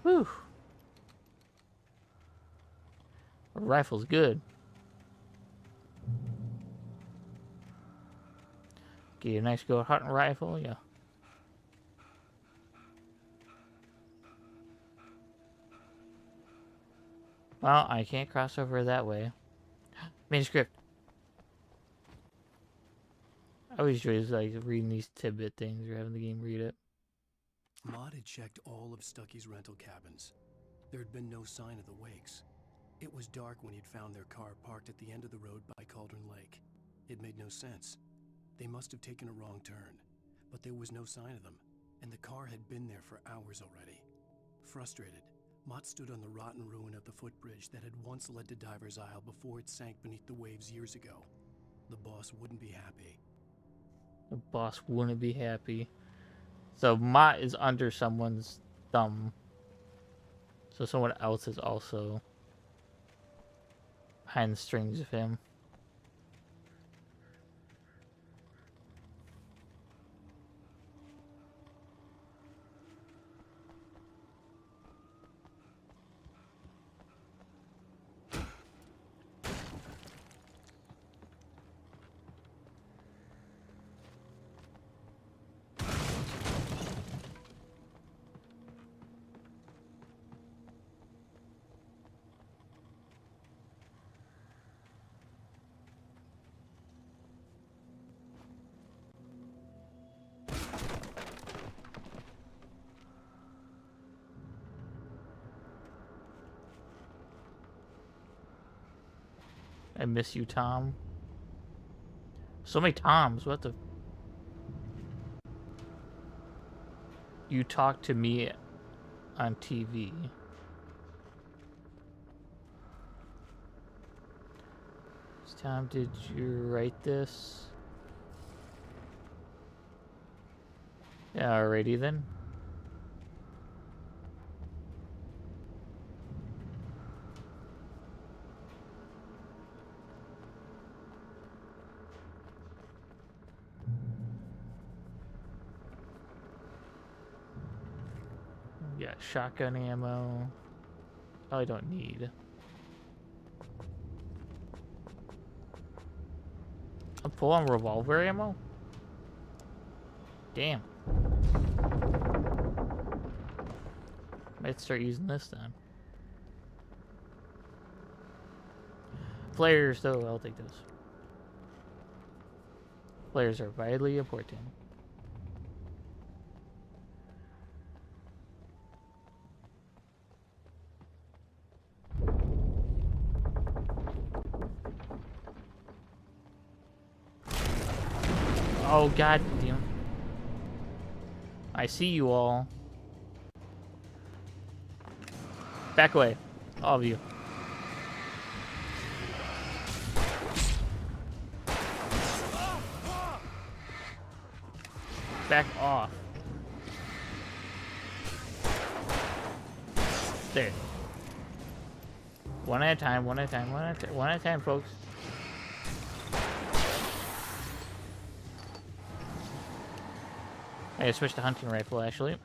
Whew. A rifle's good. Get you a nice good hunting rifle, yeah. Well, I can't cross over that way. Manuscript. I always enjoy like reading these tidbit things or having the game read it. Maud had checked all of Stucky's rental cabins. There had been no sign of the Wakes. It was dark when he'd found their car parked at the end of the road by Cauldron Lake. It made no sense. They must have taken a wrong turn, but there was no sign of them, and the car had been there for hours already. Frustrated, Mott stood on the rotten ruin of the footbridge that had once led to Diver's Isle before it sank beneath the waves years ago. The boss wouldn't be happy. The boss wouldn't be happy. So Mott is under someone's thumb. So someone else is also behind the strings of him. I miss you, Tom. So many Toms. What the? You talk to me on TV. Tom, did you write this? Yeah, alrighty then. Yeah, shotgun ammo. Probably don't need. A full-on revolver ammo? Damn. Might start using this then. Flares, though, I'll take those. Flares are vitally important. Oh, god damn. I see you all. Back away. All of you. Back off. There. One at a time, one at a time, one at a time, folks. I switched to hunting rifle, actually.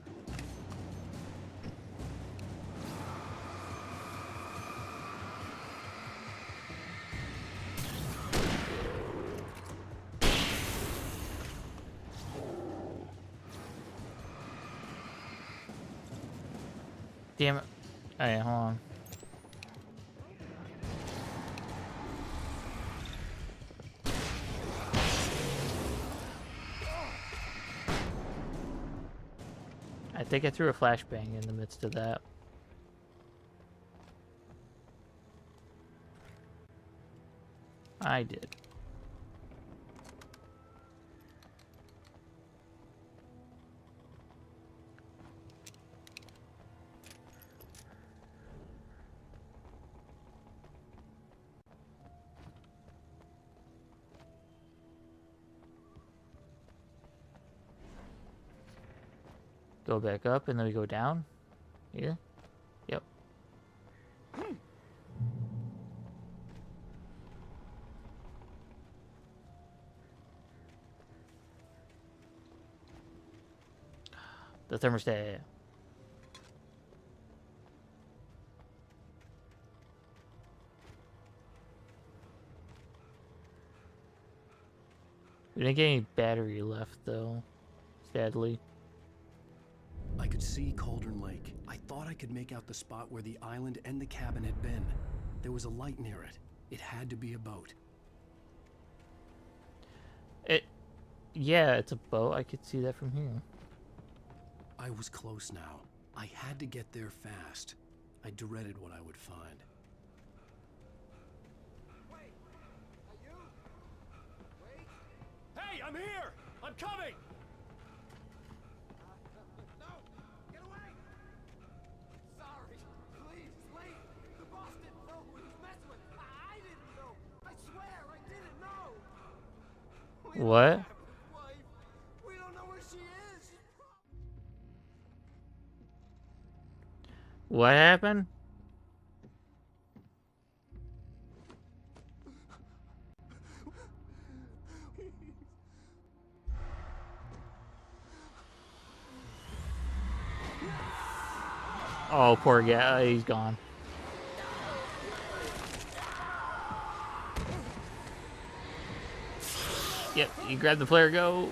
Damn it. Alright, hold on. I think I threw a flashbang in the midst of that. I did. Go back up and then we go down. Here. Yep. The thermostat. We didn't get any battery left though, sadly. I could see Cauldron Lake. I thought I could make out the spot where the island and the cabin had been. There was a light near it. It had to be a boat. Yeah, it's a boat. I could see that from here. I was close now. I had to get there fast. I dreaded what I would find. Wait! Are you? Wait! Hey, I'm here! I'm coming! No! Get away! Sorry. Please, it's late. The boss didn't know who he was messing with. I didn't know. I swear, I didn't know. What? We don't know where she is. What happened? Oh, poor guy. He's gone. Yep, you grab the flare, go.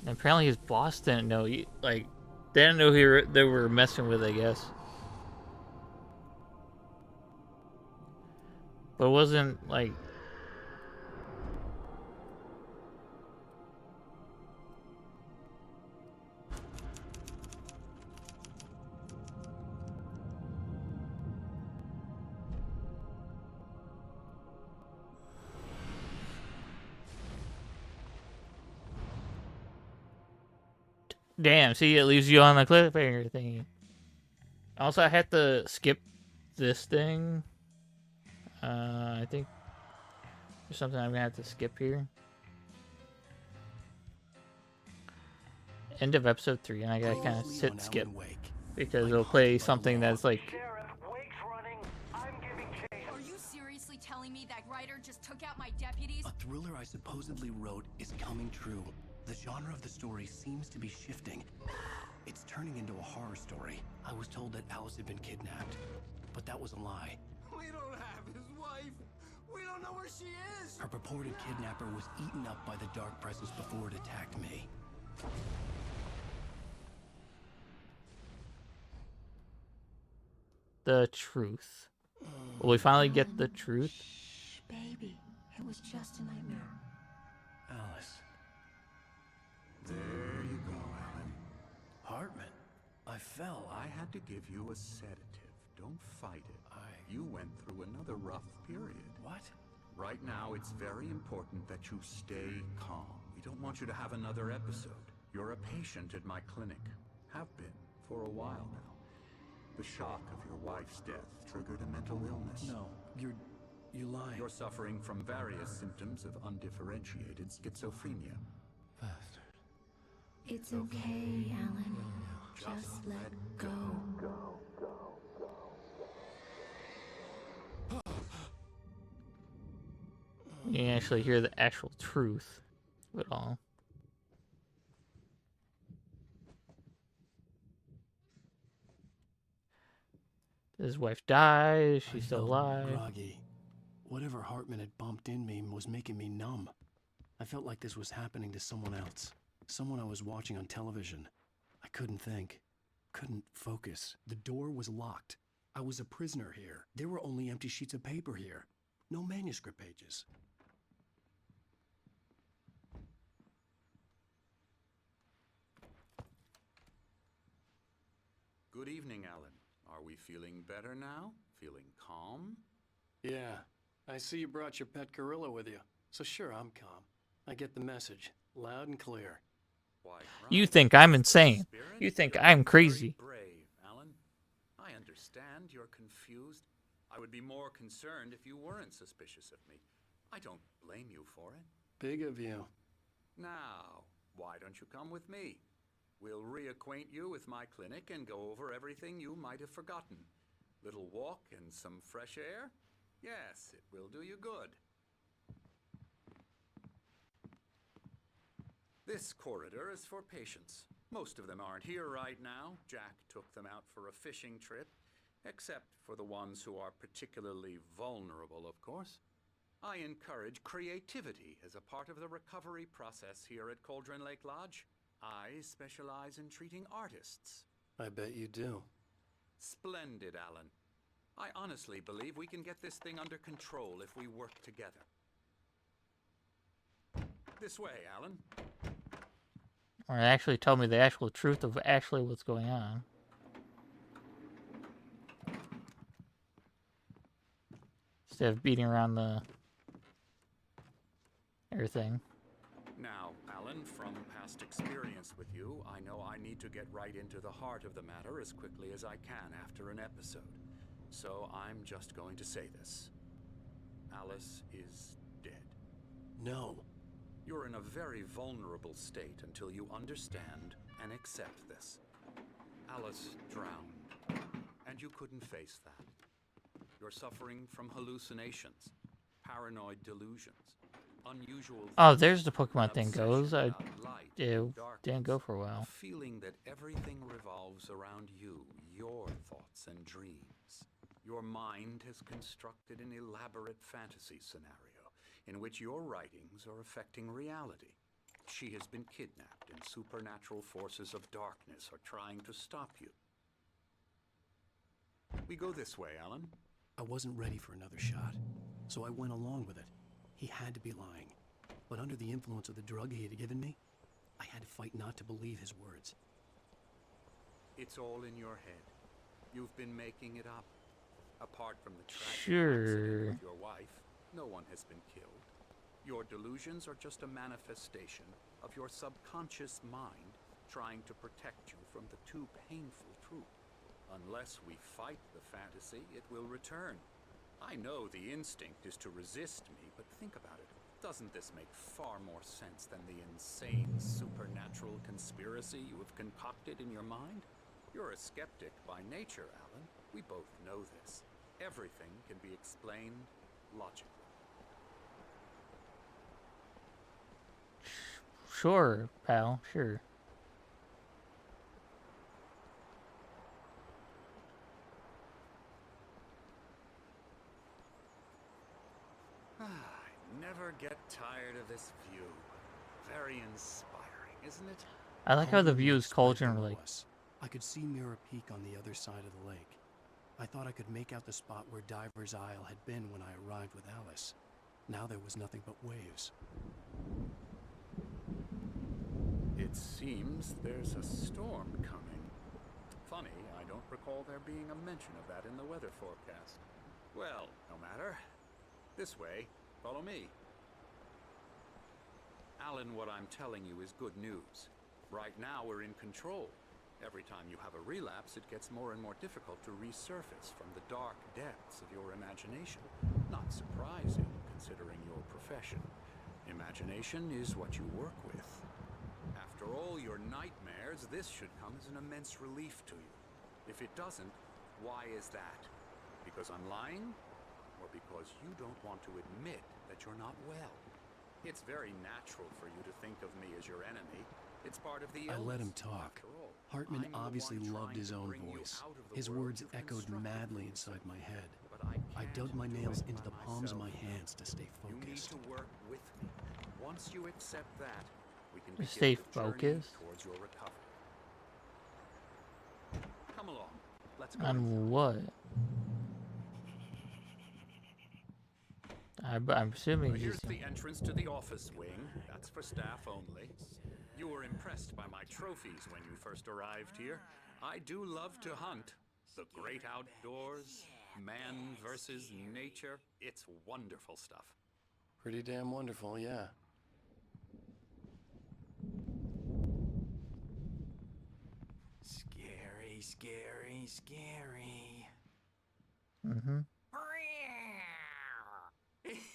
And apparently his boss didn't know. They didn't know they were messing with, I guess. But it wasn't like. Damn, see, it leaves you on the cliffhanger thingy. Also, I had to skip this thing. I think there's something I'm gonna have to skip here. End of episode 3, and I gotta kind of sit skip because it'll play something that's like. Are you seriously telling me that writer just took out my deputies? A thriller I supposedly wrote is coming true. The genre of the story seems to be shifting. It's turning into a horror story. I was told that Alice had been kidnapped, but that was a lie. We don't have his wife. We don't know where she is. Her purported kidnapper was eaten up by the dark presence before it attacked me. The truth. Will we finally get the truth? Shh, baby. It was just a nightmare. Alice. There you go, Alan. Hartman, I fell. I had to give you a sedative. Don't fight it. You went through another rough period. What? Right now, it's very important that you stay calm. We don't want you to have another episode. You're a patient at my clinic. Have been for a while now. The shock of your wife's death triggered a mental illness. No, you lie. You're suffering from various symptoms of undifferentiated schizophrenia. Bastard. It's okay, Alan. Just let go. You can actually hear the actual truth of it all. Did his wife die? Is she still alive? Groggy. Whatever Hartman had bumped in me was making me numb. I felt like this was happening to someone else. Someone I was watching on television. I couldn't think. Couldn't focus. The door was locked. I was a prisoner here. There were only empty sheets of paper here. No manuscript pages. Good evening, Alan. Are we feeling better now? Feeling calm? Yeah. I see you brought your pet gorilla with you. So sure, I'm calm. I get the message. Loud and clear. Why, You think I'm insane. You think I'm crazy. Brave, Alan. I understand you're confused. I would be more concerned if you weren't suspicious of me. I don't blame you for it. Big of you. Now, why don't you come with me? We'll reacquaint you with my clinic and go over everything you might have forgotten. Little walk and some fresh air? Yes, it will do you good. This corridor is for patients. Most of them aren't here right now. Jack took them out for a fishing trip, except for the ones who are particularly vulnerable, of course. I encourage creativity as a part of the recovery process here at Cauldron Lake Lodge. I specialize in treating artists. I bet you do. Splendid, Alan. I honestly believe we can get this thing under control if we work together. This way, Alan. Or actually tell me the actual truth of actually what's going on. Instead of beating around the everything. Now, Alan, from past experience with you, I know I need to get right into the heart of the matter as quickly as I can after an episode. So I'm just going to say this. Alice is dead. No. You're in a very vulnerable state until you understand and accept this. Alice drowned, and you couldn't face that. You're suffering from hallucinations, paranoid delusions, unusual... Oh, there's the Pokemon thing goes. It didn't go for a while. Feeling that everything revolves around you, your thoughts and dreams. Your mind has constructed an elaborate fantasy scenario in which your writings are affecting reality. She has been kidnapped, and supernatural forces of darkness are trying to stop you. We go this way, Alan. I wasn't ready for another shot, so I went along with it. He had to be lying. But under the influence of the drug he had given me, I had to fight not to believe his words. It's all in your head. You've been making it up. Apart from the tragic Sure. accident with your wife, no one has been killed. Your delusions are just a manifestation of your subconscious mind trying to protect you from the too painful truth. Unless we fight the fantasy, it will return. I know the instinct is to resist me, but think about it. Doesn't this make far more sense than the insane supernatural conspiracy you have concocted in your mind? You're a skeptic by nature, Alan. We both know this. Everything can be explained logically. Sure, pal, sure. I never get tired of this view. Very inspiring, isn't it? I like how the view is Lake spread Cauldron below Lake. us. I could see Mirror Peak on the other side of the lake. I thought I could make out the spot where Diver's Isle had been when I arrived with Alice. Now there was nothing but waves. It seems there's a storm coming. Funny, I don't recall there being a mention of that in the weather forecast. Well, no matter. This way. Follow me. Alan, what I'm telling you is good news. Right now, we're in control. Every time you have a relapse, it gets more and more difficult to resurface from the dark depths of your imagination. Not surprising, considering your profession. Imagination is what you work with. After all your nightmares, this should come as an immense relief to you. If it doesn't, why is that? Because I'm lying? Or because you don't want to admit that you're not well? It's very natural for you to think of me as your enemy. It's part of the illness. I let him talk. Hartman obviously loved his own voice. His words echoed madly inside my head. I dug my nails into the palms of my hands to stay You need focused. to work with me. Once you accept that, we can Stay begin the journey focused? towards your recovery. Come along. Let's go. On what? I'm assuming he's... Here's the entrance to the office wing. That's for staff only. You were impressed by my trophies when you first arrived here. I do love to hunt. The great outdoors, man versus nature. It's wonderful stuff. Pretty damn wonderful, yeah. Scary, scary, scary. Mm-hmm.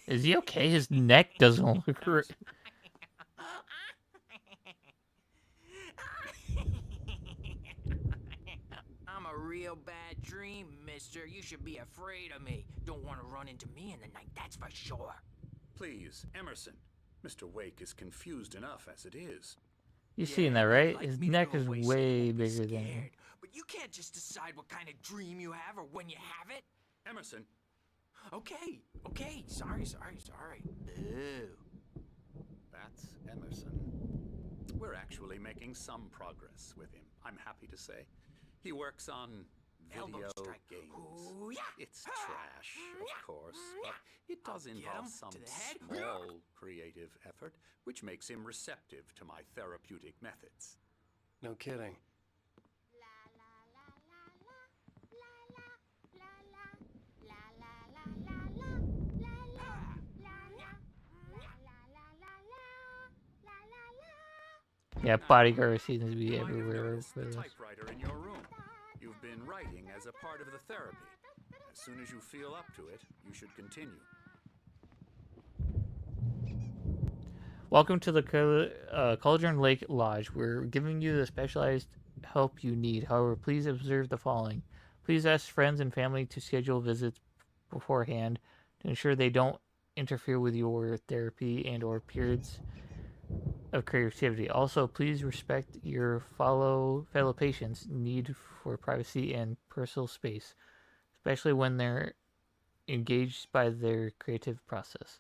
Is he okay? His neck doesn't look right. I'm a real bad dream, mister. You should be afraid of me. Don't want to run into me in the night, that's for sure. Please, Emerson. Mr. Wake is confused enough as it is. You've seen that, right? His neck is way bigger than him. But you can't just decide what kind of dream you have or when you have it. Emerson. Okay, okay. Sorry. Ew. That's Emerson. We're actually making some progress with him, I'm happy to say. He works on video games. Ooh, yeah. It's trash, of course, but it does involve some small creative effort, which makes him receptive to my therapeutic methods. No kidding. Yeah, bodyguard seems to be everywhere. The typewriter in your room. You've been writing as a part of the therapy. As soon as you feel up to it, you should continue. Welcome to the Cauldron Lake Lodge. We're giving you the specialized help you need. However, please observe the following. Please ask friends and family to schedule visits beforehand to ensure they don't interfere with your therapy and or periods of creativity. Also, please respect your fellow patients' need for privacy and personal space, especially when they're engaged by their creative process.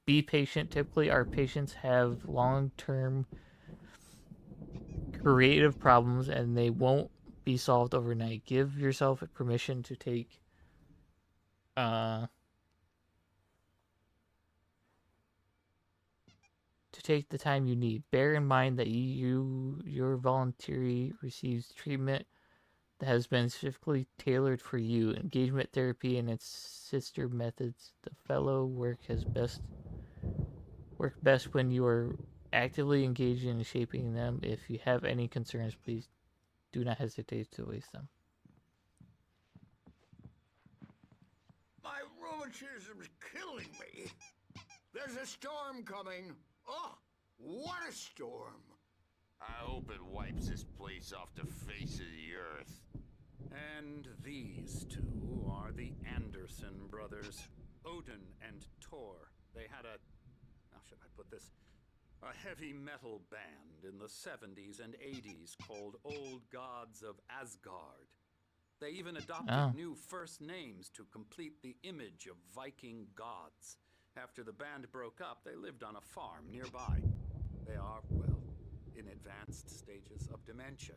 Be patient. Typically, our patients have long-term creative problems and they won't be solved overnight. Give yourself permission to take the time you need. Bear in mind that your voluntary receives treatment that has been specifically tailored for you. Engagement therapy and its sister methods, the fellow work best when you are actively engaging in shaping them. If you have any concerns, please do not hesitate to voice them. My rheumatism's killing me. There's a storm coming. Oh, what a storm. I hope it wipes this place off the face of the earth. And these two are the Anderson brothers, Odin and Thor. They had how should I put this? A heavy metal band in the 70s and 80s called Old Gods of Asgard. They even adopted new first names to complete the image of Viking gods. After the band broke up, they lived on a farm nearby. They are, well, in advanced stages of dementia.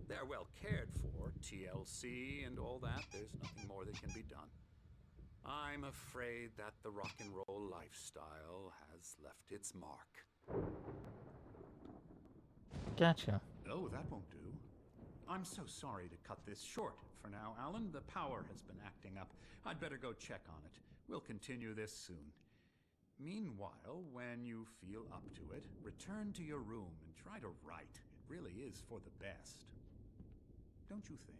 They're well cared for, TLC and all that. There's nothing more that can be done. I'm afraid that the rock and roll lifestyle has left its mark. Gotcha. Oh, that won't do. I'm so sorry to cut this short for now, Alan. The power has been acting up. I'd better go check on it. We'll continue this soon. Meanwhile, when you feel up to it, return to your room and try to write. It really is for the best. Don't you think?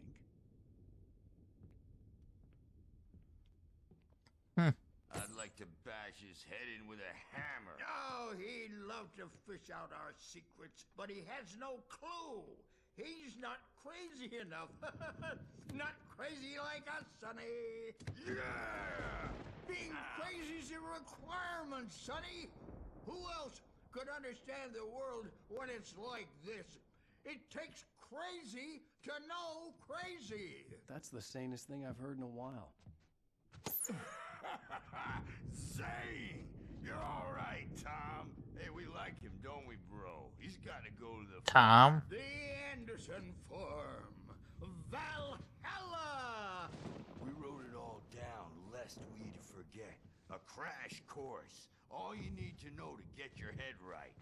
I'd like to bash his head in with a hammer. Oh, he'd love to fish out our secrets, but he has no clue. He's not crazy enough. Not crazy like us, Sonny. Yeah! Being crazy's a requirement, Sonny. Who else could understand the world when it's like this? It takes crazy to know crazy. That's the sanest thing I've heard in a while. Zane! You're all right, Tom. Hey, we like him, don't we, bro? He's got to go to the... Tom? The Anderson Farm. Valhalla! We wrote it all down, lest we'd forget. A crash course. All you need to know to get your head right.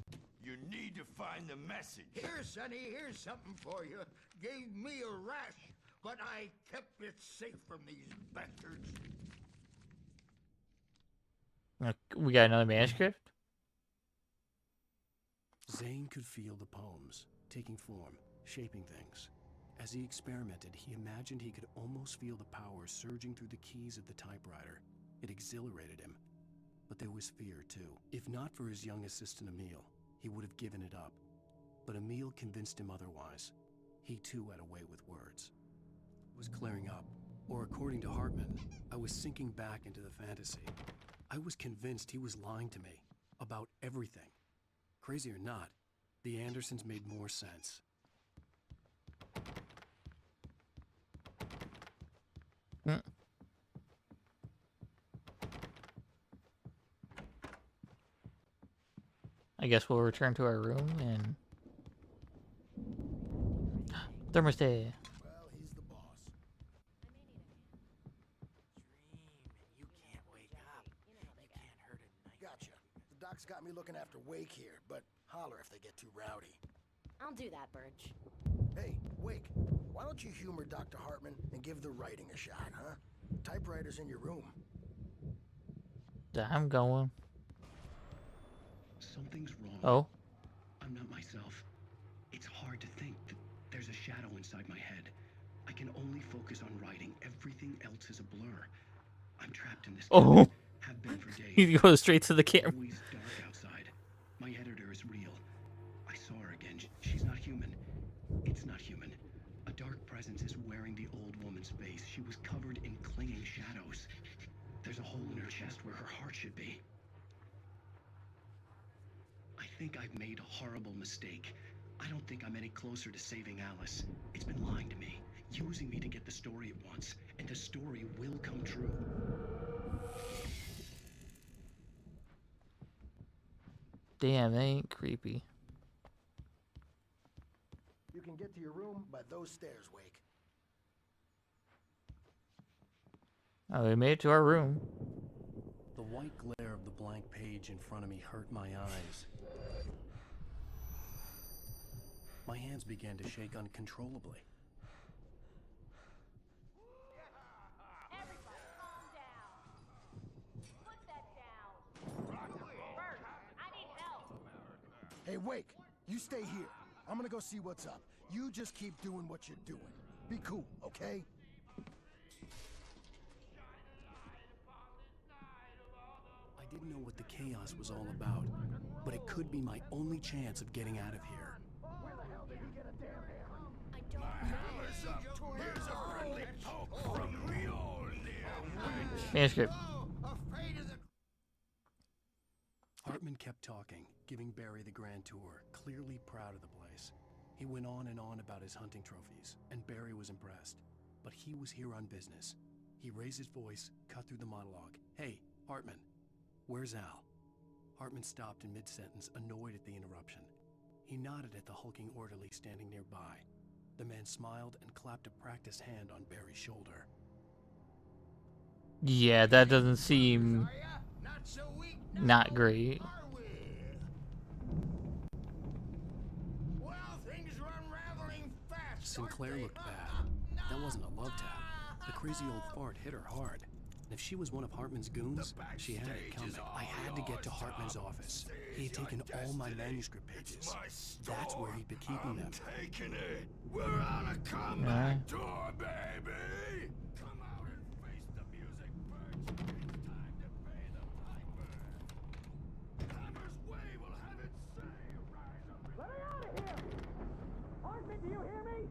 You need to find the message. Here, Sonny, here's something for you. Gave me a rash, but I kept it safe from these bastards. We got another manuscript? Zane could feel the poems, taking form, shaping things. As he experimented, he imagined he could almost feel the power surging through the keys of the typewriter. It exhilarated him. But there was fear, too. If not for his young assistant Emil, he would have given it up. But Emil convinced him otherwise. He, too, had a way with words. It was clearing up. Or according to Hartman, I was sinking back into the fantasy. I was convinced he was lying to me about everything. Crazy or not, the Andersons made more sense. I guess we'll return to our room and... Thermostat. Well, he's the boss. You can't wake up. You can't hurt a night. Gotcha. The doc's got me looking after Wake here, but holler if they get too rowdy. I'll do that, Birch. Hey, Wake, why don't you humor Dr. Hartman and give the writing a shot, huh? Typewriter's in your room. I'm going. Something's wrong. Oh? I'm not myself. It's hard to think that there's a shadow inside my head. I can only focus on writing. Everything else is a blur. I'm trapped in this Oh! Have been for days. You go straight to the camera. It's always dark outside. My editor is real. I saw her again. She's not human. It's not human. A dark presence is wearing the old woman's face. She was covered in clinging shadows. There's a hole in her chest where her heart should be. I think I've made a horrible mistake. I don't think I'm any closer to saving Alice. It's been lying to me, using me to get the story it wants, and the story will come true. Damn, that ain't creepy. You can get to your room by those stairs, Wake. Oh, we made it to our room. The white glare of the blank page in front of me hurt my eyes. My hands began to shake uncontrollably. Everybody, calm down. Put that down. Birch, I need help. Hey, Wake, you stay here. I'm gonna go see what's up. You just keep doing what you're doing. Be cool, okay? I didn't know what the chaos was all about, but it could be my only chance of getting out of here. Where the hell did he get a damn hammer? I don't know. Hammer's up. Here's a friendly poke from Mjolnir. Manuscript. Hartman kept talking, giving Barry the grand tour, clearly proud of the place. He went on and on about his hunting trophies, and Barry was impressed. But he was here on business. He raised his voice, cut through the monologue. Hey, Hartman, where's Al? Hartman stopped in mid-sentence, annoyed at the interruption. He nodded at the hulking orderly standing nearby. The man smiled and clapped a practiced hand on Barry's shoulder. Yeah, that doesn't seem not great. Well, things are unraveling fast. Sinclair looked bad. That wasn't a love tap. The crazy old fart hit her hard. And if she was one of Hartman's goons, she had it coming. I had to get to Hartman's office. He had taken all my manuscript pages. That's where he'd been keeping them. Taking it. We're on a comeback tour, baby. Come out and face the music, Birch. It's time to pay the piper. Hammer's way will have its say. Rise up. Let me out of here! Hartman, do you hear me?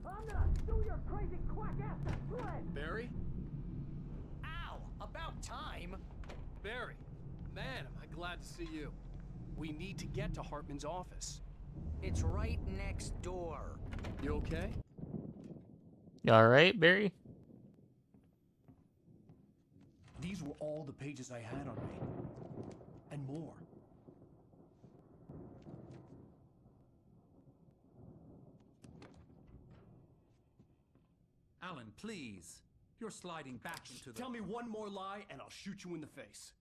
I'm gonna sue your crazy quack ass to shreds! Barry? Ow! About time! Barry! Man, am I glad to see you. We need to get to Hartman's office. It's right next door. You okay? You alright, Barry? These were all the pages I had on me. And more. Alan, please. You're sliding back into the... Tell me one more lie and I'll shoot you in the face.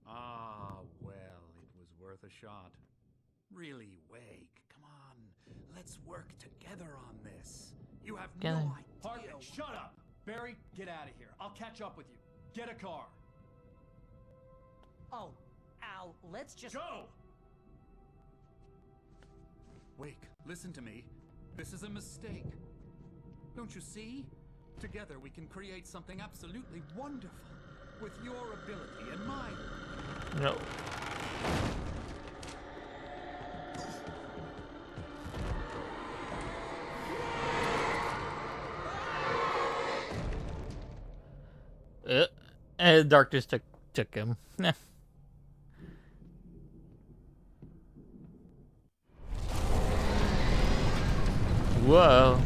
Ah, well, it was worth a shot. Really, Wake, come on. Let's work together on this. You have no idea. Hartman, shut up! Barry, get out of here. I'll catch up with you. Get a car. Oh, Al, let's just... Go! Wake, listen to me. This is a mistake. Don't you see? Together we can create something absolutely wonderful. With your ability and mine. No. And darkness took him. Whoa.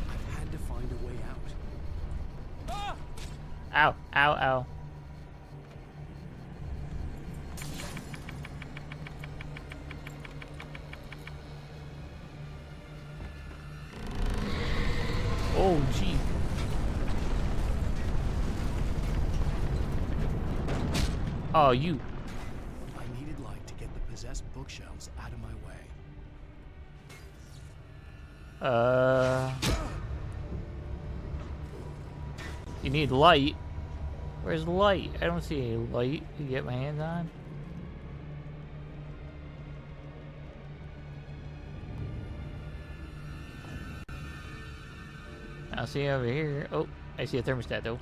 I've had to find a way out. Ow, ow, ow. Oh, gee. Oh, you. I needed light to get the possessed bookshelves out of my way. You need light. Where's the light? I don't see any light to get my hands on. I'll see over here. Oh, I see a thermostat though.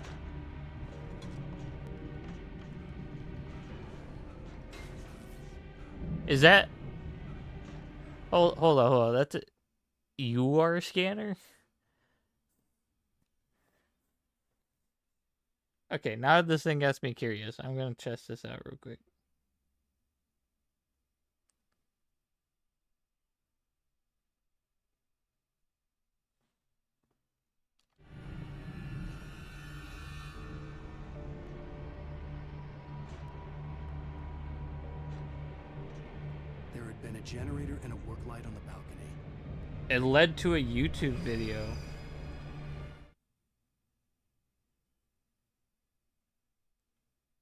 Is that? Hold on. That's a UR scanner? Okay, now this thing gets me curious. I'm gonna test this out real quick. There had been a generator and a work light on the balcony. It led to a YouTube video.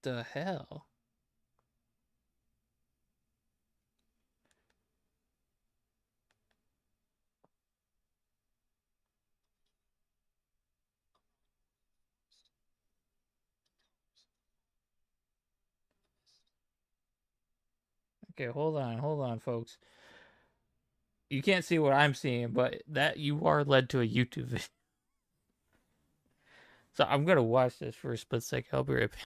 The hell? Okay, hold on, folks. You can't see what I'm seeing, but that you are led to a YouTube video. So I'm gonna watch this for a split second. I'll be right back.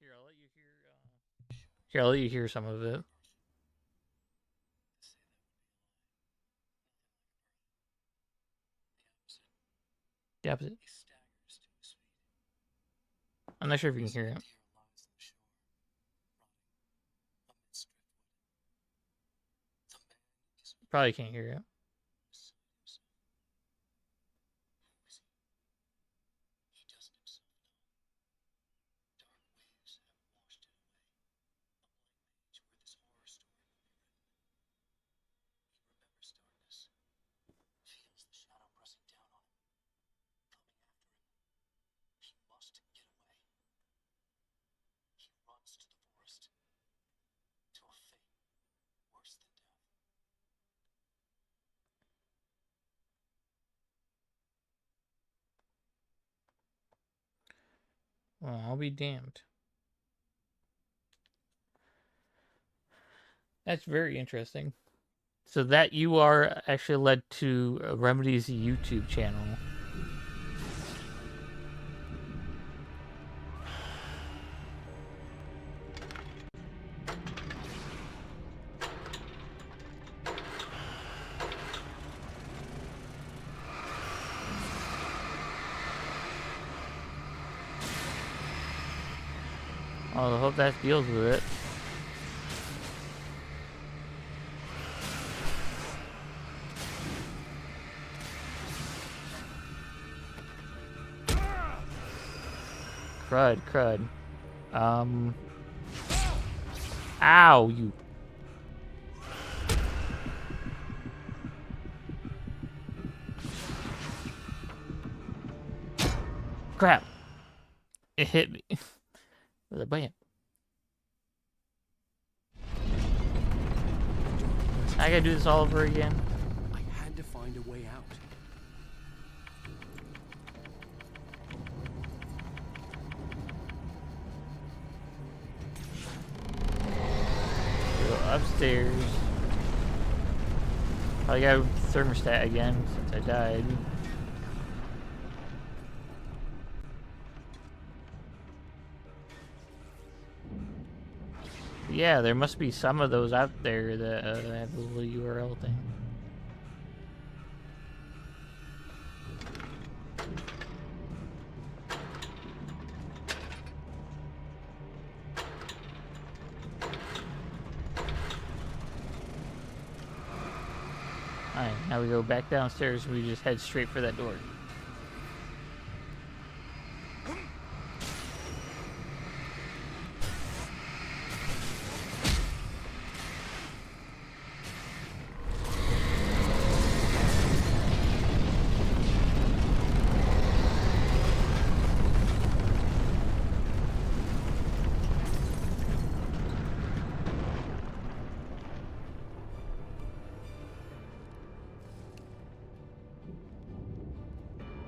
Here, I'll let you hear. Here, I'll let you hear some of it. The opposite. I'm not sure if you can hear it. Probably can't hear it. Well, I'll be damned. That's very interesting. So that you are actually led to Remedy's YouTube channel. I hope that deals with it. Crud. Ow, you. Crap. It hit me. With a bam. I gotta do this all over again. I had to find a way out. Go upstairs. I got thermostat again since I died. Yeah, there must be some of those out there that have a little URL thing. Alright, now we go back downstairs and we just head straight for that door.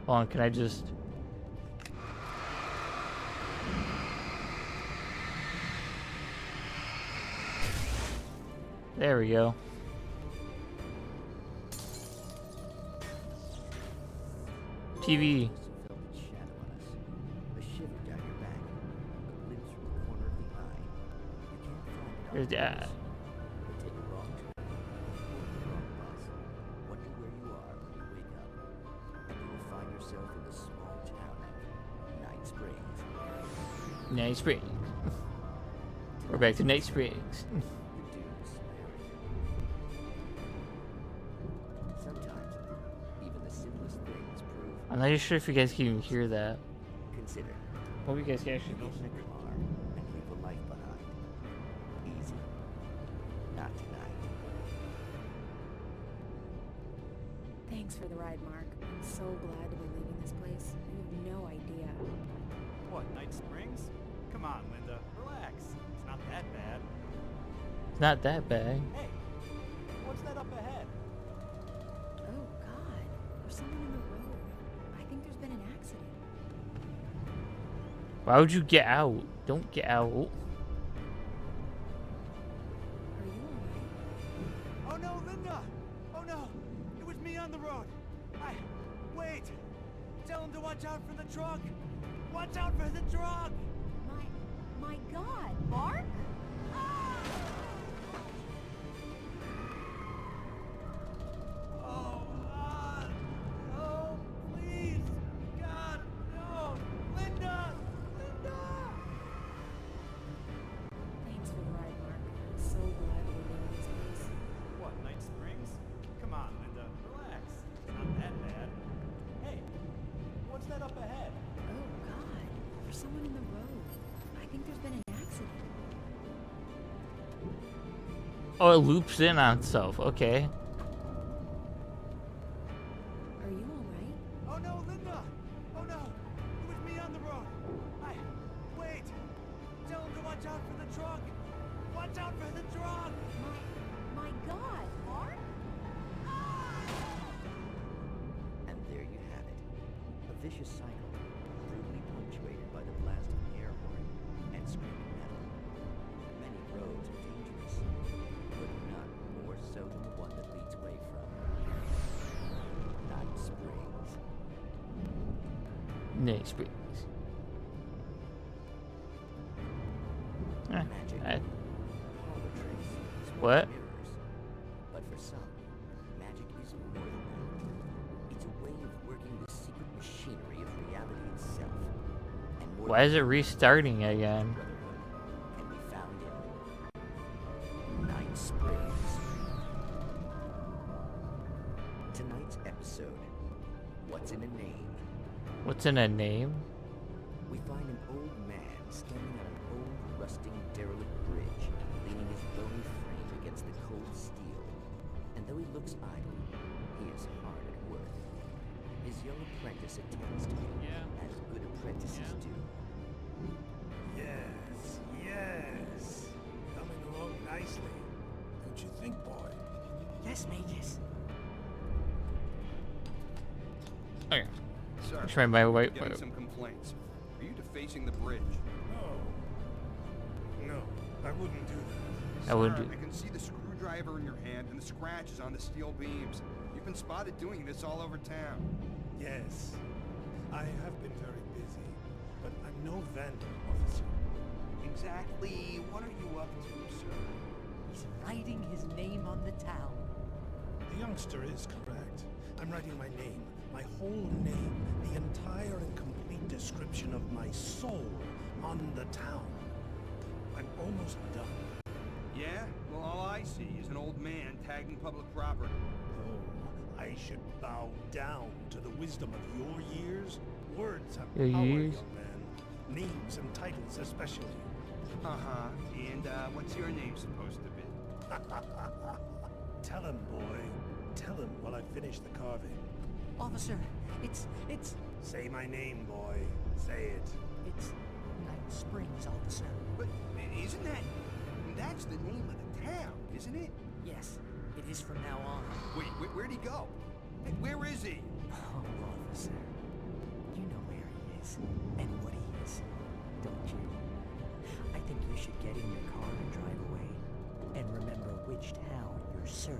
Hold on, can I just... There we go. TV. There's that. Night Springs. We're back to Night Springs. I'm not sure if you guys can even hear that. Consider. Hope you guys can actually get in a car and leave a life behind. Easy. Not tonight. Thanks for the ride, Mark. I'm so glad to be leaving this place. You have no idea. What, Night Springs? Come on, Linda. Relax. It's not that bad. It's not that bad. Hey, what's that up ahead? Oh, God. There's someone in the road. I think there's been an accident. Why would you get out? Don't get out. Are you alright? Oh no, Linda! Oh no! It was me on the road! Wait! Tell him to watch out for the truck! Watch out for the truck! My God, Mark? Oh, oh, please! God, no! Linda! Linda! Thanks for the ride, Mark. I'm so glad to be leaving this place. What, Night Springs? Come on, Linda. Relax. It's not that bad. Hey, what's that up ahead? Oh, God. There's someone in the road. I think there's been an accident. Oh, it loops in on itself. Okay. Are you alright? Oh no, Linda! Oh no! It was me on the road! Wait! Tell him to watch out for the truck! Watch out for the truck! My God, Mark? And there you have it. A vicious cycle, brutally punctuated by the blast of an air horn and screaming metal. Many roads are dangerous, but none more so than the one that leads away from Night Springs. Night Springs. Magic. Parlor tricks. Smoke What? mirrors. But for some, magic is more than that. It's a way of working the secret machinery of reality itself. And more Why is than it restarting again? can be found in Night Springs. Tonight's episode, What's in a Name? What's in a name? We find an old man standing on an old, rusting, derelict bridge, leaning his bony frame against the cold steel. And though he looks idle, he is hard at work. His young apprentice attends to him, as good apprentices do. Yes. Coming along nicely. Don't you think, boy? Yes, Magus. Okay. Sir, Try my way. getting some complaints. Are you defacing the bridge? No, I wouldn't do that. I wouldn't Sir, do. I can see the screwdriver in your hand and the scratches on the steel beams. You've been spotted doing this all over town. Yes, I have been very busy, but I'm no vandal, officer. Exactly. What are you up to, sir? He's writing his name on the town. The youngster is correct. I'm writing my name, my whole name, the entire and complete description of my soul on the town. I'm almost done. Yeah? Well, all I see is an old man tagging public property. Oh, I should bow down to the wisdom of your years? Words have Your power, years? young man. Names and titles especially. Uh-huh. And, what's your name supposed to be? Tell him, boy. Tell him while I finish the carving. Officer, it's... Say my name, boy. Say it. It's Night Springs, officer. But isn't that... That's the name of the town, isn't it? Yes, it is from now on. Wait, where'd he go? Hey, where is he? Oh, officer. You know where he is, and what he is, don't you? I think you should get in your car and drive away, and remember which town you're serving.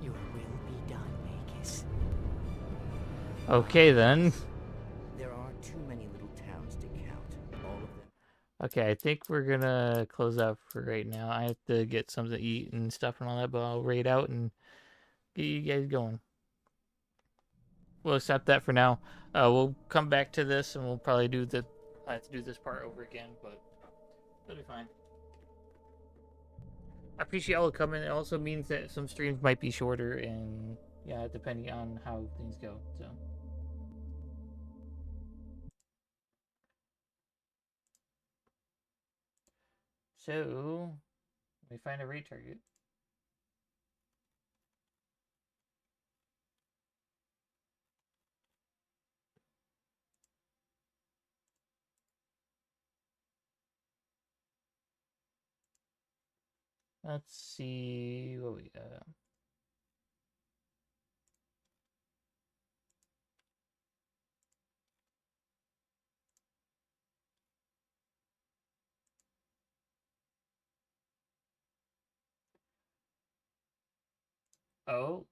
Your will be done, Magus. Okay then. There are too many little towns to count. All of them. Okay, I think we're gonna close out for right now. I have to get something to eat and stuff and all that, but I'll raid out and get you guys going. We'll accept that for now. We'll come back to this and we'll probably do the. I have to do this part over again, but it'll be fine. I appreciate all the coming. It also means that some streams might be shorter and yeah, depending on how things go. So. So, let me find a raid target. Let's see what we got. Oh,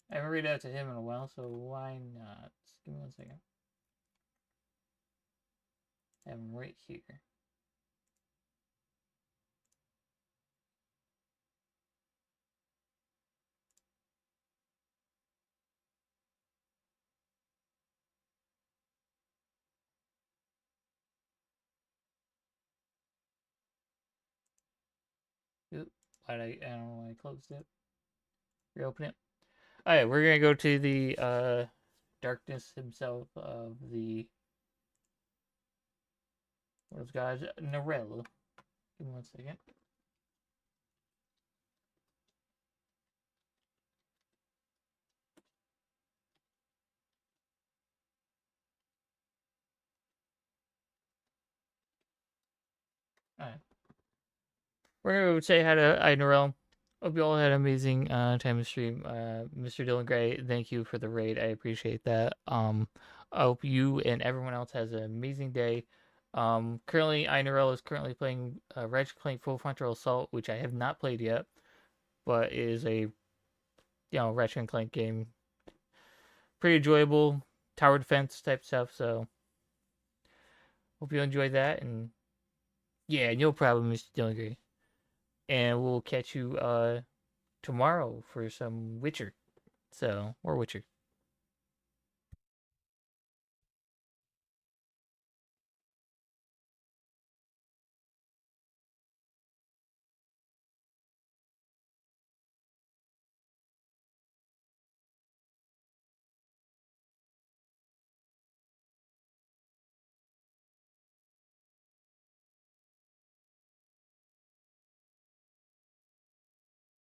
I haven't read out to him in a while, so why not? Give me 1 second. I have him right here. Oop, I don't know why I closed it. Reopen it. Alright, we're gonna go to the darkness himself of the those guys, Narella. Give me 1 second. Alright. We're gonna say hi to Narelle. Hope you all had an amazing time to stream. Mr. Dylan Gray, thank you for the raid. I appreciate that. I hope you and everyone else has an amazing day. Currently, Narelle is currently playing Ratchet Clank Full Frontal Assault, which I have not played yet, but is a Ratchet and Clank game. Pretty enjoyable tower defense type stuff. So hope you enjoy that. And yeah, no problem, Mr. Dylan Gray. And we'll catch you tomorrow for some Witcher. So, more Witcher.